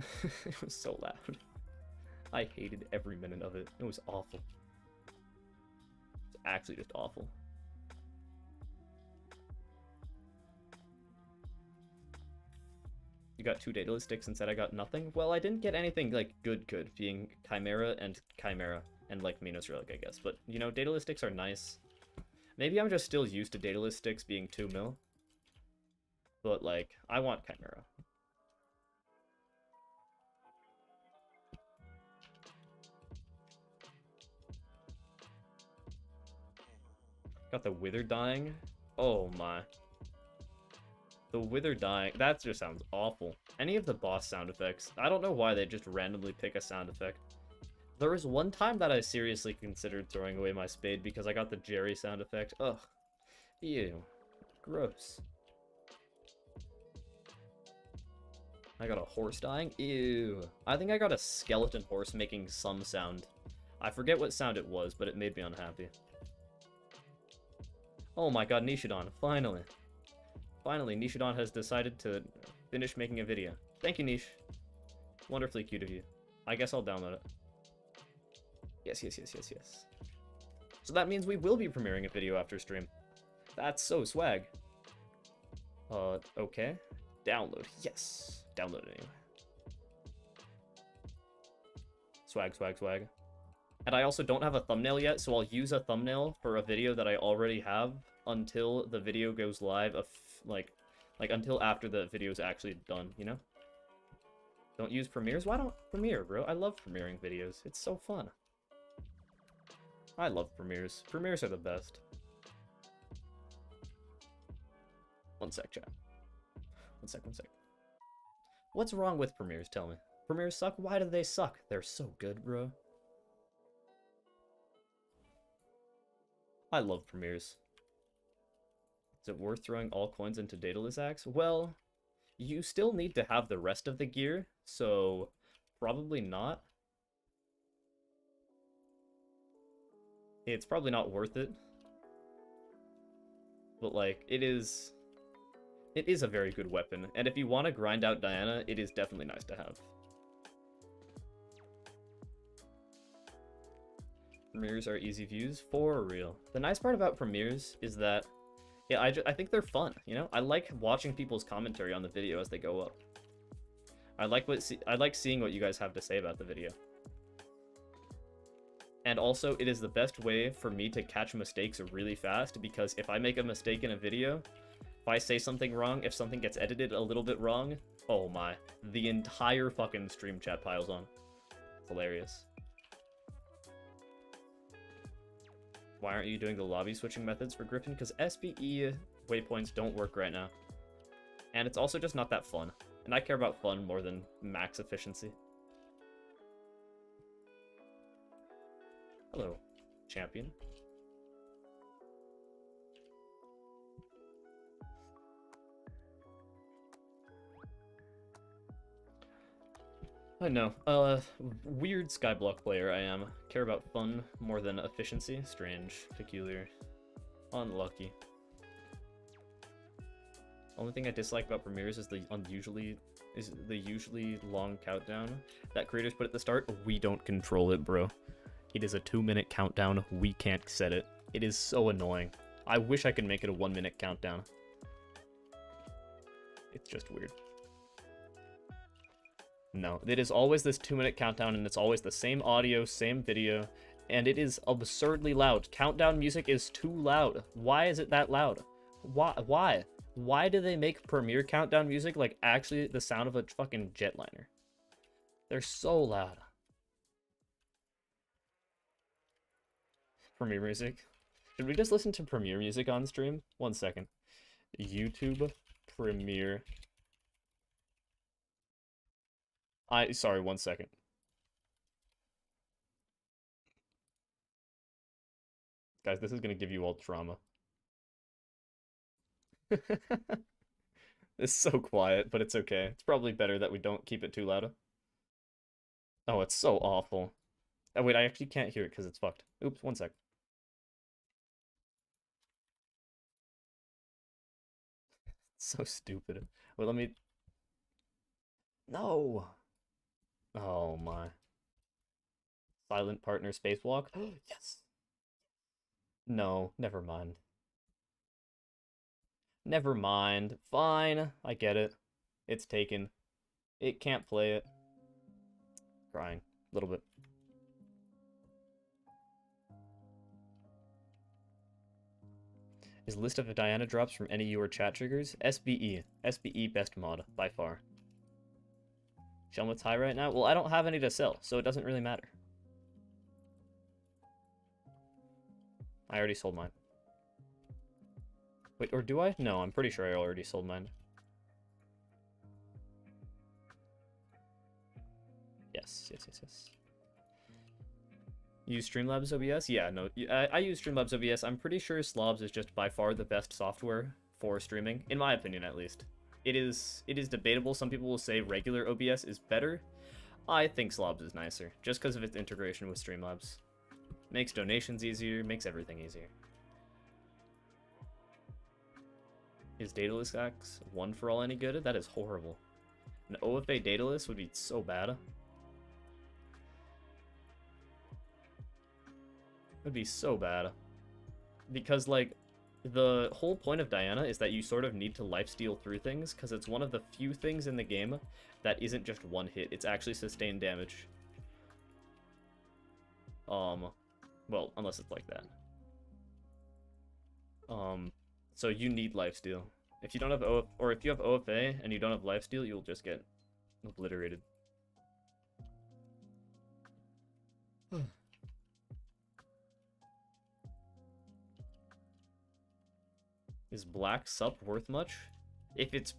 was so loud. I hated every minute of it. It was awful. It's actually just awful. You got 2 daedalus sticks and said I got nothing? Well, I didn't get anything, like, good, being Chimera, and, like, Minos Relic, I guess. But, you know, daedalus sticks are nice. Maybe I'm just still used to daedalus sticks being 2 mil. But, like, I want Chimera. Got the Wither dying. Oh my. The Wither dying. That just sounds awful. Any of the boss sound effects. I don't know why they just randomly pick a sound effect. There was one time that I seriously considered throwing away my spade because I got the Jerry sound effect. Ugh. Ew. Gross. I got a horse dying? Ew. I think I got a skeleton horse making some sound. I forget what sound it was, but it made me unhappy. Oh my god, Nishidon, finally. Finally, Nishidon has decided to finish making a video. Thank you, Nish. Wonderfully cute of you. I guess I'll download it. Yes. So that means we will be premiering a video after stream. That's so swag. Okay. Download. Yes. Download it anyway. Swag. And I also don't have a thumbnail yet, so I'll use a thumbnail for a video that I already have until the video goes live, like until after the video is actually done, you know? Don't use premieres? Why don't premiere, bro? I love premiering videos. It's so fun. I love premieres. Premieres are the best. One sec, chat. One sec. What's wrong with premieres? Tell me. Premieres suck? Why do they suck? They're so good, bro. I love premieres. Is it worth throwing all coins into Daedalus Axe? Well, you still need to have the rest of the gear, so probably not. It's probably not worth it. But, like, it is a very good weapon, and if you want to grind out Diana, it is definitely nice to have. Premieres are easy views, for real. The nice part about premieres is that, yeah, I think they're fun, you know? I like watching people's commentary on the video as they go up. I like seeing what you guys have to say about the video. And also, it is the best way for me to catch mistakes really fast, because if I make a mistake in a video, if I say something wrong, if something gets edited a little bit wrong, oh my, the entire fucking stream chat piles on. It's hilarious. Why aren't you doing the lobby switching methods for Griffin? Because SBE waypoints don't work right now. And it's also just not that fun. And I care about fun more than max efficiency. Hello, champion. I know. Weird Skyblock player I am. Care about fun more than efficiency. Strange. Peculiar. Unlucky. Only thing I dislike about premieres is the usually long countdown that creators put at the start. We don't control it, bro. It is a 2-minute countdown. We can't set it. It is so annoying. I wish I could make it a 1-minute countdown. It's just weird. No, it is always this 2-minute countdown, and it's always the same audio, same video, and it is absurdly loud. Countdown music is too loud. Why is it that loud? Why? Why do they make Premiere countdown music like actually the sound of a fucking jetliner? They're so loud. Premiere music. Should we just listen to Premiere music on stream? 1 second. YouTube Premiere. Sorry, 1 second. Guys, this is gonna give you all trauma. It's so quiet, but it's okay. It's probably better that we don't keep it too loud. Oh, it's so awful. Oh, wait, I actually can't hear it because it's fucked. Oops, 1 sec. So stupid. Wait, let me... No! Oh, my. Silent partner spacewalk? Yes! No, never mind. Never mind. Fine, I get it. It's taken. It can't play it. Crying. A little bit. Is list of Diana drops from any of your chat triggers? SBE. SBE best mod, by far. Shelmet's high right now? Well, I don't have any to sell, so it doesn't really matter. I already sold mine. Wait, or do I? No, I'm pretty sure I already sold mine. Yes. Use Streamlabs OBS? Yeah, no, I use Streamlabs OBS. I'm pretty sure Slobs is just by far the best software for streaming, in my opinion at least. It is debatable. Some people will say regular OBS is better. I think Slobs is nicer, just because of its integration with Streamlabs. Makes donations easier, makes everything easier. Is Daedalus Axe 1 for all any good? That is horrible. An OFA Daedalus would be so bad. Would be so bad. Because, like, the whole point of Diana is that you sort of need to lifesteal through things, because it's one of the few things in the game that isn't just one hit. It's actually sustained damage. Well, unless it's like that. So you need lifesteal. If you don't have if you have OFA and you don't have lifesteal, you'll just get obliterated. Is black sup worth much? If it's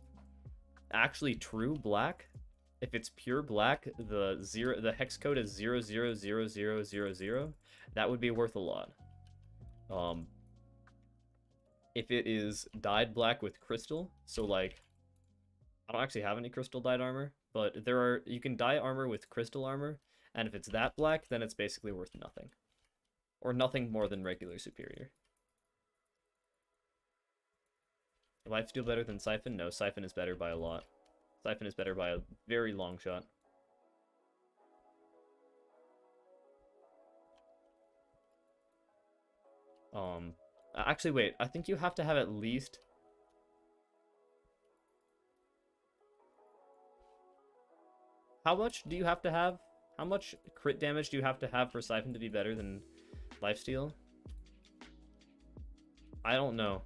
actually true black, if it's pure black, the hex code is 000000, that would be worth a lot. If it is dyed black with crystal, so like, I don't actually have any crystal dyed armor, but you can dye armor with crystal armor, and if it's that black, then it's basically worth nothing. Or nothing more than regular superior. Lifesteal better than Siphon? No, Siphon is better by a lot. Siphon is better by a very long shot. Actually, wait. I think you have to have at least... How much do you have to have? How much crit damage do you have to have for Siphon to be better than lifesteal? I don't know.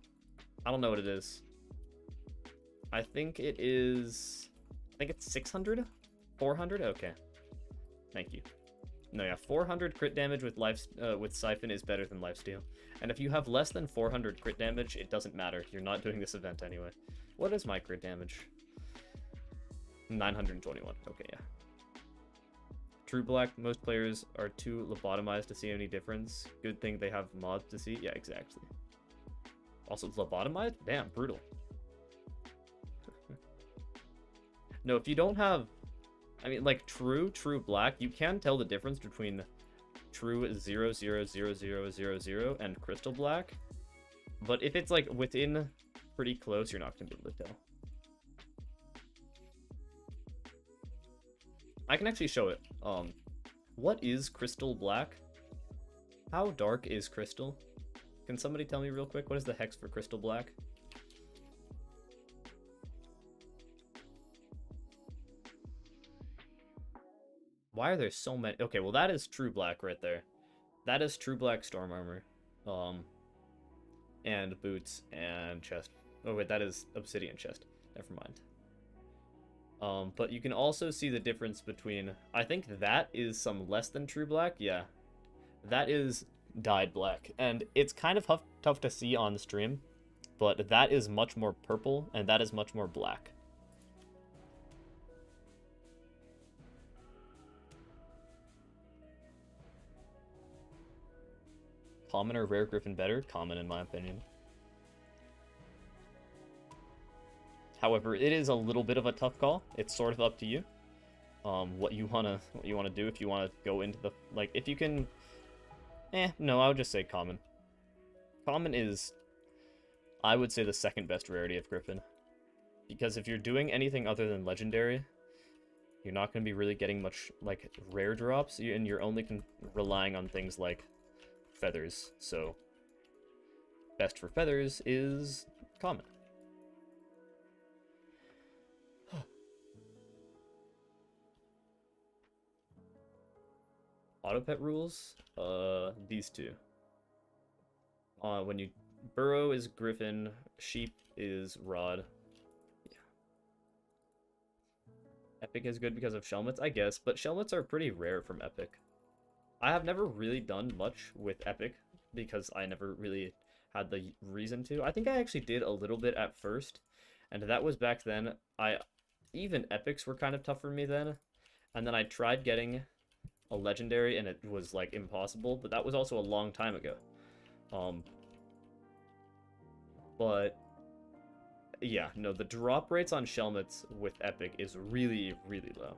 I don't know what it is. I think it is... I think it's 600? 400? Okay. Thank you. No, yeah, 400 crit damage with Siphon is better than lifesteal. And if you have less than 400 crit damage, it doesn't matter. You're not doing this event anyway. What is my crit damage? 921. Okay, yeah. True black, most players are too lobotomized to see any difference. Good thing they have mods to see. Yeah, exactly. Also, lobotomized? Damn, brutal. No, if you don't have... I mean, like, true black, you can tell the difference between true 0000000 and crystal black. But if it's, like, within pretty close, you're not going to be able to tell. I can actually show it. What is crystal black? How dark is crystal? Can somebody tell me real quick, what is the hex for crystal black? Why are there so many? Okay, well that is true black right there. That is true black storm armor. And boots and chest. Oh wait, that is obsidian chest. Never mind. But you can also see the difference between, I think that is some less than true black. Yeah, that is dyed black, and it's kind of tough to see on stream, but that is much more purple and that is much more black. Common or rare griffin better? Common in my opinion. However, it is a little bit of a tough call. It's sort of up to you. What you wanna do, if you wanna go into the, like, if you can. No, I would just say common. Common is, I would say, the second best rarity of griffin, because if you're doing anything other than legendary, you're not gonna be really getting much like rare drops, and you're only relying on things like feathers. So best for feathers is common. Auto pet rules? These two. When you burrow is griffin, sheep is rod. Yeah. Epic is good because of shellmets, I guess, but shellmets are pretty rare from epic. I have never really done much with epic because I never really had the reason to. I think I actually did a little bit at first, and that was back then. Even epics were kind of tough for me then, and then I tried getting a legendary and it was like impossible, but that was also a long time ago. But yeah, no, the drop rates on shellmets with epic is really, really low.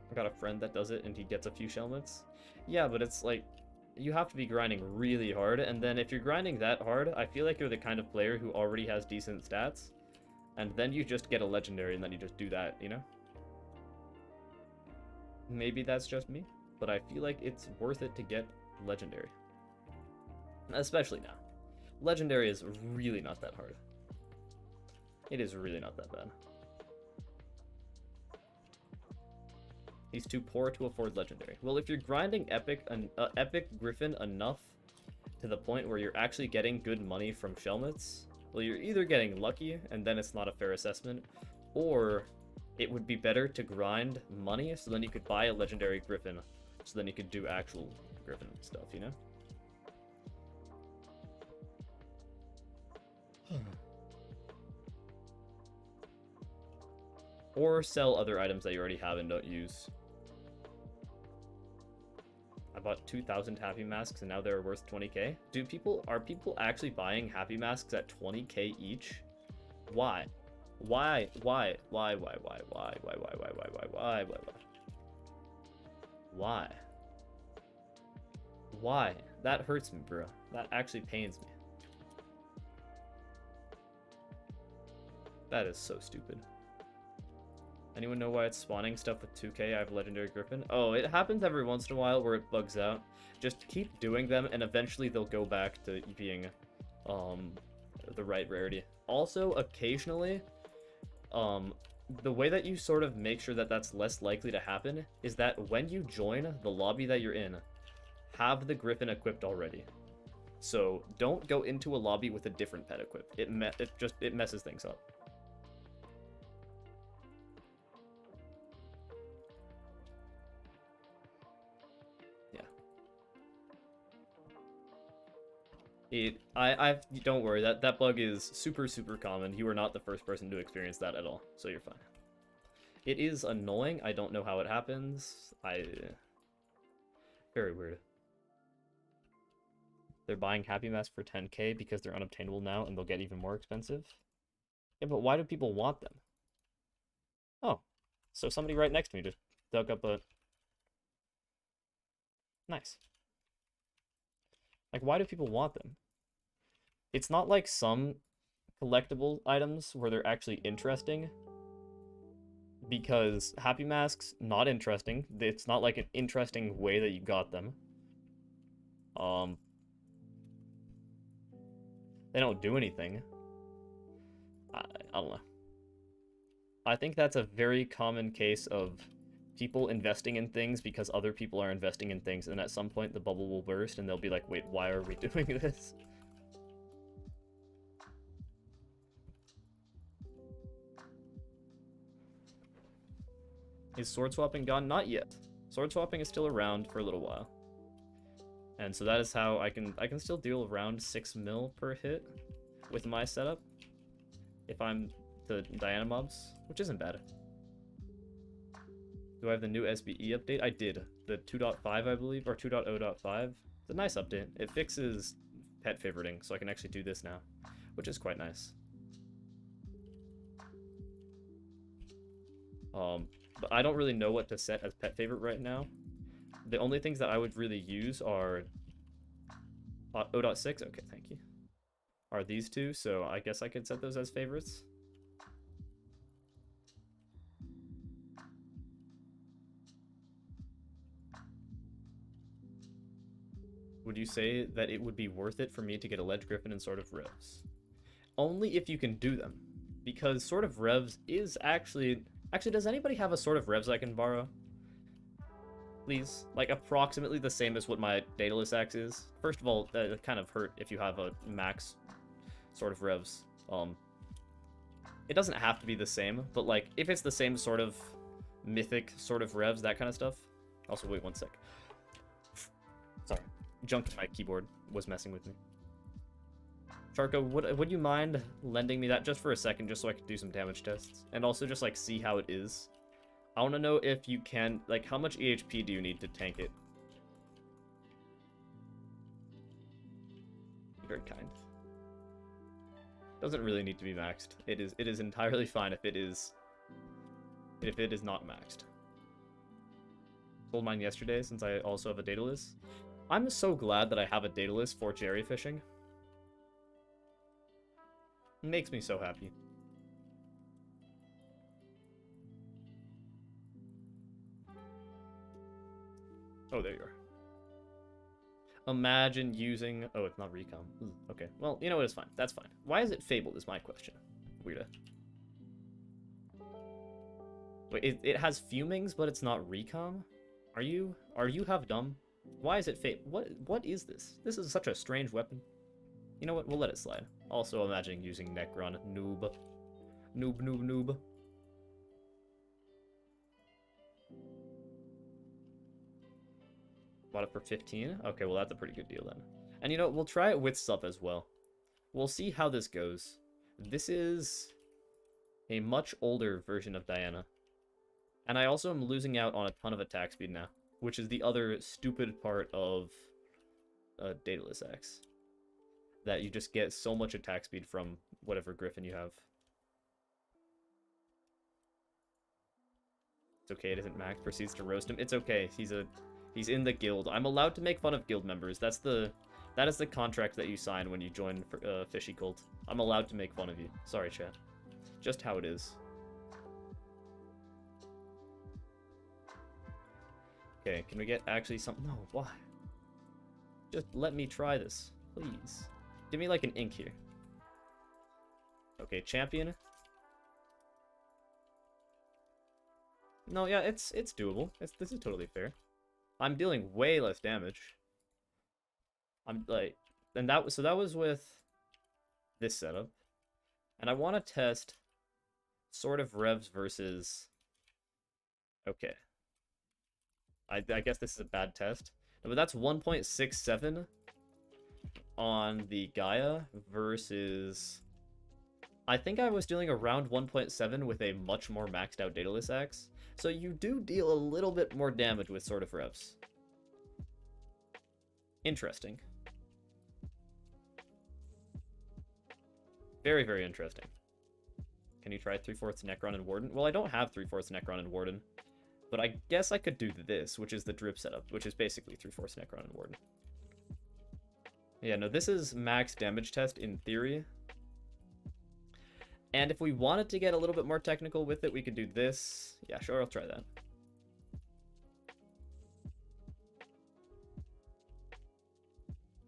I got a friend that does it and he gets a few shellmets. Yeah, but it's like, you have to be grinding really hard, and then if you're grinding that hard, I feel like you're the kind of player who already has decent stats, and then you just get a legendary and then you just do that, you know? Maybe that's just me, but I feel like it's worth it to get legendary. Especially now. Legendary is really not that hard. It is really not that bad. He's too poor to afford legendary. Well, if you're grinding epic griffin enough to the point where you're actually getting good money from shellmets, well, you're either getting lucky and then it's not a fair assessment, or it would be better to grind money so then you could buy a legendary griffin, so then you could do actual griffin stuff, you know? Or sell other items that you already have and don't use. I bought 2,000 happy masks and now they're worth 20k. Are people actually buying happy masks at 20k each? Why? Why? Why? That hurts me, bro. That actually pains me. That is so stupid. Anyone know why it's spawning stuff with 2k? I have legendary griffin. Oh, it happens every once in a while where it bugs out. Just keep doing them and eventually they'll go back to being the right rarity. Also, occasionally, the way that you sort of make sure that that's less likely to happen is that when you join the lobby that you're in, have the griffin equipped already. So don't go into a lobby with a different pet equipped. It messes things up. Don't worry, that bug is super common. You are not the first person to experience that at all, so you're fine. It is annoying. I don't know how it happens. Very weird. They're buying happy masks for 10k because they're unobtainable now and they'll get even more expensive. Yeah, but why do people want them? Oh, so somebody right next to me just dug up a... Nice. Like, why do people want them? It's not like some collectible items where they're actually interesting. Because Happy Masks, not interesting. It's not like an interesting way that you got them. They don't do anything. I don't know. I think that's a very common case of people investing in things because other people are investing in things, and at some point the bubble will burst and they'll be like, wait, why are we doing this? Is sword swapping gone? Not yet. Sword swapping is still around for a little while. And so that is how I can still deal around 6 mil per hit with my setup if I'm the Diana mobs, which isn't bad. Do I have the new SBE update? I did. The 2.5, I believe, or 2.0.5. It's a nice update. It fixes pet favoriting, so I can actually do this now, which is quite nice. But I don't really know what to set as pet favorite right now. The only things that I would really use are 0.6. Okay, thank you. Are these two, so I guess I could set those as favorites. Would you say that it would be worth it for me to get a Ledge Griffin and Sword of Revs? Only if you can do them. Because Sword of Revs is actually... Actually, does anybody have a Sword of Revs I can borrow? Please. Like, approximately the same as what my Daedalus Axe is. First of all, that kind of hurt if you have a max Sword of Revs. It doesn't have to be the same, but, like, if it's the same sort of mythic Sword of Revs, that kind of stuff. Also, wait one sec. Sorry. Junk in my keyboard was messing with me. Charco, would you mind lending me that just for a second, just so I could do some damage tests? And also just, like, see how it is. I want to know if you can, like, how much EHP do you need to tank it? Very kind. Doesn't really need to be maxed. It is entirely fine if it is not maxed. Sold mine yesterday since I also have a Daedalus. I'm so glad that I have a Daedalus for jerry fishing. It makes me so happy. Oh, there you are. Imagine using... Oh, it's not recom. Okay. Well, you know what? It's fine. That's fine. Why is it fabled is my question. Weirda. Wait, it has fumings, but it's not recom? Are you half dumb? Why is it fabled? What is this? This is such a strange weapon. You know what? We'll let it slide. Also imagining using Necron. Noob. Noob, noob, noob. Bought it for 15? Okay, well that's a pretty good deal then. And you know, we'll try it with sub as well. We'll see how this goes. This is a much older version of Diana. And I also am losing out on a ton of attack speed now, which is the other stupid part of Daedalus Axe. That you just get so much attack speed from whatever griffin you have. It's okay, it isn't max. Proceeds to roast him. It's okay. He's in the guild. I'm allowed to make fun of guild members. That is the contract that you sign when you join Fishy Cult. I'm allowed to make fun of you. Sorry, chat. Just how it is. Okay, can we get actually something? No, why? Just let me try this, please. Give me like an ink here. Okay, champion. No, yeah, it's doable. This is totally fair. I'm dealing way less damage. I'm like, and that was with this setup, and I want to test Sword of Revs versus. Okay. I guess this is a bad test, but that's 1.67 on the Gaia versus. I think I was dealing around 1.7 with a much more maxed out Daedalus Axe. So you do deal a little bit more damage with Sword of Revs. Interesting. Very, very interesting. Can you try 3/4 Necron and Warden? Well, I don't have 3/4 Necron and Warden. But I guess I could do this, which is the drip setup, which is basically 3/4 Necron and Warden. Yeah, no, this is max damage test in theory. And if we wanted to get a little bit more technical with it, we could do this. Yeah, sure, I'll try that.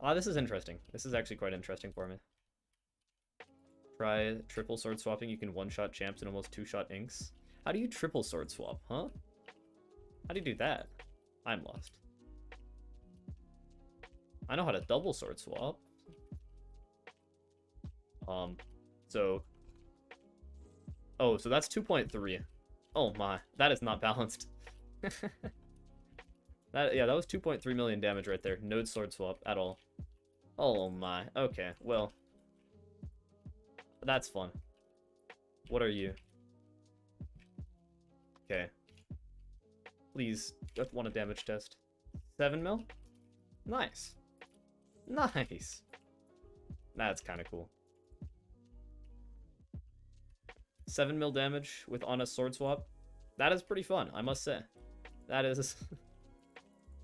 Ah, this is interesting. This is actually quite interesting for me. Try triple sword swapping. You can one-shot champs and almost two-shot inks. How do you triple sword swap, huh? How do you do that? I'm lost. I know how to double sword swap. So... Oh, so that's 2.3. Oh my, that is not balanced. Yeah, that was 2.3 million damage right there. No sword swap at all. Oh my, okay, well. That's fun. What are you? Okay. Please, I want a damage test. 7 mil? Nice. Nice. That's kind of cool. 7 mil damage with on a sword swap. That is pretty fun, I must say. That is...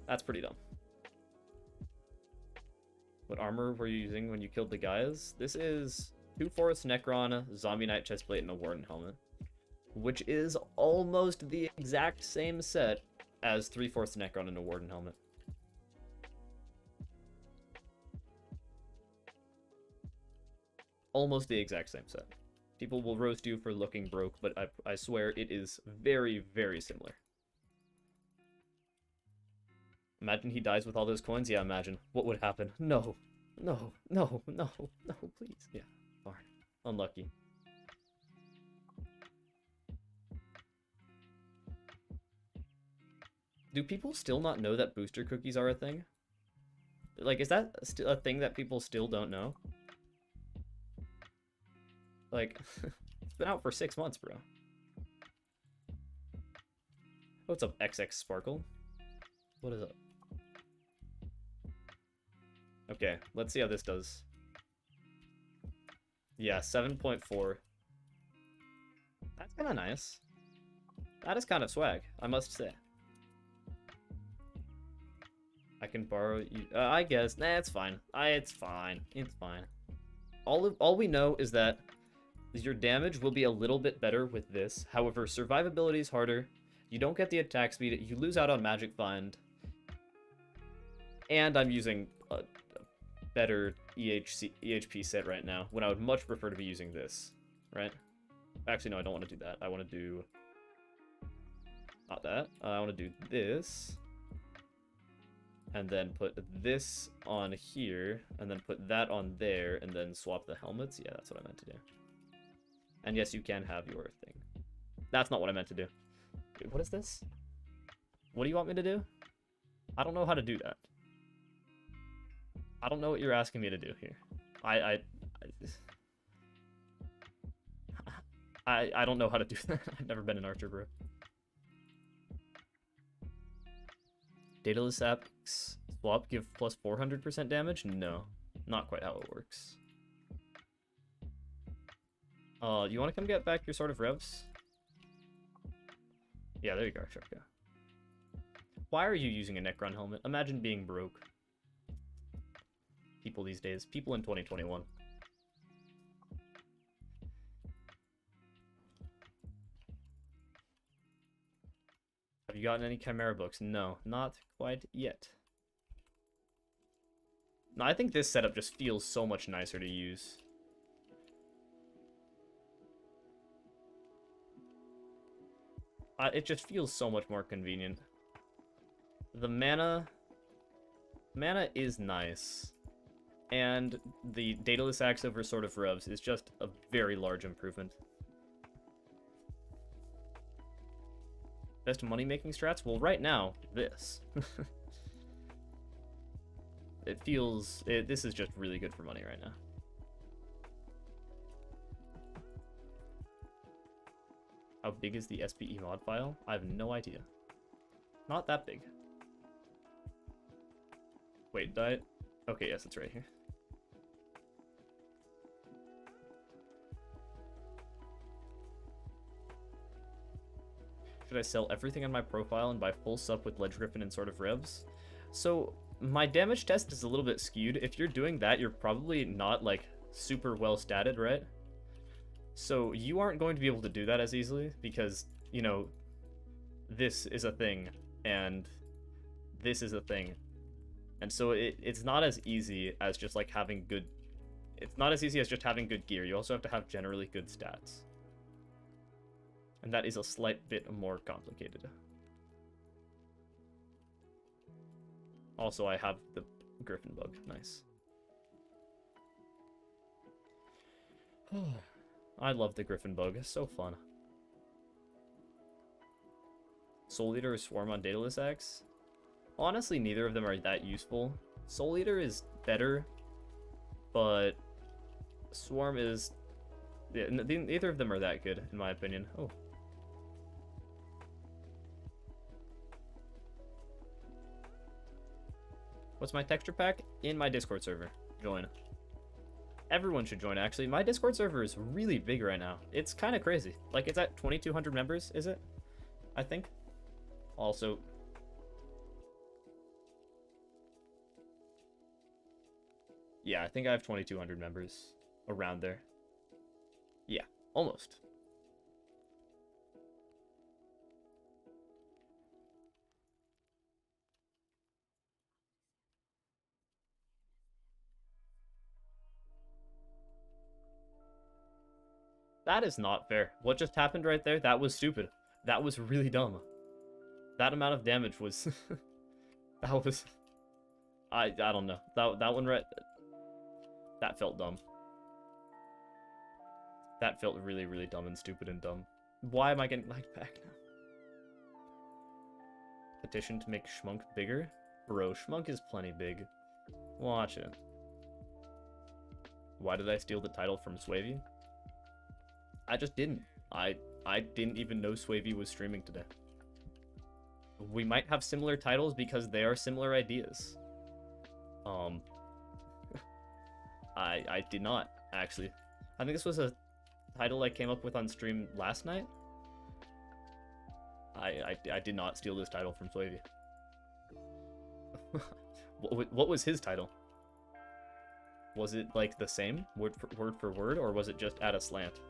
That's pretty dumb. What armor were you using when you killed the guys? This is 2 Forest Necron, Zombie Knight Chestplate, and a Warden Helmet. Which is almost the exact same set as 3/4 Necron and a Warden Helmet. Almost the exact same set. People will roast you for looking broke, but I swear it is very, very similar. Imagine he dies with all those coins? Yeah, imagine. What would happen? No. No. No. No. No, please. Yeah. Darn. Unlucky. Do people still not know that booster cookies are a thing? Like, is that still a thing that people still don't know? Like, it's been out for 6 months, bro. What's up, XX Sparkle? What is up? Okay, let's see how this does. Yeah, 7.4. That's kind of nice. That is kind of swag, I must say. I can borrow you. I guess. Nah, it's fine. It's fine. It's fine. All we know is that your damage will be a little bit better with this. However, survivability is harder. You don't get the attack speed. You lose out on Magic Find. And I'm using a better EHP set right now, when I would much prefer to be using this, right? Actually, no, I don't want to do that. I want to do... Not that. I want to do this. And then put this on here, and then put that on there, and then swap the helmets. Yeah, that's what I meant to do. And yes, you can have your thing. That's not what I meant to do. Wait, what is this? What do you want me to do? I don't know how to do that. I don't know what you're asking me to do here. I don't know how to do that. I've never been an archer, bro. Daedalus Axe swap give plus 400% damage? No, not quite how it works. You want to come get back your Sword of Revs? Yeah, there you go, sure, go. Why are you using a Necron helmet? Imagine being broke. People these days. People in 2021. Have you gotten any Chimera books? No, not quite yet. No, I think this setup just feels so much nicer to use. It just feels so much more convenient. The mana is nice. And the Daedalus Axe over Sword of Revs is just a very large improvement. Best money-making strats? Well, right now, this. It feels... this is just really good for money right now. How big is the SPE mod file? I have no idea. Not that big. Wait, diet? Okay, yes, it's right here. Should I sell everything on my profile and buy full sup with Ledge Griffin and Sword of Revs? So, my damage test is a little bit skewed. If you're doing that, you're probably not, like, super well statted, right? So you aren't going to be able to do that as easily because, you know, this is a thing and this is a thing. And so it's not as easy as just like having good... It's not as easy as just having good gear. You also have to have generally good stats. And that is a slight bit more complicated. Also, I have the Griffin bug. Nice. I love the Griffin bug. It's so fun. Soul Eater or Swarm on Daedalus X? Honestly, neither of them are that useful. Soul Eater is better, but Swarm is... Yeah, neither of them are that good, in my opinion. Oh. What's my texture pack? In my Discord server. Join. Everyone should join, actually. My Discord server is really big right now. It's kind of crazy. Like, it's at 2,200 members, is it? I think. Also... Yeah, I think I have 2,200 members. Around there. Yeah, almost. That is not fair. What just happened right there? That was stupid. That was really dumb. That amount of damage was... that was... I don't know. That one right... That felt dumb. That felt really, really dumb and stupid and dumb. Why am I getting lagged back now? Petition to make Schmunk bigger? Bro, Schmunk is plenty big. Watch it. Why did I steal the title from Swavey? I just didn't. I didn't even know Swavey was streaming today. We might have similar titles because they are similar ideas. I did not, actually. I think this was a title I came up with on stream last night. I did not steal this title from Swavey. What was his title? Was it like the same, word for word, or was it just at a slant?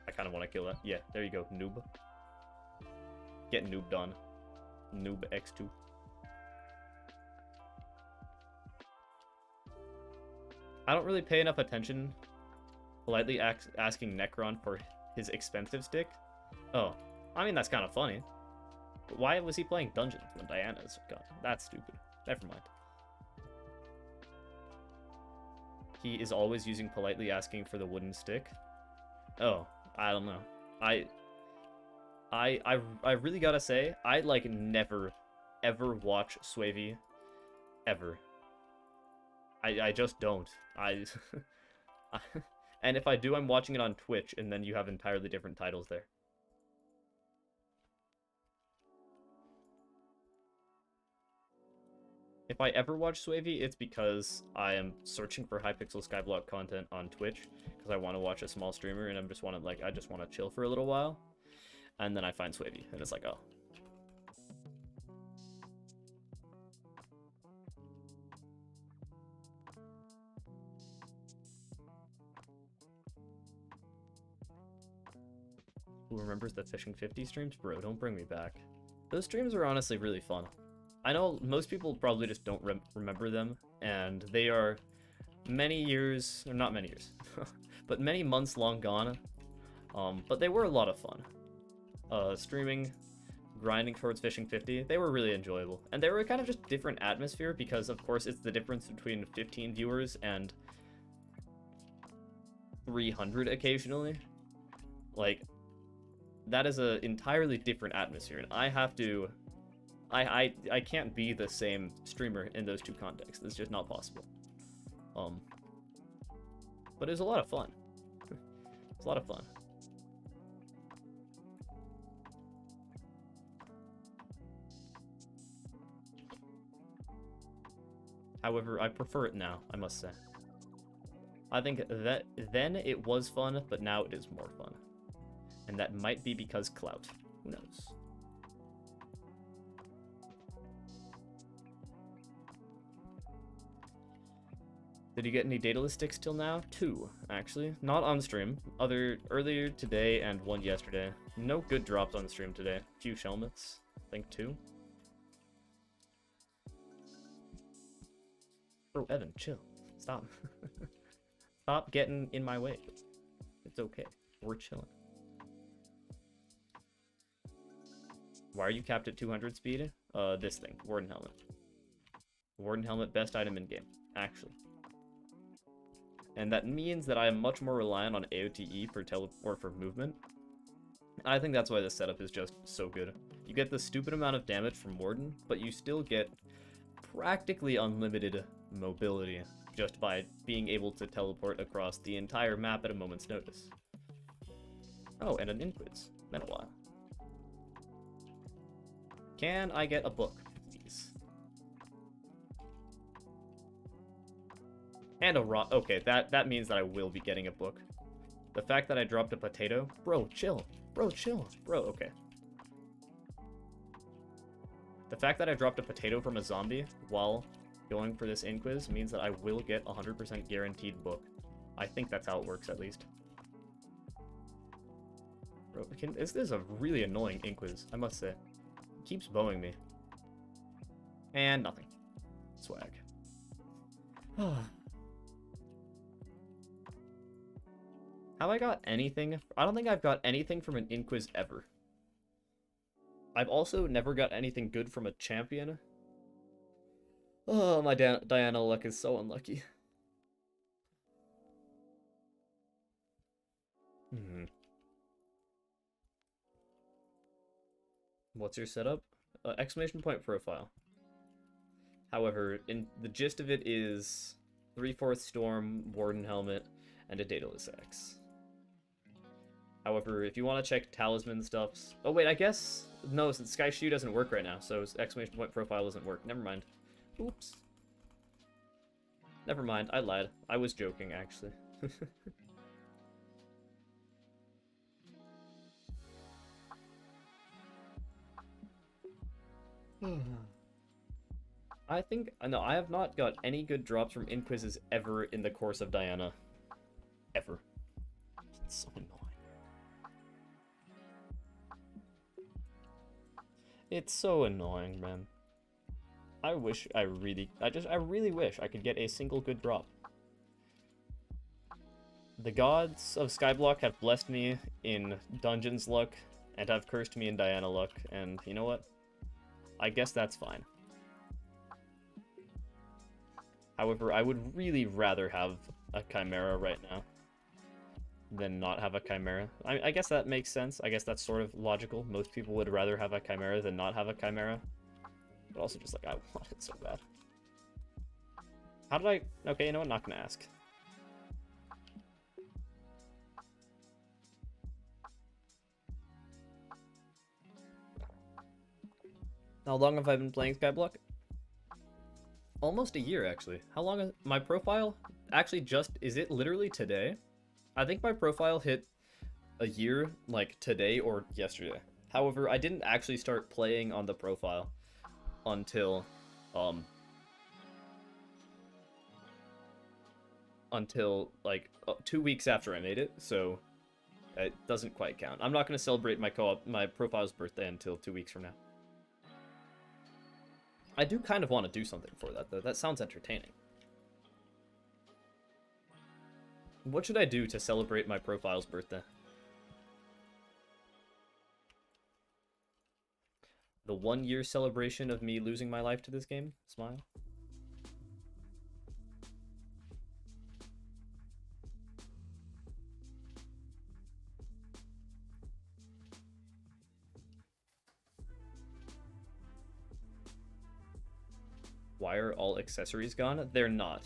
I kind of want to kill that. Yeah, there you go, noob. Get noobed on. Noob X2. I don't really pay enough attention. Politely asking Necron for his expensive stick. Oh, I mean, that's kind of funny. But why was he playing Dungeons when Diana's gone? That's stupid. Never mind. He is always using politely asking for the wooden stick. Oh, I don't know. I really gotta say, I like never, ever watch Swavey, ever. I just don't. And if I do, I'm watching it on Twitch, and then you have entirely different titles there. If I ever watch Swavey, it's because I am searching for Hypixel Skyblock content on Twitch, because I want to watch a small streamer, and I just want to chill for a little while, and then I find Swavey, and it's like, oh. Who remembers the Fishing 50 streams? Bro, don't bring me back. Those streams are honestly really fun. I know most people probably just don't remember them, and they are many years, or not many years, but many months long gone. But they were a lot of fun. Streaming, grinding towards Fishing 50, they were really enjoyable. And they were kind of just different atmosphere because, of course, it's the difference between 15 viewers and 300 occasionally. Like, that is an entirely different atmosphere, and I have to... I can't be the same streamer in those two contexts. It's just not possible. But it was a lot of fun. It's a lot of fun. However, I prefer it now, I must say. I think that then it was fun, but now it is more fun. And that might be because clout. Who knows? Did you get any dataless sticks till now? 2, actually. Not on stream. Earlier today and 1 yesterday. No good drops on stream today. Few shelmets. I think 2. Bro, Evan, chill. Stop. Stop getting in my way. It's okay. We're chilling. Why are you capped at 200 speed? This thing. Warden Helmet. Warden Helmet, best item in game. Actually. And that means that I am much more reliant on AOTE for movement. I think that's why this setup is just so good. You get the stupid amount of damage from Warden, but you still get practically unlimited mobility just by being able to teleport across the entire map at a moment's notice. Oh, and an Inquiz. Been a while. Can I get a book, please? And a rock. Okay, that means that I will be getting a book. The fact that I dropped a potato. Bro, chill. Bro, chill. Bro, okay. The fact that I dropped a potato from a zombie while going for this Inquiz means that I will get 100% guaranteed book. I think that's how it works, at least. Bro, this is a really annoying Inquiz, I must say. It keeps bowing me. And nothing. Swag. Have I got anything? I don't think I've got anything from an Inquiz ever. I've also never got anything good from a champion. Oh, my Diana luck is so unlucky. What's your setup? Exclamation point profile. However, the gist of it is 3/4 Storm, Warden Helmet, and a Daedalus X. However, if you want to check talisman stuffs... Oh, wait, I guess... No, since Sky Shoe doesn't work right now, so exclamation point profile doesn't work. Never mind. Oops. Never mind, I lied. I was joking, actually. I think... No, I have not got any good drops from Inquizes ever in the course of Diana. Ever. It's so annoying. It's so annoying, man. I really wish I could get a single good drop. The gods of Skyblock have blessed me in Dungeons luck, and have cursed me in Diana luck, and you know what? I guess that's fine. However, I would really rather have a Chimera right now than not have a Chimera. I guess that makes sense. I guess that's sort of logical. Most people would rather have a Chimera than not have a Chimera. But also just like, I want it so bad. How did I... Okay, you know what? Not gonna ask. How long have I been playing Skyblock? Almost a year, actually. How long is... My profile actually just... Is it literally today? I think my profile hit a year, like, today or yesterday. However, I didn't actually start playing on the profile until, like, 2 weeks after I made it, so it doesn't quite count. I'm not going to celebrate my profile's birthday until 2 weeks from now. I do kind of want to do something for that, though. That sounds entertaining. What should I do to celebrate my profile's birthday? The 1 year celebration of me losing my life to this game? Smile. Why are all accessories gone? They're not.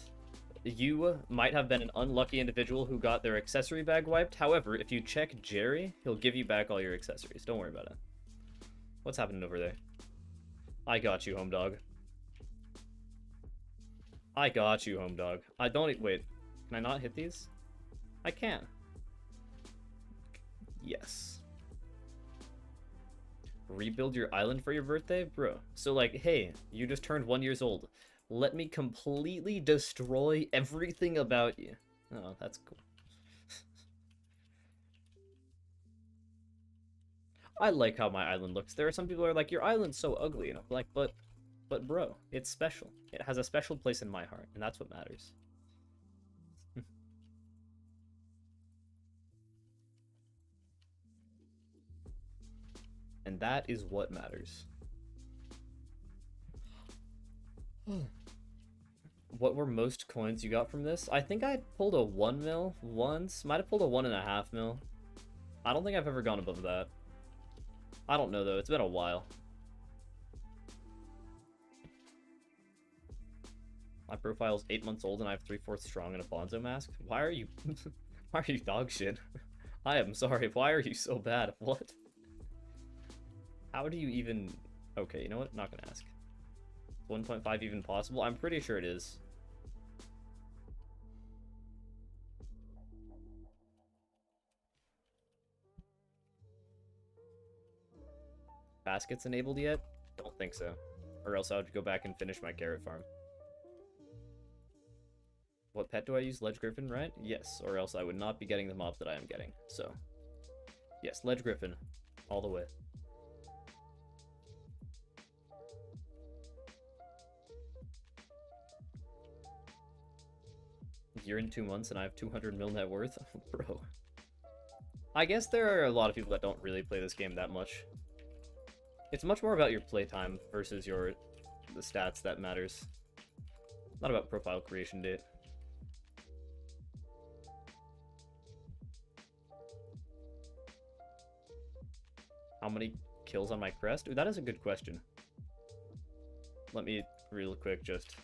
You might have been an unlucky individual who got their accessory bag wiped. However, if you check Jerry, he'll give you back all your accessories. Don't worry about it. What's happening over there? I got you, home dog. I got you, home dog. I don't... Wait. Can I not hit these? I can. Yes. Rebuild your island for your birthday? Bro. So, like, hey, you just turned 1 year old. Let me completely destroy everything about you. Oh, that's cool. I like how my island looks. There are some people who are like, your island's so ugly, and I'm like, but bro, it's special. It has a special place in my heart, and that's what matters. And that is what matters. What were most coins you got from this? I think I pulled a 1 mil once. Might have pulled a 1.5 mil. I don't think I've ever gone above that. I don't know though, it's been a while. My profile's 8 months old and I have 3/4 strong and a Bonzo mask. Why are you why are you dog shit? I am sorry, why are you so bad? What? How do you even... Okay, you know what? Not gonna ask. 1.5 even possible? I'm pretty sure it is. Baskets enabled yet? Don't think so. Or else I would go back and finish my carrot farm. What pet do I use? Ledge Griffin, right? Yes, or else I would not be getting the mobs that I am getting. So, yes, Ledge Griffin. All the way. Year in 2 months and I have 200 mil net worth? Bro. I guess there are a lot of people that don't really play this game that much. It's much more about your playtime versus the stats that matters. Not about profile creation date. How many kills on my crest? Ooh, that is a good question. Let me real quick just...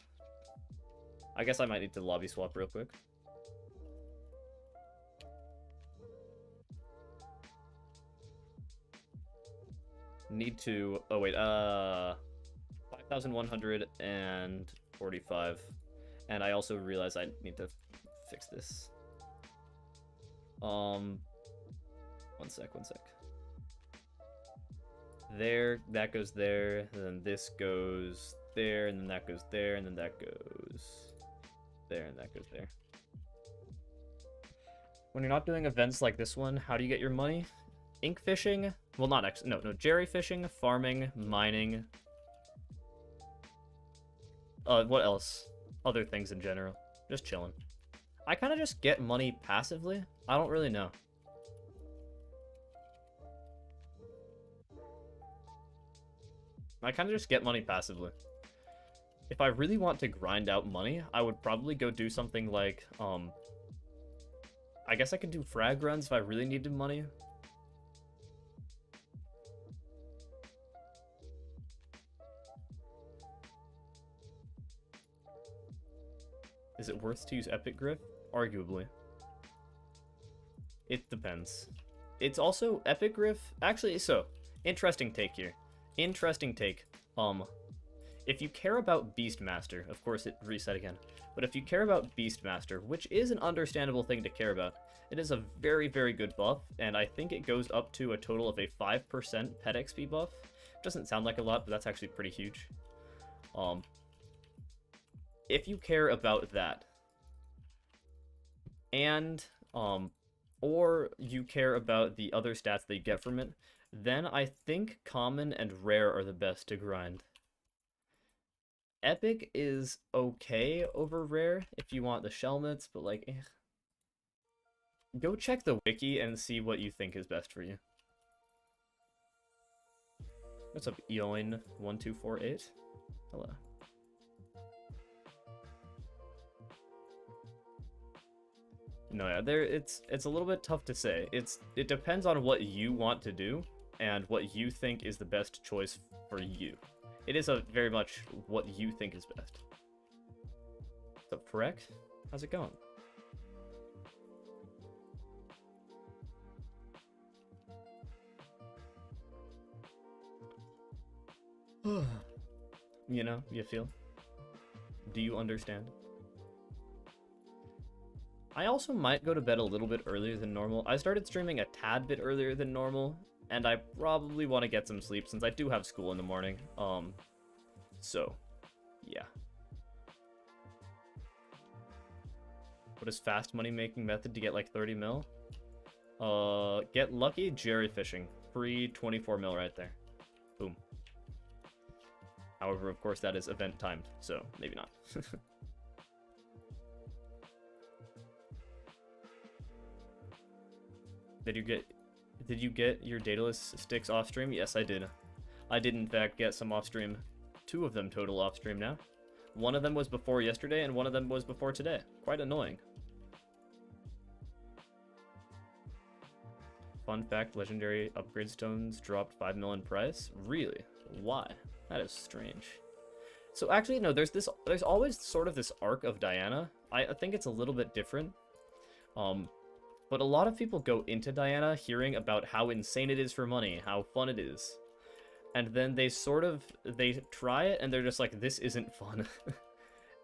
I guess I might need to lobby swap real quick. Need to... Oh, wait. 5,145. And I also realize I need to fix this. One sec. There, that goes there, and then this goes there, and then that goes there, and then that goes there, and that goes there. When you're not doing events like this one, how do you get your money? Ink fishing? Well, not no, jerry fishing, farming, mining. What else? Other things in general. Just chilling. I kind of just get money passively. I don't really know. I kind of just get money passively. If I really want to grind out money, I would probably go do something like, I guess I could do frag runs if I really needed money. Is it worth to use Epic Griff? Arguably. It depends. It's also Epic Griff. Actually, so, interesting take here. Interesting take. If you care about Beastmaster, of course it reset again, but if you care about Beastmaster, which is an understandable thing to care about, it is a very, very good buff, and I think it goes up to a total of a 5% pet XP buff. Doesn't sound like a lot, but that's actually pretty huge. If you care about that, and, or you care about the other stats that you get from it, then I think common and rare are the best to grind. Epic is okay over rare if you want the shellmets, but like, eh. Go check the wiki and see what you think is best for you. What's up, Eoin1248? Hello. No, yeah, it's a little bit tough to say. It depends on what you want to do and what you think is the best choice for you. It is a very much what you think is best. What's up, Prek? How's it going? You know, you feel? Do you understand? I also might go to bed a little bit earlier than normal. I started streaming a tad bit earlier than normal, and I probably want to get some sleep since I do have school in the morning. So, yeah. What is fast money making method to get like 30 mil? Get lucky jerry fishing. Free 24 mil right there. Boom. However, of course, that is event timed, so maybe not. Did you get your dataless sticks off stream? Yes, I did. I did in fact get some off stream. 2 of them total off stream now. One of them was before yesterday, and one of them was before today. Quite annoying. Fun fact, legendary upgrade stones dropped 5 mil in price? Really? Why? That is strange. So actually, no, there's always sort of this arc of Diana. I think it's a little bit different. But a lot of people go into Diana hearing about how insane it is for money, how fun it is. And then they try it and they're just like, this isn't fun.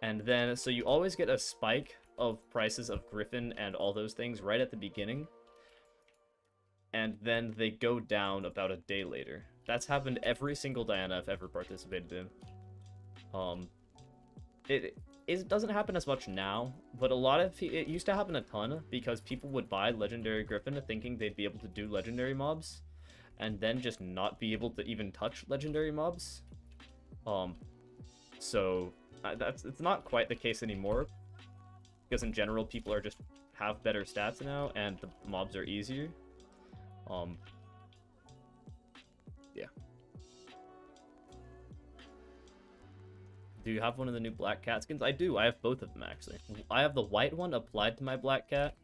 And then, so you always get a spike of prices of Griffin and all those things right at the beginning. And then they go down about a day later. That's happened every single Diana I've ever participated in. It doesn't happen as much now, but it used to happen a ton because people would buy Legendary Griffin thinking they'd be able to do Legendary mobs, and then just not be able to even touch Legendary mobs. So it's not quite the case anymore, because in general people are just have better stats now, and the mobs are easier. Yeah. Do you have one of the new black cat skins? I do. I have both of them, actually. I have the white one applied to my black cat,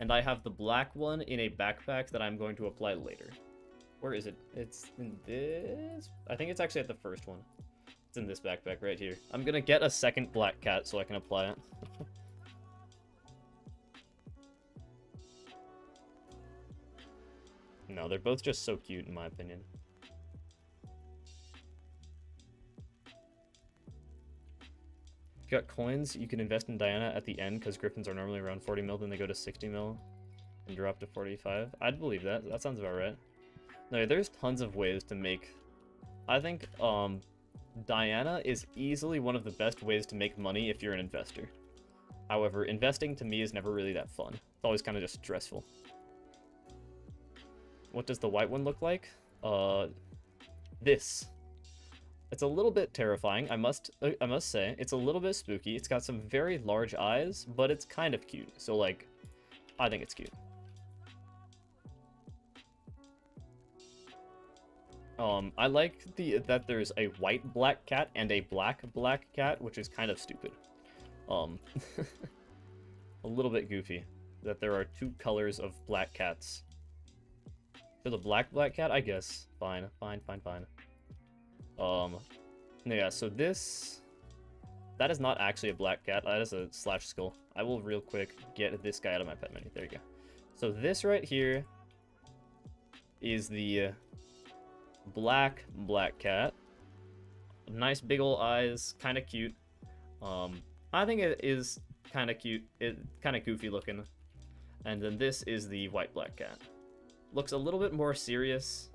and I have the black one in a backpack that I'm going to apply later. Where is it? It's in this... I think it's actually at the first one. It's in this backpack right here. I'm gonna get a second black cat so I can apply it. No, they're both just so cute in my opinion. If you got coins, you can invest in Diana at the end because Griffins are normally around 40 mil, then they go to 60 mil and drop to 45. I'd believe that. That sounds about right. No, there's tons of ways to make... I think Diana is easily one of the best ways to make money if you're an investor. However, investing to me is never really that fun. It's always kind of just stressful. What does the white one look like? This. It's a little bit terrifying, I must say. It's a little bit spooky. It's got some very large eyes, but it's kind of cute. So, like, I think it's cute. I like that there's a white black cat and a black cat, which is kind of stupid. A little bit goofy that there are 2 colors of black cats. For the black cat, I guess. Fine. Yeah, so this... That is not actually a black cat. That is a slash skull. I will real quick get this guy out of my pet menu. There you go. So this right here is the black cat. Nice big ol' eyes. Kind of cute. I think it is kind of cute. It kind of goofy looking. And then this is the white black cat. Looks a little bit more serious,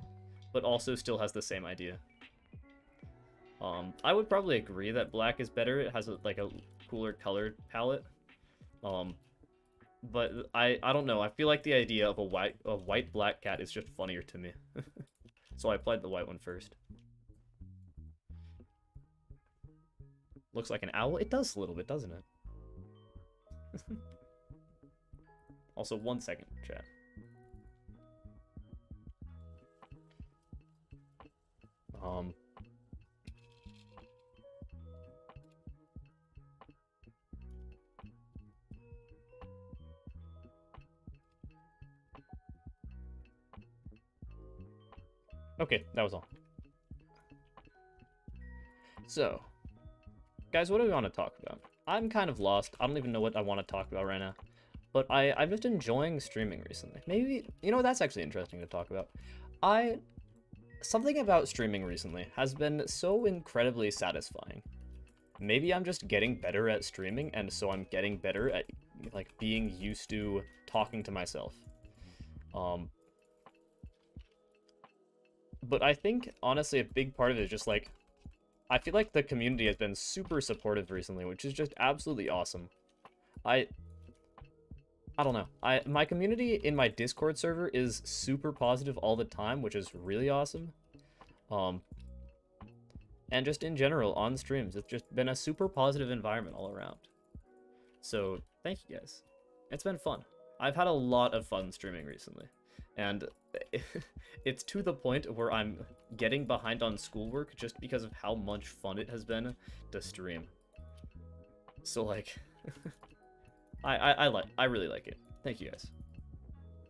but also still has the same idea. I would probably agree that black is better. It has like a cooler color palette. But I don't know. I feel like the idea of a white black cat is just funnier to me. So I applied the white one first. Looks like an owl. It does a little bit, doesn't it? Also, 1 second, chat. Okay, that was all. So, guys, what do we want to talk about? I'm kind of lost. I don't even know what I want to talk about right now. But I'm just enjoying streaming recently. Maybe, you know, that's actually interesting to talk about. Something about streaming recently has been so incredibly satisfying. Maybe I'm just getting better at streaming, and so I'm getting better at, like, being used to talking to myself. But I think, honestly, a big part of it is just, like, I feel like the community has been super supportive recently, which is just absolutely awesome. I don't know. My community in my Discord server is super positive all the time, which is really awesome. Um, and just in general on streams, it's just been a super positive environment all around. So thank you guys. It's been fun. I've had a lot of fun streaming recently, and it's to the point where I'm getting behind on schoolwork just because of how much fun it has been to stream. So like, I really like it. Thank you guys.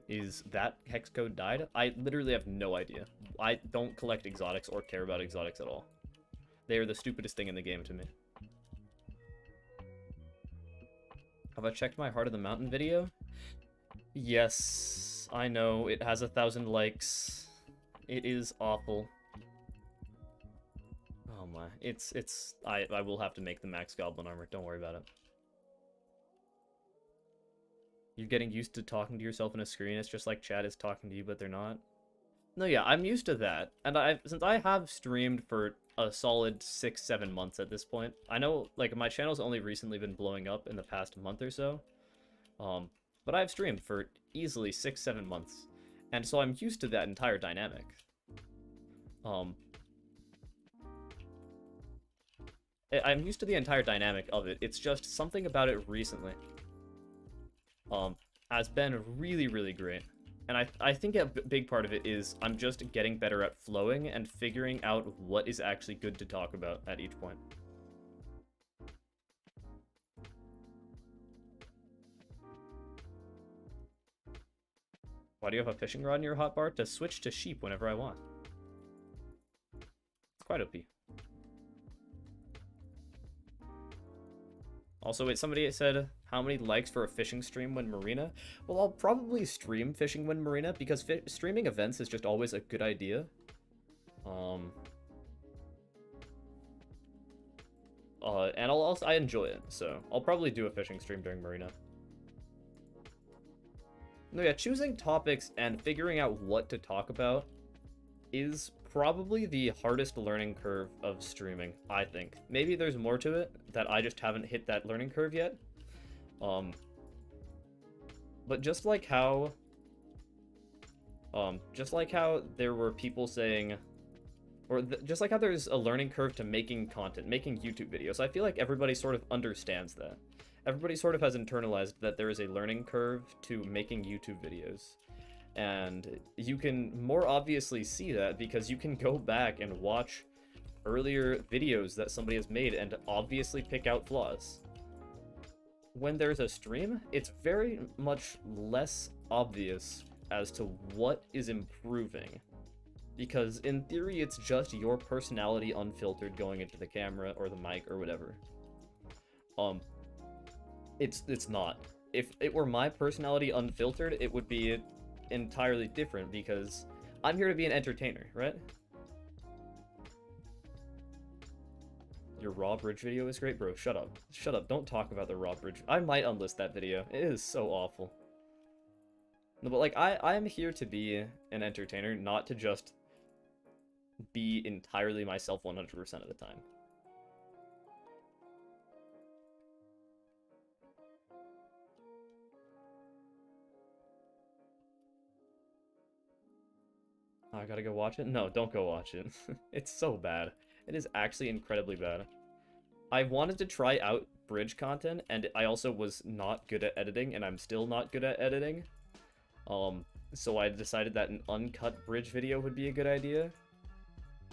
Is that hex code died? I literally have no idea. I don't collect exotics or care about exotics at all. They are the stupidest thing in the game to me. Have I checked my Heart of the Mountain video? Yes, I know. It has 1,000 likes. It is awful. Oh my. I will have to make the max goblin armor. Don't worry about it. You're getting used to talking to yourself in a screen. It's just like chat is talking to you, but they're not. No, yeah, I'm used to that. And since I have streamed for a solid 6-7 months at this point, I know, like, my channel's only recently been blowing up in the past month or so. But I've streamed for easily 6-7 months. And so I'm used to that entire dynamic. I'm used to the entire dynamic of it. It's just something about it recently has been really, really great. And I think a big part of it is I'm just getting better at flowing and figuring out what is actually good to talk about at each point. Why do you have a fishing rod in your hotbar? To switch to sheep whenever I want. It's quite OP. Also, wait, somebody said, how many likes for a fishing stream when marina? Well, I'll probably stream fishing when marina, because streaming events is just always a good idea. And I enjoy it, so I'll probably do a fishing stream during marina. No, yeah, choosing topics and figuring out what to talk about is probably the hardest learning curve of streaming, I think. Maybe there's more to it that I just haven't hit that learning curve yet. But just like how there were people saying, or just like how there's a learning curve to making content, making YouTube videos, I feel like everybody sort of understands that. Everybody sort of has internalized that there is a learning curve to making YouTube videos. And you can more obviously see that because you can go back and watch earlier videos that somebody has made and obviously pick out flaws. When there's a stream, it's very much less obvious as to what is improving. Because in theory, it's just your personality unfiltered going into the camera or the mic or whatever. It's not. If it were my personality unfiltered, it would be entirely different because I'm here to be an entertainer, right? Your raw bridge video is great, bro. Shut up. Shut up. Don't talk about the raw bridge. I might unlist that video. It is so awful. No, but like, I am here to be an entertainer, not to just be entirely myself 100% of the time. Oh, I gotta go watch it? No, don't go watch it. It's so bad. It is actually incredibly bad. I wanted to try out bridge content, and I also was not good at editing, and I'm still not good at editing. So I decided that an uncut bridge video would be a good idea.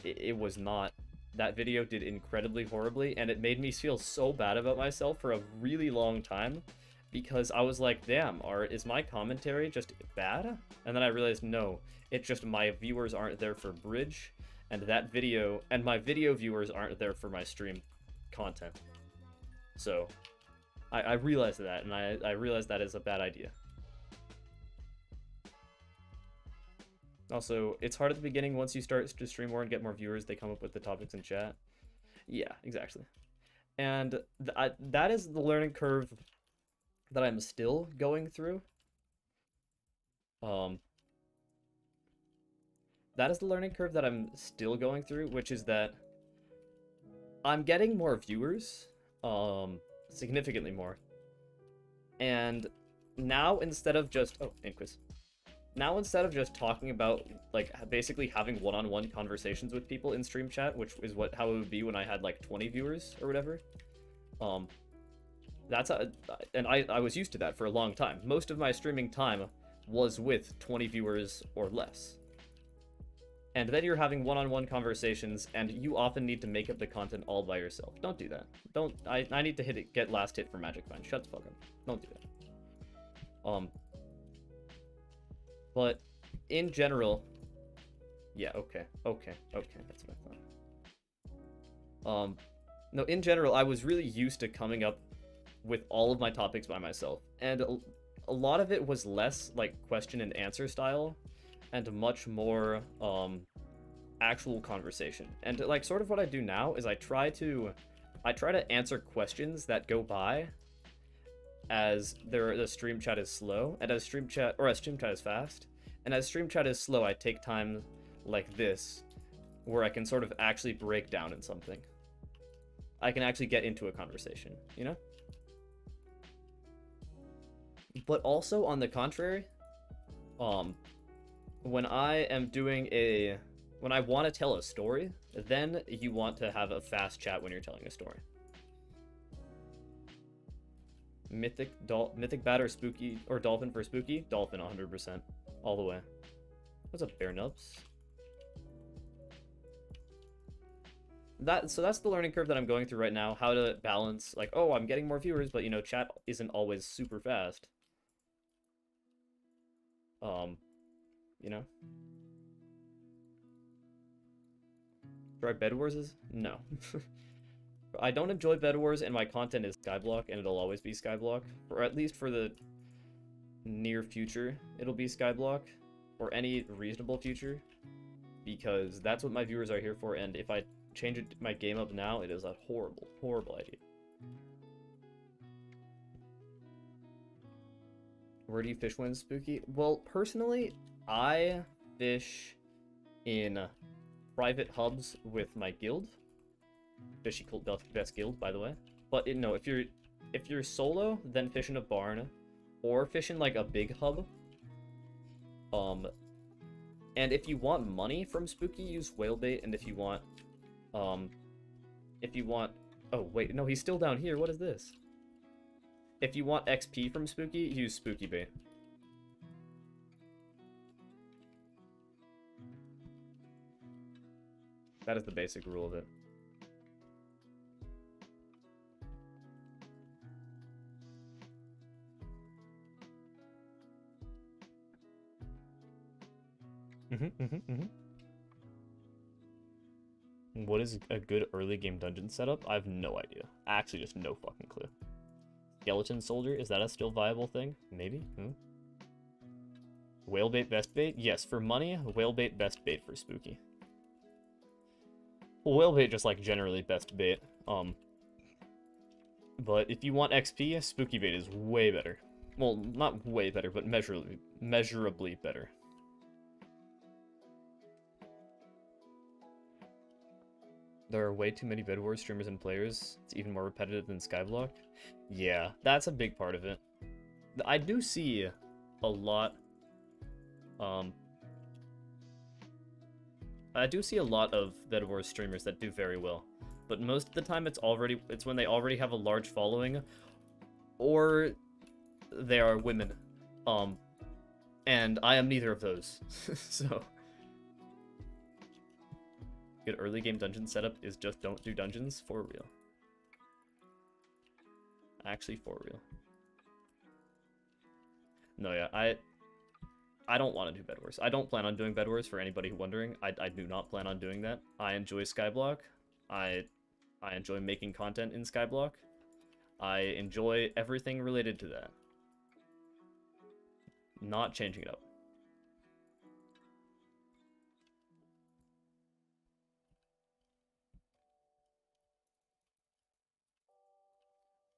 It was not. That video did incredibly horribly, and it made me feel so bad about myself for a really long time, because I was like, damn, is my commentary just bad? And then I realized, no, it's just my viewers aren't there for bridge, and my video viewers aren't there for my stream content. So, I realized that, and I realized that is a bad idea. Also, it's hard at the beginning. Once you start to stream more and get more viewers, they come up with the topics in chat. Yeah, exactly. And that is the learning curve that I'm still going through. That is the learning curve that I'm still going through, which is that I'm getting more viewers, significantly more. And now instead of just Inquis. Now instead of just talking about like basically having one-on-one conversations with people in stream chat, which is how it would be when I had like 20 viewers or whatever. And I was used to that for a long time. Most of my streaming time was with 20 viewers or less. And then you're having one-on-one conversations, and you often need to make up the content all by yourself. Don't do that. I need to get last hit for Magic Find. Shut the fuck up. Don't do that. But in general, yeah, okay, that's what I thought. No, in general, I was really used to coming up with all of my topics by myself, and a lot of it was less like question and answer style, and much more actual conversation. And like sort of what I do now is I try to answer questions that go by as the stream chat is slow, and as stream chat is fast, and as stream chat is slow, I take time like this where I can sort of actually break down in something. I can actually get into a conversation, you know? But also, on the contrary, when I want to tell a story, then you want to have a fast chat when you're telling a story. Mythic bat or spooky, or dolphin for spooky? Dolphin 100%. All the way. What's up, Bear Nubs? So that's the learning curve that I'm going through right now, how to balance, like, oh, I'm getting more viewers, but, you know, chat isn't always super fast. You know? Try Bed Wars? No. I don't enjoy Bed Wars, and my content is Skyblock, and it'll always be Skyblock. Or at least for the near future, it'll be Skyblock. Or any reasonable future. Because that's what my viewers are here for, and if I change my game up now, it is a horrible, horrible idea. Where do you fish when spooky? Well, personally, I fish in private hubs with my guild. Fishy Cult best guild, by the way. But no, if you're solo, then fish in a barn, or fish in like a big hub. And if you want money from spooky, use whale bait. And if you want, oh wait, no, he's still down here. What is this? If you want XP from spooky, use spooky bait. That is the basic rule of it. What is a good early game dungeon setup? I have no idea. Actually, just no fucking clue. Skeleton Soldier, is that a still viable thing? Maybe? Whale bait, best bait? Yes, for money, whale bait, best bait for spooky. Well, whale bait just like generally best bait. But if you want XP, spooky bait is way better. Well, not way better, but measurably better. There are way too many Bed Wars streamers and players. It's even more repetitive than Skyblock. Yeah, that's a big part of it. I do see a lot... I do see a lot of Bed Wars streamers that do very well. But most of the time it's when they already have a large following, or they are women. And I am neither of those. So... Good early game dungeon setup is just don't do dungeons, for real. Actually, for real. No, yeah, I don't want to do Bed Wars. I don't plan on doing Bed Wars, for anybody wondering. I do not plan on doing that. I enjoy Skyblock. I enjoy making content in Skyblock. I enjoy everything related to that. Not changing it up.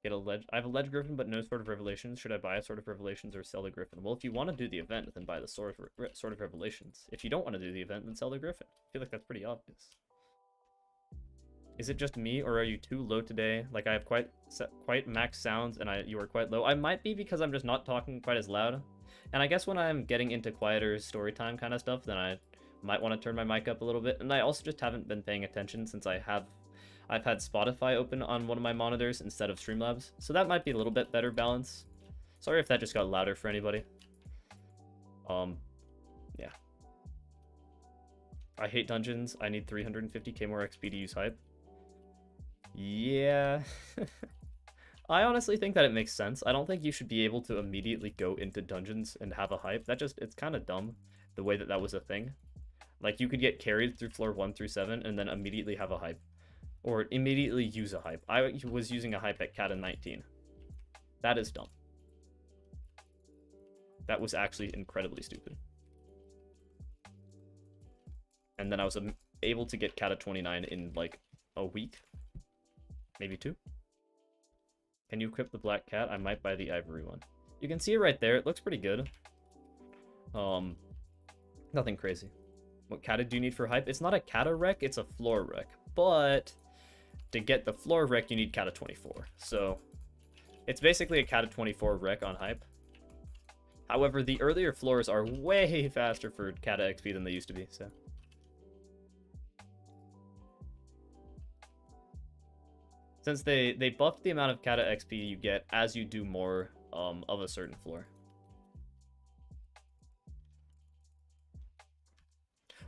Get a ledge. I have a ledge griffin, but no Sword of Revelations. Should I buy a Sword of Revelations or sell the griffin? Well, if you want to do the event, then buy the Sword of Revelations. If you don't want to do the event, then sell the griffin. I feel like that's pretty obvious. Is it just me, or are you too low today? Like, I have quite max sounds, and you are quite low. I might be because I'm just not talking quite as loud. And I guess when I'm getting into quieter story time kind of stuff, then I might want to turn my mic up a little bit. And I also just haven't been paying attention since I've had Spotify open on one of my monitors instead of Streamlabs. So that might be a little bit better balance. Sorry if that just got louder for anybody. Yeah. I hate dungeons. I need 350k more XP to use hype. Yeah. I honestly think that it makes sense. I don't think you should be able to immediately go into dungeons and have a hype. It's kind of dumb, the way that was a thing. Like, you could get carried through floor 1 through 7 and then immediately have a hype. Or immediately use a hype. I was using a hype at Kata 19. That is dumb. That was actually incredibly stupid. And then I was able to get Kata 29 in, like, a week. Maybe 2. Can you equip the black cat? I might buy the ivory one. You can see it right there. It looks pretty good. Nothing crazy. What kata do you need for hype? It's not a kata wreck, it's a floor wreck. But to get the floor wreck, you need kata 24. So it's basically a kata 24 wreck on hype. However, the earlier floors are way faster for kata XP than they used to be, so. Since they buffed the amount of kata XP you get as you do more of a certain floor.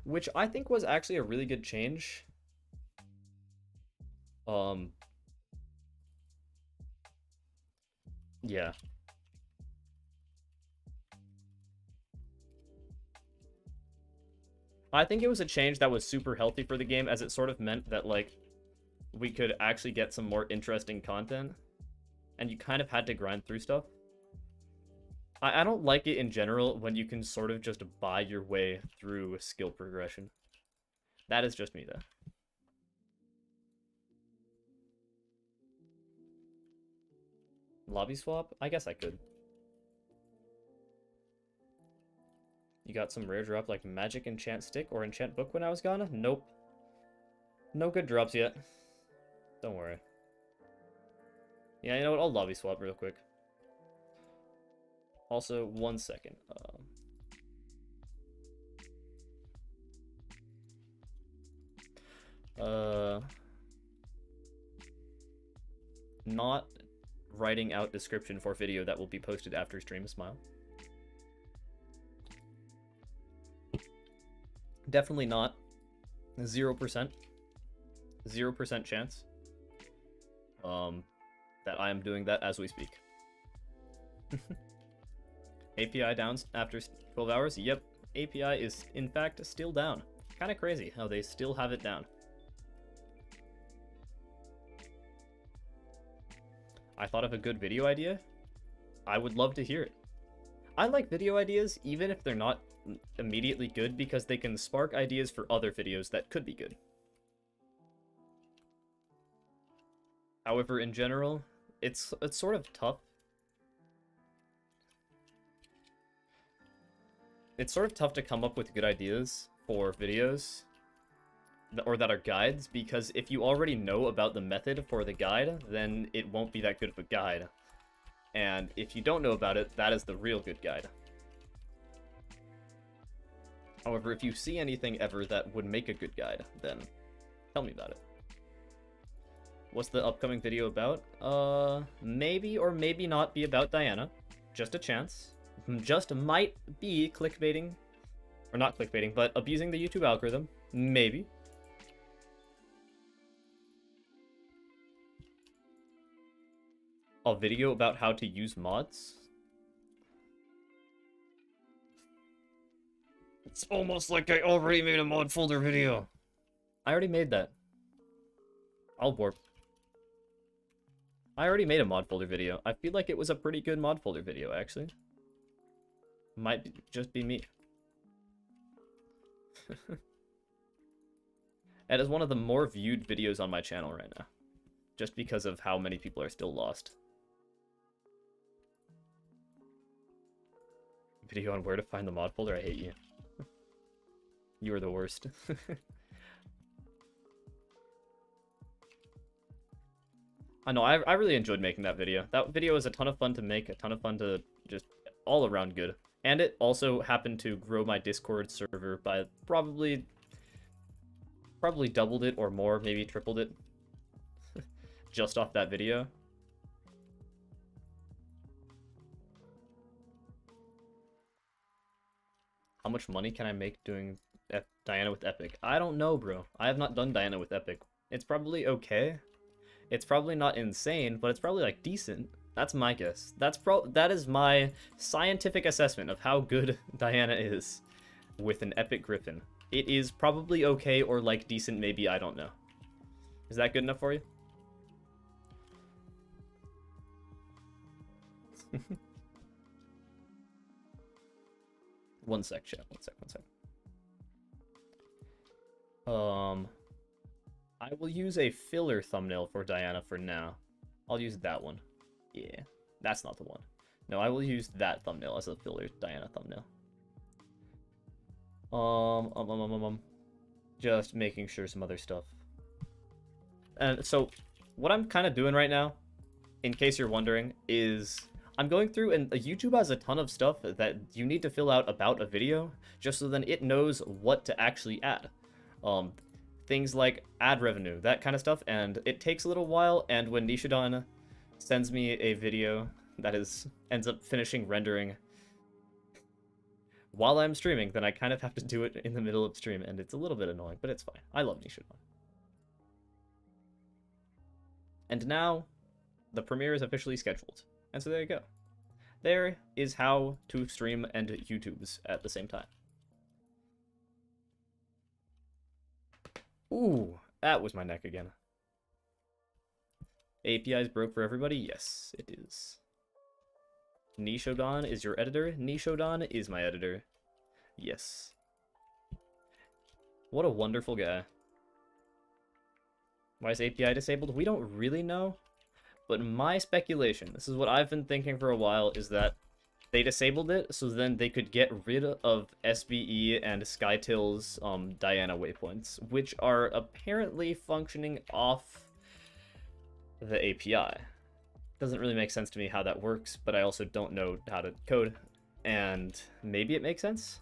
Which I think was actually a really good change. Yeah. I think it was a change that was super healthy for the game, as it sort of meant that, like, we could actually get some more interesting content, and you kind of had to grind through stuff. I don't like it in general when you can sort of just buy your way through skill progression. That is just me, though. Lobby swap? I guess I could. You got some rare drop like magic enchant stick or enchant book when I was gone? Nope. No good drops yet. Don't worry. Yeah, you know what? I'll lobby swap real quick. Also, 1 second. Not writing out description for video that will be posted after stream. Smile. Definitely not. 0%. 0% chance. That I am doing that as we speak. API down after 12 hours? Yep. API is, in fact, still down. Kind of crazy how they still have it down. I thought of a good video idea. I would love to hear it. I like video ideas, even if they're not immediately good, because they can spark ideas for other videos that could be good. However, in general, it's sort of tough. It's sort of tough to come up with good ideas for videos, or that are guides, because if you already know about the method for the guide, then it won't be that good of a guide. And if you don't know about it, that is the real good guide. However, if you see anything ever that would make a good guide, then tell me about it. What's the upcoming video about? Maybe or maybe not be about Diana. Just a chance. Just might be clickbaiting. Or not clickbaiting, but abusing the YouTube algorithm. Maybe. A video about how to use mods? It's almost like I already made a mod folder video. I already made that. I'll warp. I already made a mod folder video. I feel like it was a pretty good mod folder video, actually. Might just be me. It is one of the more viewed videos on my channel right now. Just because of how many people are still lost. Video on where to find the mod folder? I hate you. You are the worst. I know, I really enjoyed making that video. That video was a ton of fun to make, a ton of fun to just all around good. And it also happened to grow my Discord server by probably doubled it or more, maybe tripled it. Just off that video. How much money can I make doing Diana with Epic? I don't know, bro. I have not done Diana with Epic. It's probably okay. It's probably not insane, but it's probably like decent. That's my guess. That is my scientific assessment of how good Diana is with an Epic Griffin. It is probably okay or like decent, maybe, I don't know. Is that good enough for you? One sec, chat. One sec. I will use a filler thumbnail for Diana for now. I'll use that one. Yeah, that's not the one. No, I will use that thumbnail as a filler Diana thumbnail. Just making sure some other stuff. And so, what I'm kind of doing right now, in case you're wondering, is I'm going through, and YouTube has a ton of stuff that you need to fill out about a video, just so then it knows what to actually add. Things like ad revenue, that kind of stuff, and it takes a little while, and when Nishidon sends me a video that ends up finishing rendering while I'm streaming, then I kind of have to do it in the middle of stream, and it's a little bit annoying, but it's fine. I love Nishidon. And now, the premiere is officially scheduled. And so there you go. There is how to stream and YouTubes at the same time. Ooh, that was my neck again. APIs broke for everybody? Yes, it is. Nishodon is your editor? Nishodon is my editor. Yes. What a wonderful guy. Why is API disabled? We don't really know. But my speculation, this is what I've been thinking for a while, is that they disabled it so then they could get rid of SBE and Skytill's Diana waypoints, which are apparently functioning off the API. Doesn't really make sense to me how that works, but I also don't know how to code, and maybe it makes sense.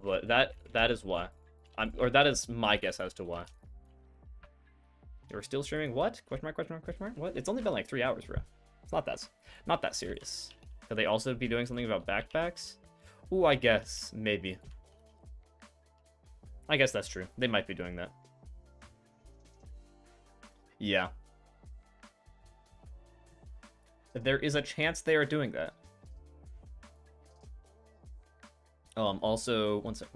But that is why. That is my guess as to why. You're still streaming? What? Question mark, question mark, question mark? What? It's only been like 3 hours, bro. It's not that serious. Could they also be doing something about backpacks? Ooh, I guess. Maybe. I guess that's true. They might be doing that. Yeah. There is a chance they are doing that. Also, one sec.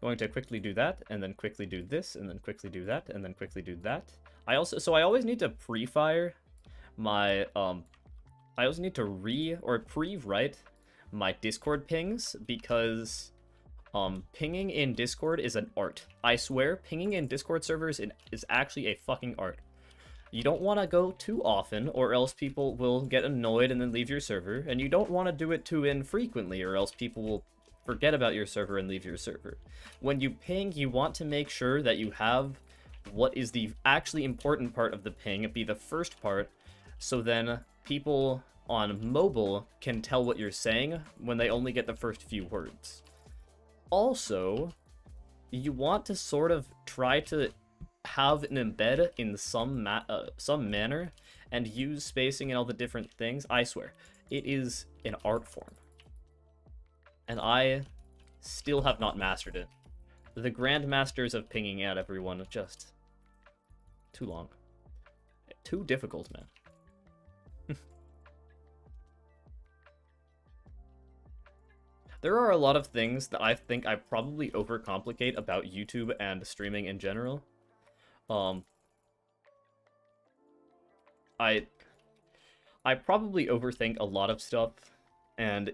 Going to quickly do that, and then quickly do this, and then quickly do that, and then quickly do that. I always need to pre-fire my, I also need to pre-write my Discord pings, because, pinging in Discord is an art. I swear, pinging in Discord servers is actually a fucking art. You don't want to go too often, or else people will get annoyed and then leave your server, and you don't want to do it too infrequently, or else people will forget about your server and leave your server. When you ping, you want to make sure that you have what is the actually important part of the ping be the first part, so then people on mobile can tell what you're saying when they only get the first few words. Also, you want to sort of try to have an embed in some manner and use spacing and all the different things. I swear, it is an art form. And I still have not mastered it. The grandmasters of pinging at everyone, just too long. Too difficult, man. There are a lot of things that I think I probably overcomplicate about YouTube and streaming in general. I probably overthink a lot of stuff, and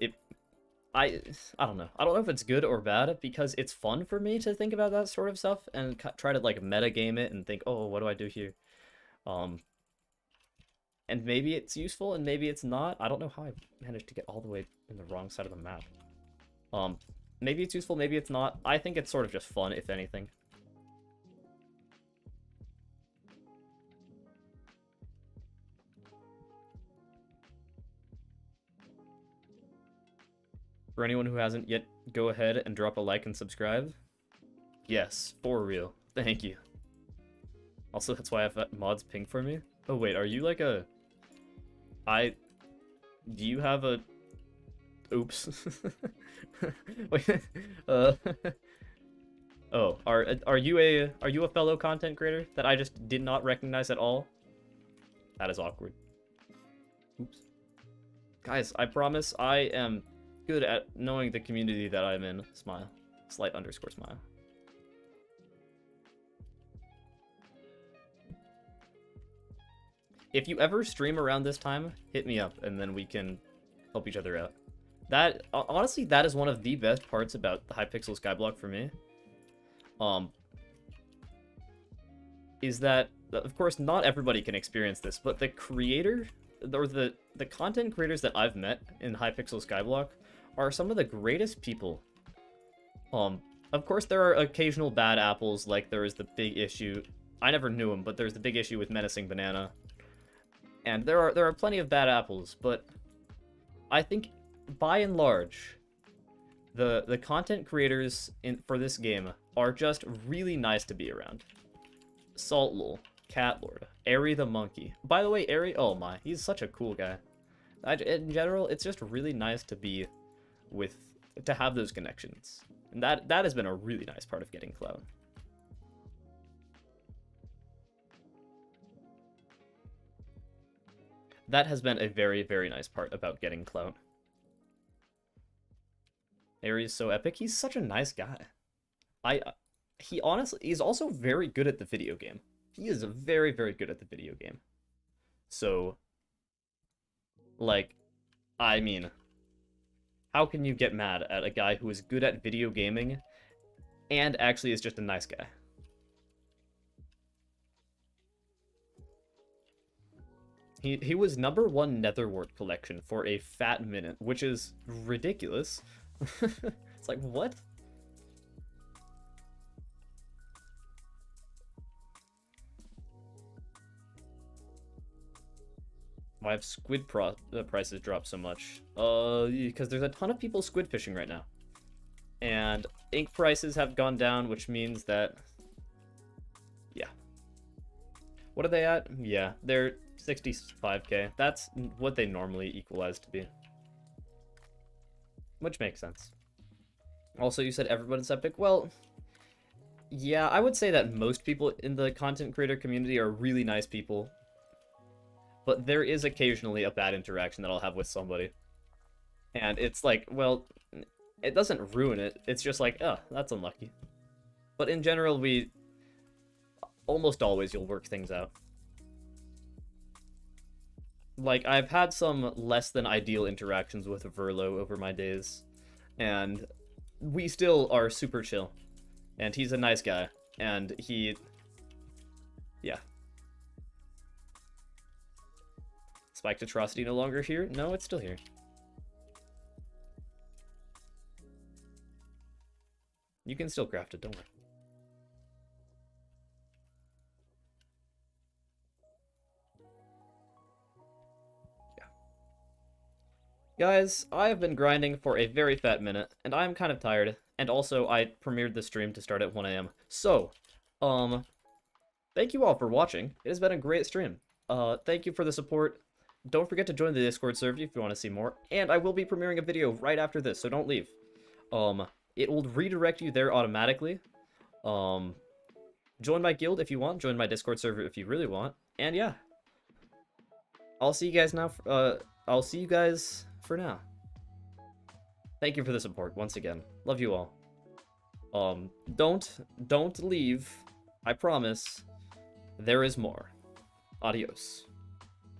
I don't know. I don't know if it's good or bad, because it's fun for me to think about that sort of stuff and try to like metagame it and think, oh, what do I do here? And maybe it's useful and maybe it's not. I don't know how I managed to get all the way in the wrong side of the map. Maybe it's useful, maybe it's not. I think it's sort of just fun, if anything. For anyone who hasn't yet, go ahead and drop a like and subscribe. Yes, for real. Thank you. Also, that's why I have mods ping for me. Oh wait, are you like a... Do you have a... Oops. Wait, Oh, are you a fellow content creator that I just did not recognize at all? That is awkward. Oops. Guys, I promise I am good at knowing the community that I'm in. Smile. Slight underscore smile. If you ever stream around this time, hit me up, and then we can help each other out. That, honestly, that is one of the best parts about the Hypixel Skyblock for me. Is that, of course, not everybody can experience this, but the creator, or the content creators that I've met in Hypixel Skyblock are some of the greatest people. Of course, there are occasional bad apples, like there is the big issue. I never knew him, but there's the big issue with Menacing Banana. And there are plenty of bad apples, but I think, by and large, the content creators for this game are just really nice to be around. Saltlol, Catlord, Airy the Monkey. By the way, Airy, oh my, he's such a cool guy. In general, it's just really nice to be to have those connections. And that has been a really nice part of getting clout. That has been a very, very nice part about getting clout. Airy is so epic. He's such a nice guy. He honestly, he's also very good at the video game. He is very, very good at the video game. So, like, I mean, how can you get mad at a guy who is good at video gaming and actually is just a nice guy? He was #1 Netherwort collection for a fat minute, which is ridiculous. It's like, what? Why have squid prices dropped so much? Because there's a ton of people squid fishing right now. And ink prices have gone down, which means that... Yeah. What are they at? Yeah, they're 65k. That's what they normally equalize to be. Which makes sense. Also, you said everyone's epic. Well, yeah, I would say that most people in the content creator community are really nice people. But there is occasionally a bad interaction that I'll have with somebody. And it's like, well, it doesn't ruin it. It's just like, oh, that's unlucky. But in general, almost always you'll work things out. Like, I've had some less than ideal interactions with Verlo over my days. And we still are super chill. And he's a nice guy. And yeah. Spiked Atrocity no longer here? No, it's still here. You can still craft it, don't worry. Yeah. Guys, I have been grinding for a very fat minute, and I'm kind of tired. And also, I premiered the stream to start at 1 AM. So, thank you all for watching. It has been a great stream. Thank you for the support. Don't forget to join the Discord server if you want to see more, and I will be premiering a video right after this, so don't leave. It will redirect you there automatically. Join my guild if you want, join my Discord server if you really want, and yeah. I'll see you guys now, I'll see you guys for now. Thank you for the support, once again. Love you all. Don't leave. I promise. There is more. Adios.